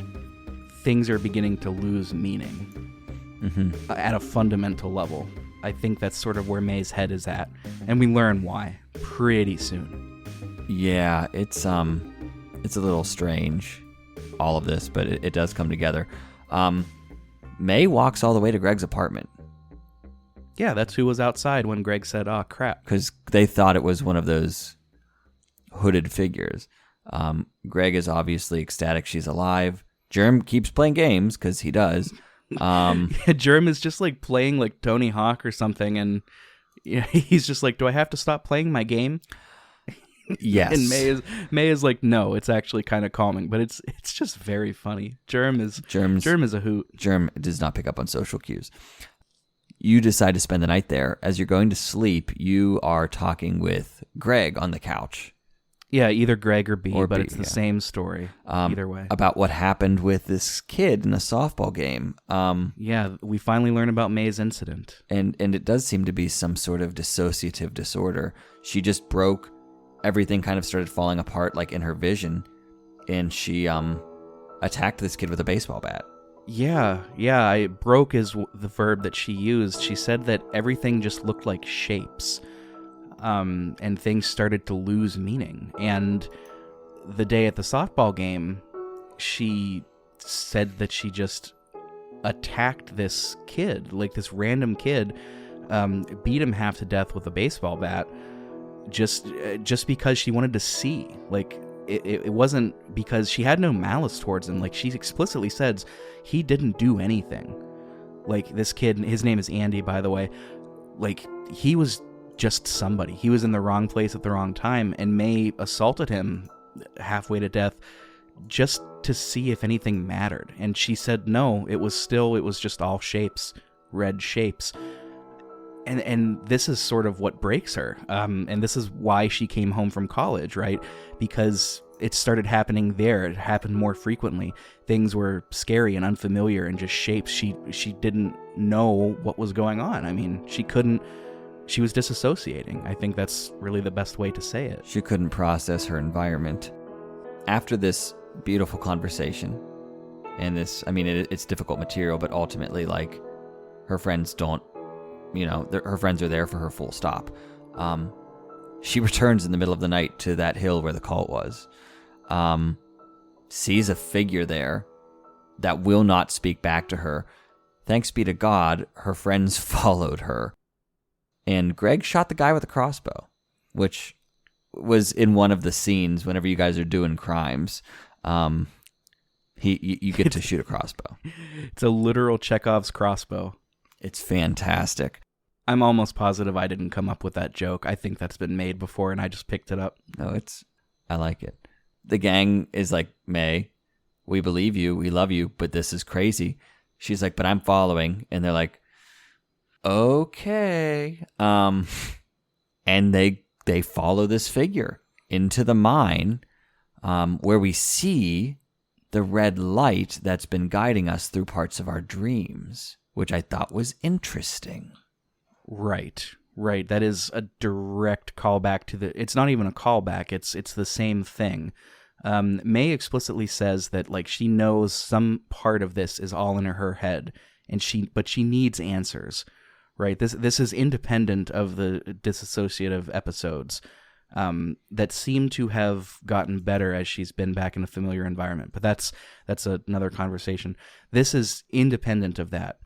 things are beginning to lose meaning at a fundamental level. I think that's sort of where May's head is at, and we learn why pretty soon. Yeah, it's a little strange, all of this, but it does come together. May walks all the way to Greg's apartment. Yeah, that's who was outside when Greg said, "Oh crap," because they thought it was one of those hooded figures. Greg is obviously ecstatic she's alive. Germ keeps playing games because he does. Germ is just like playing like Tony Hawk or something, and he's just like, "Do I have to stop playing my game?" Yes. And May is like, no, it's actually kind of calming, but it's just very funny. Germ is a hoot. Germ does not pick up on social cues. You decide to spend the night there. As you're going to sleep, you are talking with Greg on the couch. Yeah, either Greg or B, but it's the same story either way. About what happened with this kid in a softball game. Yeah, we finally learn about May's incident. And it does seem to be some sort of dissociative disorder. She just broke. Everything kind of started falling apart, like in her vision, and she attacked this kid with a baseball bat. Yeah, I broke is the verb that she used. She said that everything just looked like shapes, and things started to lose meaning. And the day at the softball game, she said that she just attacked this kid, like this random kid, beat him half to death with a baseball bat. Just because she wanted to see. Like, it wasn't because she had no malice towards him. Like, she explicitly says he didn't do anything. Like, this kid, his name is Andy, by the way, like, he was just somebody. He was in the wrong place at the wrong time, and May assaulted him halfway to death just to see if anything mattered. And she said no, it was just all shapes, red shapes. And this is sort of what breaks her. And this is why she came home from college, right? Because it started happening there. It happened more frequently. Things were scary and unfamiliar and just shapes. She didn't know what was going on. I mean, she was disassociating. I think that's really the best way to say it. She couldn't process her environment. After this beautiful conversation, and this, I mean, it's difficult material, but ultimately, like, her friends don't, her friends are there for her full stop. She returns in the middle of the night to that hill where the cult was. Sees a figure there that will not speak back to her. Thanks be to God, her friends followed her. And Greg shot the guy with a crossbow, which was in one of the scenes whenever you guys are doing crimes. You get to shoot a crossbow. It's a literal Chekhov's crossbow. It's fantastic. I'm almost positive I didn't come up with that joke. I think that's been made before and I just picked it up. No, I like it. The gang is like, May, we believe you, we love you, but this is crazy. She's like, but I'm following. And they're like, okay. And they follow this figure into the mine, where we see the red light that's been guiding us through parts of our dreams, which I thought was interesting. Right. That is a direct callback to it's not even a callback. It's the same thing. May explicitly says that like she knows some part of this is all in her head, but she needs answers. Right. This is independent of the dissociative episodes that seem to have gotten better as she's been back in a familiar environment. But that's another conversation. This is independent of that.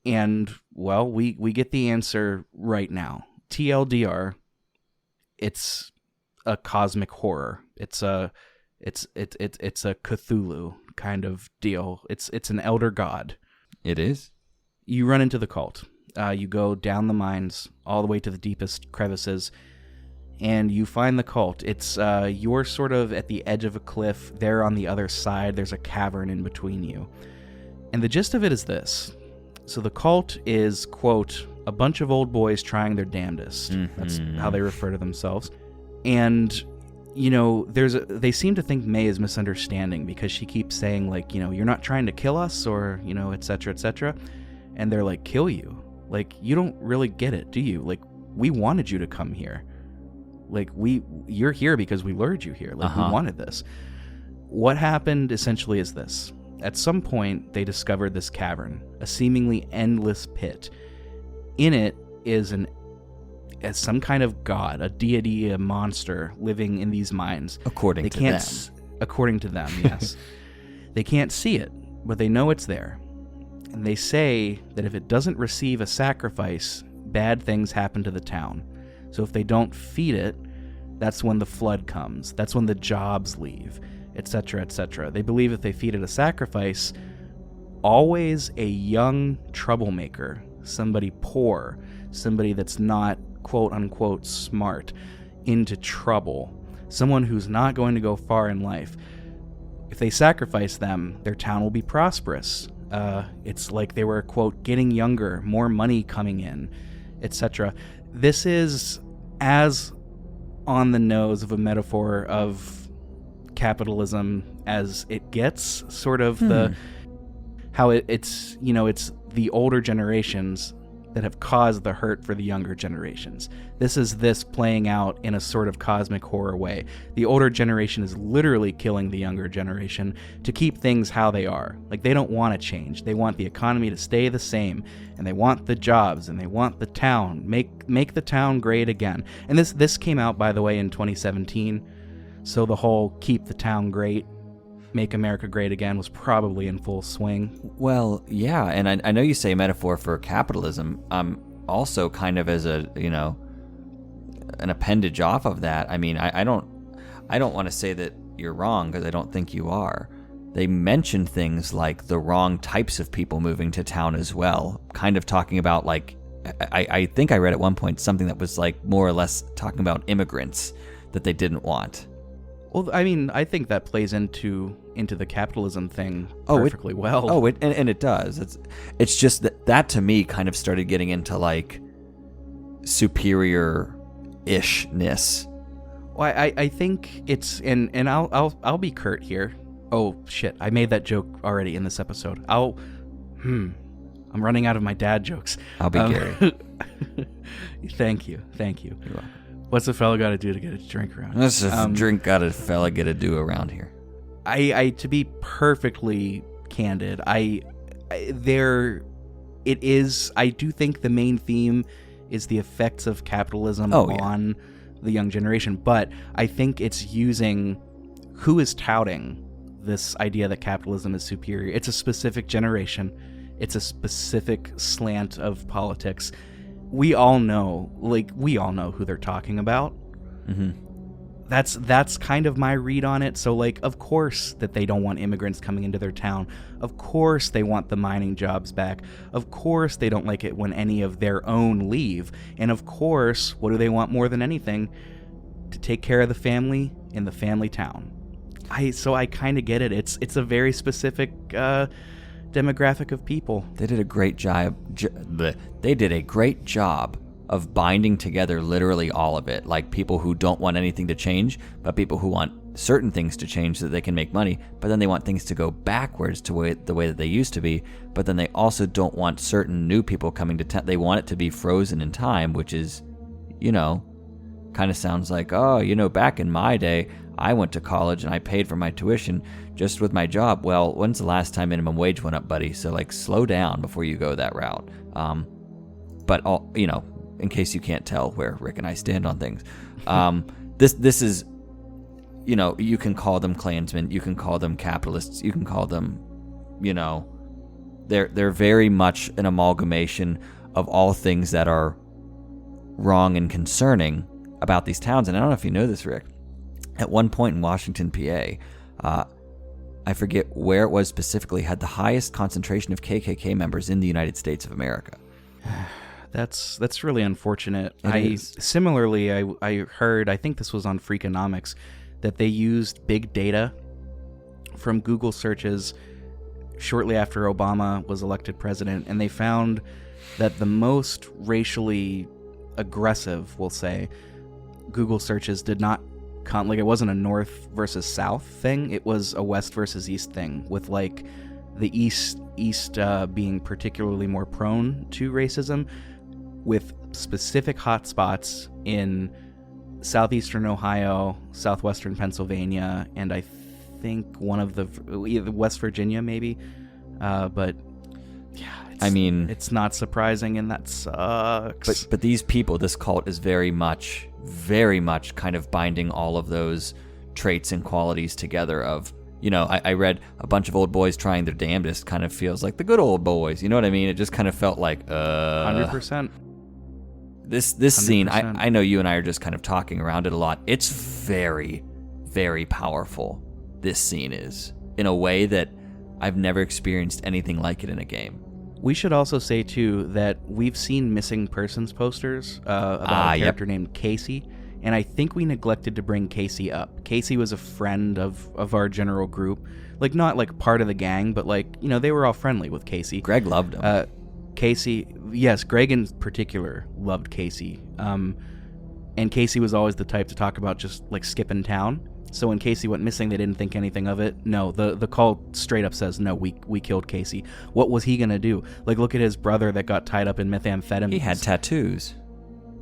And, well, we get the answer right now. TLDR, it's a cosmic horror. It's a Cthulhu kind of deal. It's an elder god. It is. You run into the cult. You go down the mines all the way to the deepest crevices, and you find the cult. It's you're sort of at the edge of a cliff. They're on the other side. There's a cavern in between you. And the gist of it is this. So the cult is, quote, a bunch of old boys trying their damnedest. Mm-hmm. That's how they refer to themselves. And, you know, they seem to think May is misunderstanding because she keeps saying, like, you know, you're not trying to kill us or, you know, et cetera, et cetera. And they're like, kill you? Like, you don't really get it, do you? Like, we wanted you to come here. Like, you're here because we lured you here. Like, we wanted this. What happened essentially is this. At some point, they discovered this cavern, a seemingly endless pit. In it is some kind of god, a deity, a monster living in these mines. According to them. According to them, yes. They can't see it, but they know it's there. And they say that if it doesn't receive a sacrifice, bad things happen to the town. So if they don't feed it, that's when the flood comes. That's when the jobs leave, etc., etc. They believe if they feed it a sacrifice, always a young troublemaker, somebody poor, somebody that's not quote-unquote smart, into trouble, someone who's not going to go far in life. If they sacrifice them, their town will be prosperous. It's like they were, quote, getting younger, more money coming in, etc. This is as on the nose of a metaphor of capitalism as it gets, sort of how it's, you know, it's the older generations that have caused the hurt for the younger generations. This is this playing out in a sort of cosmic horror way. The older generation is literally killing the younger generation to keep things how they are. Like, they don't want to change. They want the economy to stay the same, and they want the jobs, and they want the town. Make the town great again. And this came out, by the way, in 2017, so the whole keep the town great, make America great again was probably in full swing. Well, yeah, and I know you say metaphor for capitalism. Also kind of as a, you know, an appendage off of that. I mean, I don't want to say that you're wrong, because I don't think you are. They mention things like the wrong types of people moving to town as well, kind of talking about, like, I think I read at one point something that was like more or less talking about immigrants that they didn't want. Well, I mean, I think that plays into the capitalism thing perfectly well. Oh, and it does. It's just that to me kind of started getting into, like, superior-ishness. Well, I think it's, and I'll be curt here. Oh shit, I made that joke already in this episode. I'm running out of my dad jokes. I'll be Gary. Thank you. You're welcome. What's a fella got to do to get a drink around here? What's a drink got a fella get to do around here? I to be perfectly candid, I do think the main theme is the effects of capitalism on the young generation, but I think it's using who is touting this idea that capitalism is superior. It's a specific generation. It's a specific slant of politics. We all know who they're talking about. Mm-hmm. that's kind of my read on it. So, like, of course that they don't want immigrants coming into their town. Of course they want the mining jobs back. Of course they don't like it when any of their own leave. And of course, what do they want more than anything? To take care of the family in the family town. So I kind of get it. It's a very specific demographic of people. They did a great job. They did a great job of binding together literally all of it. Like people who don't want anything to change, but people who want certain things to change so that they can make money, but then they want things to go backwards to the way that they used to be, but then they also don't want certain new people coming to town. They want it to be frozen in time, which is, kind of sounds like, back in my day, I went to college and I paid for my tuition just with my job. Well, when's the last time minimum wage went up, buddy? So, like, slow down before you go that route. But, in case you can't tell where Rick and I stand on things, this is, you can call them Klansmen, you can call them capitalists, you can call them, they're very much an amalgamation of all things that are wrong and concerning about these towns. And I don't know if you know this, Rick. At one point in Washington, PA, I forget where it was specifically, had the highest concentration of KKK members in the United States of America. That's really unfortunate. Similarly, I heard, I think this was on Freakonomics, that they used big data from Google searches shortly after Obama was elected president, and they found that the most racially aggressive, we'll say, Google searches did not like, it wasn't a north versus south thing, it was a west versus east thing, with like the east being particularly more prone to racism, with specific hotspots in southeastern Ohio, southwestern Pennsylvania, and I think one of either West Virginia maybe, but yeah, it's not surprising, and that sucks. But these people, this cult is very much kind of binding all of those traits and qualities together of, I read a bunch of old boys trying their damnedest kind of feels like the good old boys. You know what I mean? It just kind of felt like 100%. This scene, I know you and I are just kind of talking around it a lot. It's very, very powerful. This scene is, in a way that I've never experienced anything like it in a game. We should also say, too, that we've seen missing persons posters about a character named Casey, and I think we neglected to bring Casey up. Casey was a friend of our general group. Like, not like part of the gang, but like, they were all friendly with Casey. Greg loved him. Casey, yes, Greg in particular loved Casey. And Casey was always the type to talk about just like skipping town. So when Casey went missing, they didn't think anything of it. No, the call straight up says, no, we killed Casey. What was he gonna do? Like, look at his brother that got tied up in methamphetamine. He had tattoos.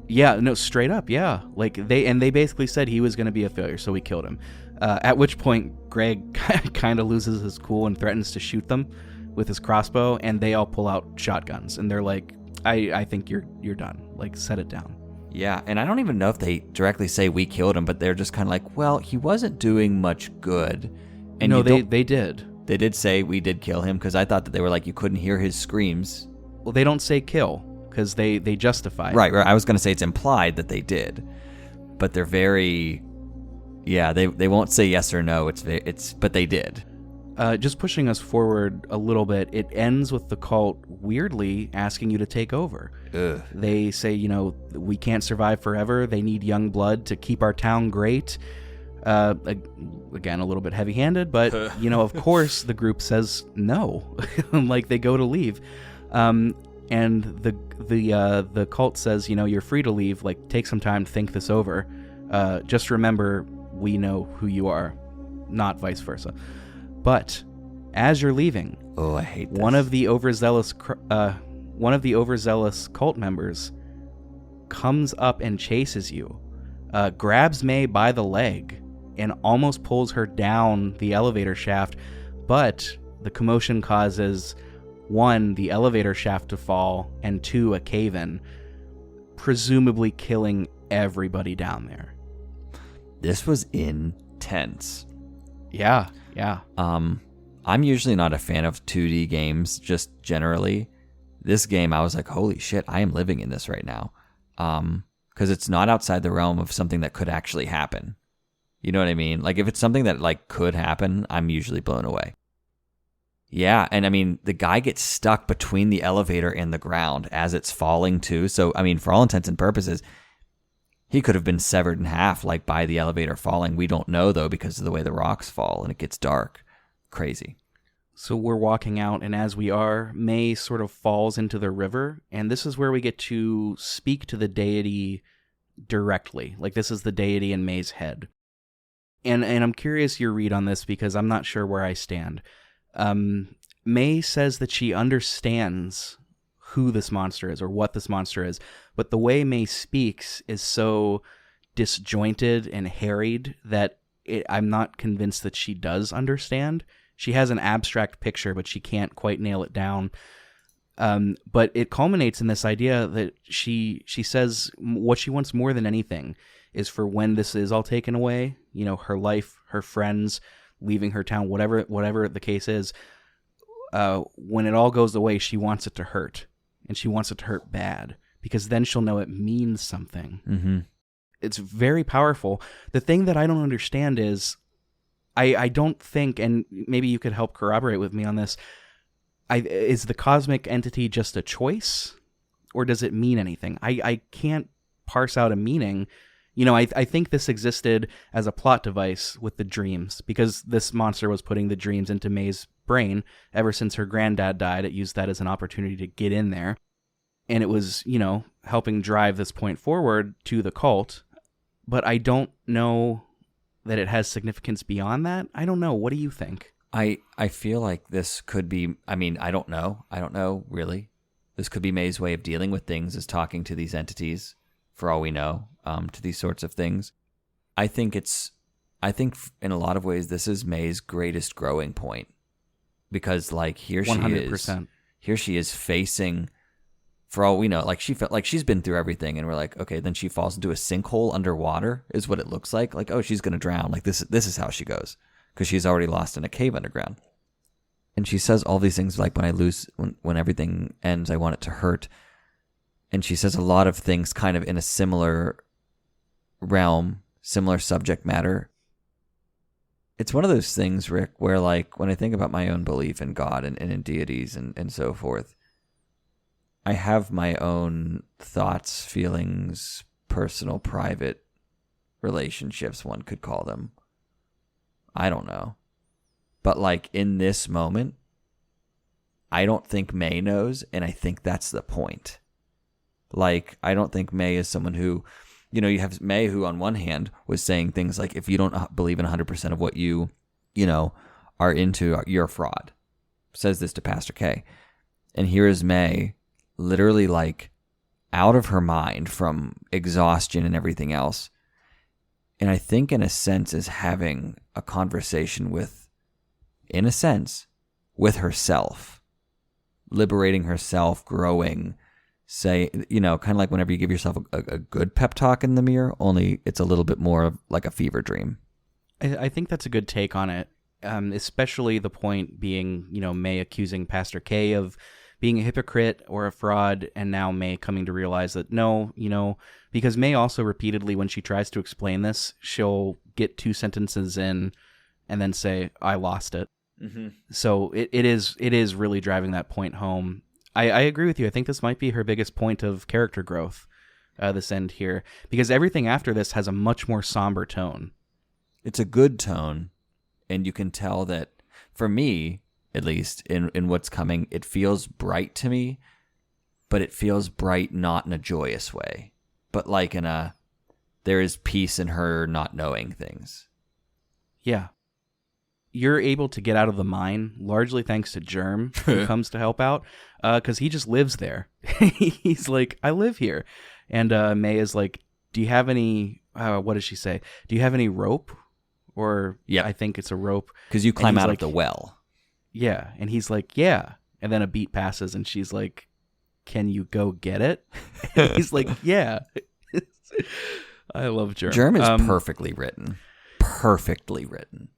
Yeah, no, straight up, yeah. Like they basically said he was gonna be a failure, so we killed him. At which point, Greg kind of loses his cool and threatens to shoot them with his crossbow, and they all pull out shotguns, and they're like, I think you're done. Like, set it down. Yeah, and I don't even know if they directly say we killed him, but they're just kind of like, well, he wasn't doing much good. And no, they did. They did say we did kill him, because I thought that they were like, you couldn't hear his screams. Well, they don't say kill, because they justify it. Right. I was going to say it's implied that they did. But they're very... Yeah, they won't say yes or no, but they did. Just pushing us forward a little bit, it ends with the cult weirdly asking you to take over. Ugh. They say, we can't survive forever. They need young blood to keep our town great. Again, a little bit heavy-handed, but, of course, the group says no. Like, they go to leave. And the cult says, you're free to leave. Like, take some time to think this over. Just remember, we know who you are, not vice versa. But as you're leaving, I hate this. One of the overzealous cult members comes up and chases you, grabs May by the leg, and almost pulls her down the elevator shaft. But the commotion causes 1, the elevator shaft to fall, and 2, a cave-in, presumably killing everybody down there. This was intense. Yeah. I'm usually not a fan of 2D games, just generally. This game, I was like, holy shit, I am living in this right now. Because it's not outside the realm of something that could actually happen. You know what I mean? Like if it's something that like could happen, I'm usually blown away. Yeah, and I mean, the guy gets stuck between the elevator and the ground as it's falling too. So, I mean, for all intents and purposes, he could have been severed in half like by the elevator falling. We don't know though because of the way the rocks fall and it gets dark. Crazy. So we're walking out, and as we are, May sort of falls into the river, and this is where we get to speak to the deity directly. Like this is the deity in May's head. And I'm curious your read on this because I'm not sure where I stand. May says that she understands who this monster is or what this monster is, but the way May speaks is so disjointed and harried that I'm not convinced that she does understand. She has an abstract picture, but she can't quite nail it down. But it culminates in this idea that she says what she wants more than anything is for when this is all taken away, you know, her life, her friends, leaving her town, whatever the case is, when it all goes away, she wants it to hurt. And she wants it to hurt bad, because then she'll know it means something. Mm-hmm. It's very powerful. The thing that I don't understand is, I don't think, and maybe you could help corroborate with me on this, is the cosmic entity just a choice, or does it mean anything? I can't parse out a meaning. You know, I think this existed as a plot device with the dreams, because this monster was putting the dreams into May's brain. Ever since her granddad died, it used that as an opportunity to get in there. And it was, you know, helping drive this point forward to the cult. But I don't know that it has significance beyond that. I don't know. What do you think? I feel like this could be, I mean, I don't know. I don't know, really. This could be May's way of dealing with things, is talking to these entities, for all we know, to these sorts of things. I think in a lot of ways, this is May's greatest growing point. Because, like, here she 100%. is. Here she is facing, for all we know, like, she felt like she's been through everything, and we're like, okay, then she falls into a sinkhole underwater, is what it looks like. Like, oh, she's going to drown. Like, this is how she goes. Because she's already lost in a cave underground. And she says all these things like, when everything ends, I want it to hurt. And she says a lot of things kind of in a similar realm, similar subject matter. It's one of those things, Rick, where like when I think about my own belief in God and in deities and so forth, I have my own thoughts, feelings, personal, private relationships, one could call them. I don't know. But like in this moment, I don't think May knows, and I think that's the point. Like, I don't think May is someone who, you know, you have May who on one hand was saying things like, if you don't believe in 100% of what you know, are into, you're a fraud. Says this to Pastor K. And here is May literally like out of her mind from exhaustion and everything else. And I think in a sense is having a conversation with, in a sense, with herself. Liberating herself, growing, say, you know, kind of like whenever you give yourself a good pep talk in the mirror, only it's a little bit more of like a fever dream. I think that's a good take on it, especially the point being, you know, May accusing Pastor K of being a hypocrite or a fraud, and now May coming to realize that no, you know, because May also repeatedly, when she tries to explain this, she'll get 2 sentences in and then say, I lost it. Mm-hmm. So it is really driving that point home. I agree with you. I think this might be her biggest point of character growth, this end here, because everything after this has a much more somber tone. It's a good tone, and you can tell that, for me, at least, in what's coming, it feels bright to me, but it feels bright not in a joyous way, but like in a, there is peace in her not knowing things. Yeah. You're able to get out of the mine largely thanks to Germ, who comes to help out, because he just lives there. He's like, I live here. And May is like, do you have any, what does she say? Do you have any rope? Or, yeah, I think it's a rope. Because you climb out of the well. Yeah. And he's like, yeah. And then a beat passes, and she's like, can you go get it? And he's like, yeah. I love Germ. Germ is perfectly written. Perfectly written.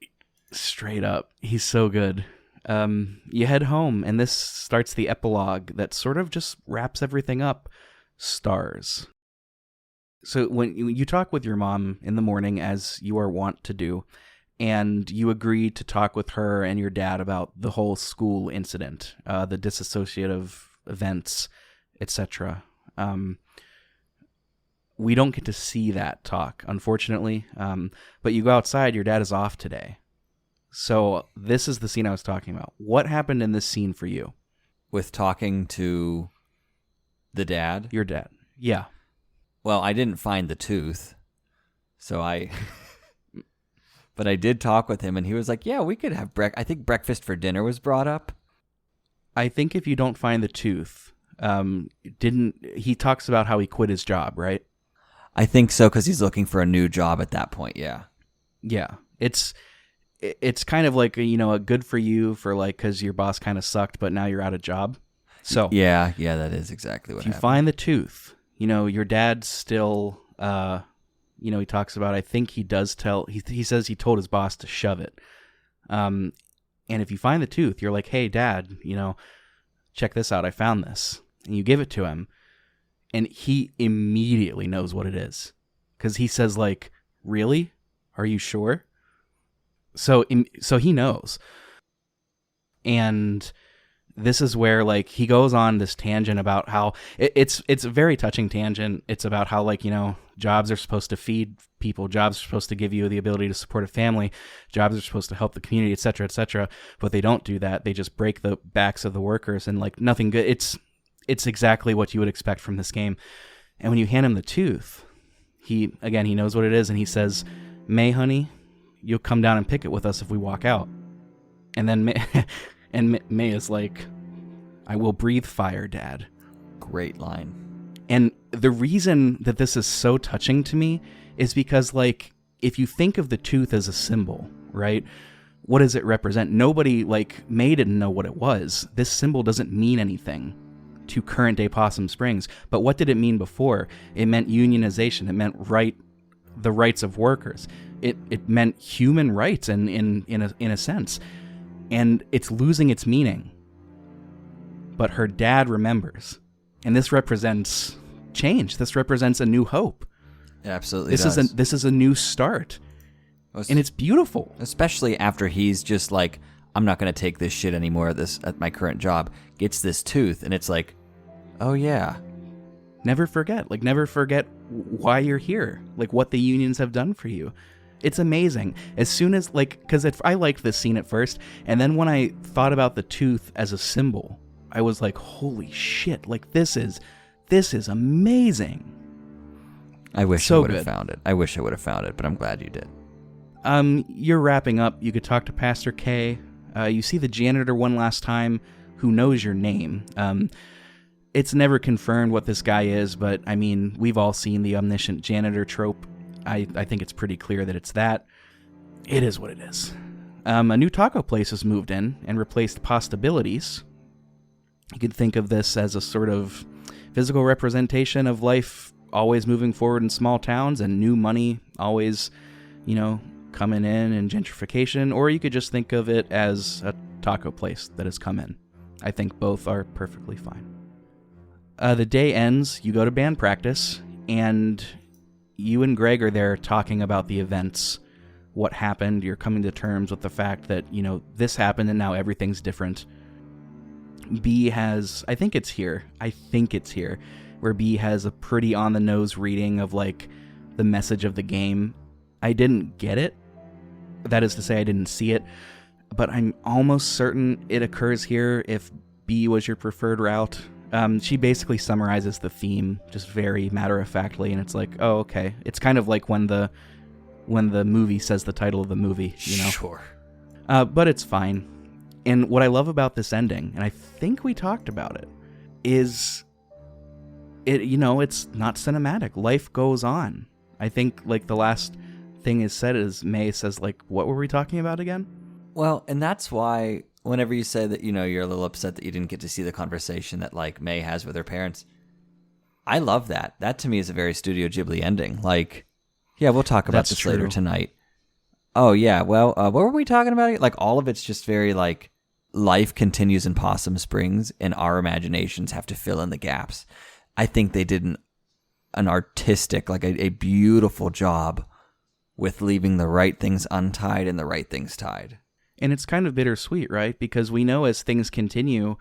Straight up. He's so good. You head home, and this starts the epilogue that sort of just wraps everything up. Stars. So when you talk with your mom in the morning, as you are wont to do, and you agree to talk with her and your dad about the whole school incident, the disassociative events, etc. We don't get to see that talk, unfortunately. But you go outside, your dad is off today. So this is the scene I was talking about. What happened in this scene for you? With talking to the dad? Your dad. Yeah. Well, I didn't find the tooth, but I did talk with him, and he was like, yeah, we could have I think breakfast for dinner was brought up. I think if you don't find the tooth, he talks about how he quit his job, right? I think so, because he's looking for a new job at that point, yeah. Yeah. It's kind of like, a good for you for like, because your boss kind of sucked, but now you're out of job. So yeah, that is exactly what if you happened. find the tooth, your dad's still, he talks about, I think he does he says he told his boss to shove it. And if you find the tooth, you're like, hey, Dad, check this out. I found this. And you give it to him. And he immediately knows what it is. Because he says, like, really? Are you sure? So he knows. And this is where, like, he goes on this tangent about how it's a very touching tangent. It's about how, like, jobs are supposed to feed people. Jobs are supposed to give you the ability to support a family. Jobs are supposed to help the community, et cetera, et cetera. But they don't do that. They just break the backs of the workers and, like, nothing good. It's exactly what you would expect from this game. And when you hand him the tooth, he knows what it is, and he says, May, honey, you'll come down and pick it with us if we walk out. And then May is like, I will breathe fire, Dad. Great line. And the reason that this is so touching to me is because, like, if you think of the tooth as a symbol, right? What does it represent? Nobody, like, May didn't know what it was. This symbol doesn't mean anything to current day Possum Springs. But what did it mean before? It meant unionization. It meant the rights of workers. It meant human rights in a sense. And it's losing its meaning. But her dad remembers. And this represents change. This represents a new hope. It absolutely This is a new start. And it's beautiful. Especially after he's just like, I'm not going to take this shit anymore at my current job. Gets this tooth, and it's like, oh yeah. Never forget why you're here. Like, what the unions have done for you. It's amazing. As soon as, like, because I liked this scene at first, and then when I thought about the tooth as a symbol, I was like, holy shit, like, this is amazing. I wish I would have found it. I wish I would have found it, but I'm glad you did. You're wrapping up. You could talk to Pastor K. You see the janitor one last time, who knows your name. It's never confirmed what this guy is, but, I mean, we've all seen the omniscient janitor trope. I think it's pretty clear that it's that. It is what it is. A new taco place has moved in and replaced Possibilities. You could think of this as a sort of physical representation of life always moving forward in small towns and new money always, coming in and gentrification. Or you could just think of it as a taco place that has come in. I think both are perfectly fine. The day ends, you go to band practice, and you and Greg are there talking about the events, what happened. You're coming to terms with the fact that, this happened and now everything's different. B has, I think it's here, where B has a pretty on-the-nose reading of, like, the message of the game. I didn't get it. That is to say, I didn't see it. But I'm almost certain it occurs here if B was your preferred route. She basically summarizes the theme just very matter-of-factly, and it's like, oh, okay. It's kind of like when the movie says the title of the movie, Sure. But it's fine. And what I love about this ending, and I think we talked about it, is it's not cinematic. Life goes on. I think, like, the last thing is said is May says, like, what were we talking about again? Well, and that's why whenever you say that, you're a little upset that you didn't get to see the conversation that, like, May has with her parents, I love that. That to me is a very Studio Ghibli ending. Like, yeah, we'll talk about this later tonight. Oh, yeah, well, what were we talking about? Like, all of it's just very, like, life continues in Possum Springs, and our imaginations have to fill in the gaps. I think they did an artistic, like a beautiful job with leaving the right things untied and the right things tied. And it's kind of bittersweet, right? Because we know as things continue,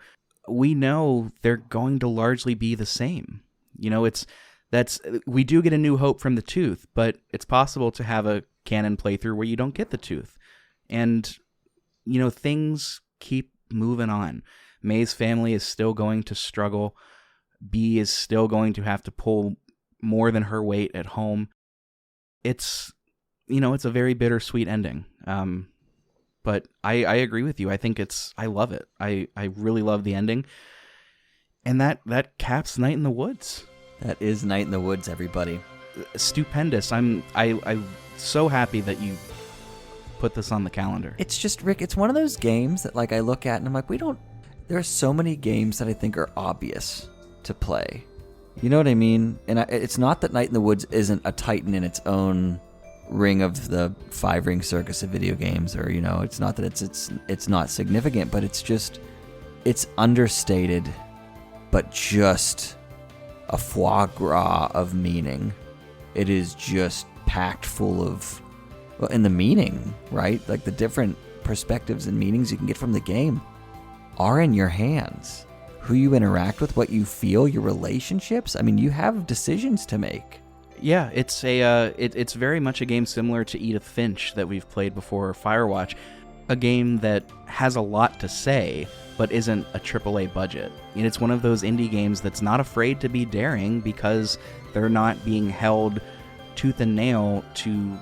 we know they're going to largely be the same. You know, we do get a new hope from the tooth, but it's possible to have a canon playthrough where you don't get the tooth. And, you know, things keep moving on. May's family is still going to struggle. Bee is still going to have to pull more than her weight at home. It's, you know, it's a very bittersweet ending. But I agree with you. I love it. I really love the ending. And that caps Night in the Woods. That is Night in the Woods, everybody. Stupendous. I'm so happy that you put this on the calendar. It's just, Rick, it's one of those games that like I look at and I'm like, there are so many games that I think are obvious to play. You know what I mean? And it's not that Night in the Woods isn't a titan in its own ring of the 5-ring circus of video games, or, you know, it's not that it's not significant, but it's understated, but just a foie gras of meaning. It is just packed full of, well, and the meaning, right? Like the different perspectives and meanings you can get from the game are in your hands. Who you interact with, what you feel, your relationships. I mean, you have decisions to make. Yeah, it's very much a game similar to Edith Finch that we've played before, or Firewatch, a game that has a lot to say, but isn't a AAA budget. And it's one of those indie games that's not afraid to be daring because they're not being held tooth and nail to,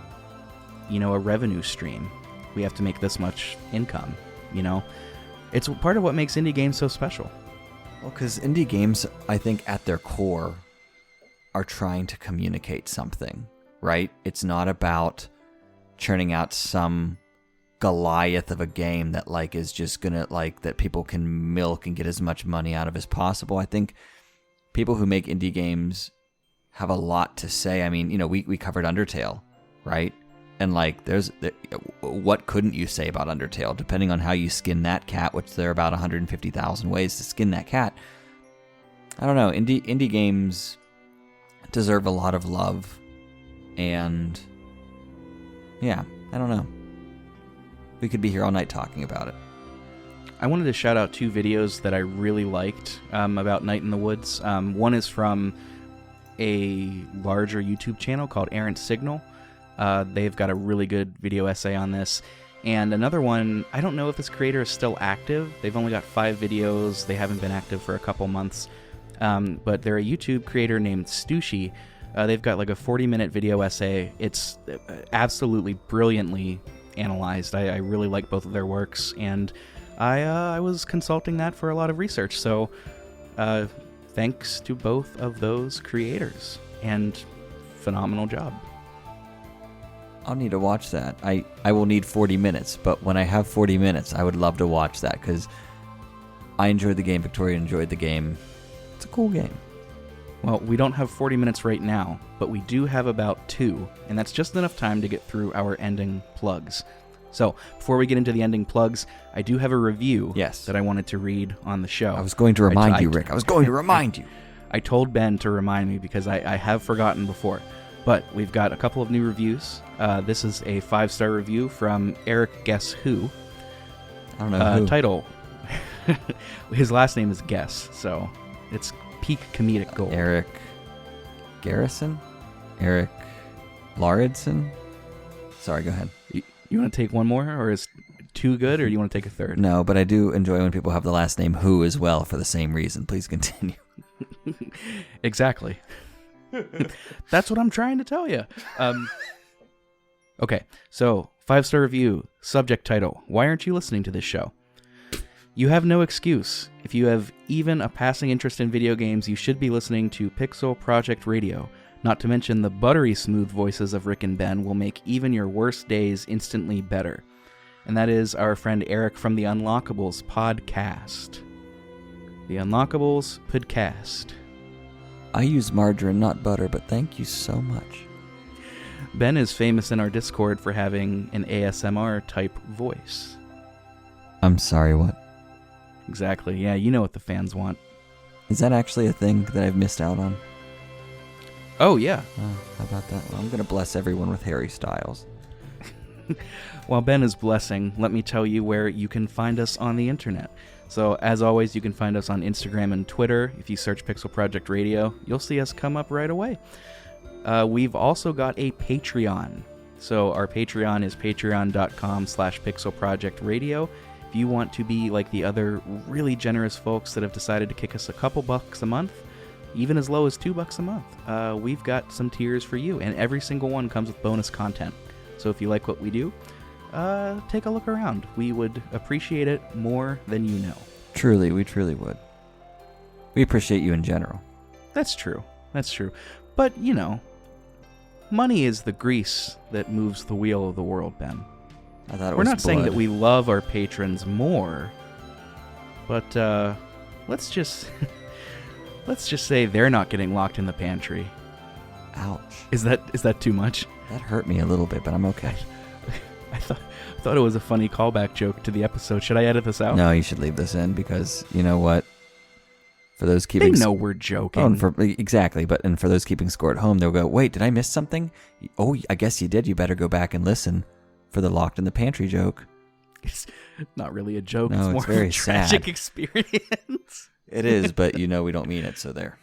you know, a revenue stream. We have to make this much income, you know? It's part of what makes indie games so special. Well, because indie games, I think, at their core, are trying to communicate something, right? It's not about churning out some Goliath of a game that like is just gonna like that people can milk and get as much money out of as possible. I think people who make indie games have a lot to say. I mean, you know, we covered Undertale, right? And like, what couldn't you say about Undertale? Depending on how you skin that cat, which there are about 150,000 ways to skin that cat. I don't know. Indie games deserve a lot of love, and yeah, I don't know. We could be here all night talking about it. I wanted to shout out 2 videos that I really liked about Night in the Woods. One is from a larger YouTube channel called Errant Signal. They've got a really good video essay on this. And another one, I don't know if this creator is still active. They've only got 5 videos. They haven't been active for a couple months. But they're a YouTube creator named Stushi. They've got like a 40-minute video essay. It's absolutely brilliantly analyzed. I really like both of their works, and I was consulting that for a lot of research. So thanks to both of those creators, and phenomenal job. I'll need to watch that. I will need 40 minutes, but when I have 40 minutes, I would love to watch that because I enjoyed the game. Victoria enjoyed the game. It's a cool game. Well, we don't have 40 minutes right now, but we do have about 2, and that's just enough time to get through our ending plugs. So, before we get into the ending plugs, I do have a review that I wanted to read on the show. I was going to remind you, Rick. I was going to remind you. I told Ben to remind me because I have forgotten before. But we've got a couple of new reviews. This is a 5-star review from Eric Guess Who. I don't know who. Title. His last name is Guess, so it's peak comedic gold. Eric Garrison? Eric Lauridson? Sorry, go ahead. You want to take one more, or is 2 good, or do you want to take a third? No, but I do enjoy when people have the last name Who as well for the same reason. Please continue. Exactly. That's what I'm trying to tell you. Okay, so 5-star review, subject title, why aren't you listening to this show? You have no excuse. If you have even a passing interest in video games, you should be listening to Pixel Project Radio. Not to mention the buttery smooth voices of Rick and Ben will make even your worst days instantly better. And that is our friend Eric from the Unlockables podcast. The Unlockables podcast. I use margarine, not butter, but thank you so much. Ben is famous in our Discord for having an ASMR type voice. I'm sorry, what? Exactly. Yeah, you know what the fans want. Is that actually a thing that I've missed out on? Oh, yeah. How about that? Well, I'm going to bless everyone with Harry Styles. While Ben is blessing, let me tell you where you can find us on the internet. So, as always, you can find us on Instagram and Twitter. If you search Pixel Project Radio, you'll see us come up right away. We've also got a Patreon. So, our Patreon is patreon.com/pixelprojectradio. If you want to be like the other really generous folks that have decided to kick us a couple bucks a month, even as low as $2 a month, we've got some tiers for you, and every single one comes with bonus content. So if you like what we do, take a look around. We would appreciate it more than you know. Truly, we truly would. We appreciate you in general. That's true. But, money is the grease that moves the wheel of the world, Ben. I thought it We're was not saying blood. that we love our patrons more, but let's just say they're not getting locked in the pantry. Ouch. Is that too much? That hurt me a little bit, but I'm okay. I thought it was a funny callback joke to the episode. Should I edit this out? No, you should leave this in because you know what? For those They keeping know we're joking. Exactly, and for those keeping score at home, they'll go, "Wait, did I miss something? Oh, I guess you did. You better go back and listen for the locked in the pantry joke." It's not really a joke. No, it's more very of a tragic sad. experience. It is, but we don't mean it, so there.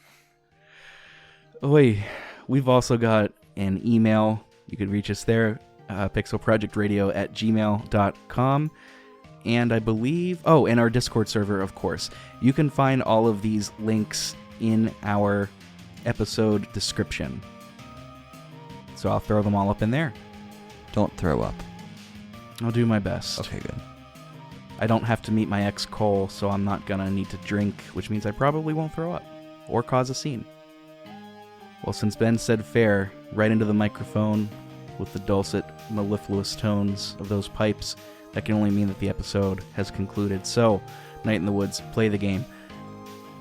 We've also got an email. You could reach us there, pixelprojectradio@gmail.com. And I believe... Oh, and our Discord server, of course. You can find all of these links in our episode description. So I'll throw them all up in there. Don't throw up. I'll do my best. Okay, good. I don't have to meet my ex Cole, so I'm not gonna need to drink, which means I probably won't throw up or cause a scene. Well, since Ben said fair, right into the microphone with the dulcet, mellifluous tones of those pipes, that can only mean that the episode has concluded. So, Night in the Woods, play the game.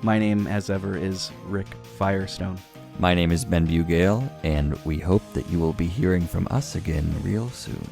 My name, as ever, is Rick Firestone. My name is Ben Bugale, and we hope that you will be hearing from us again real soon.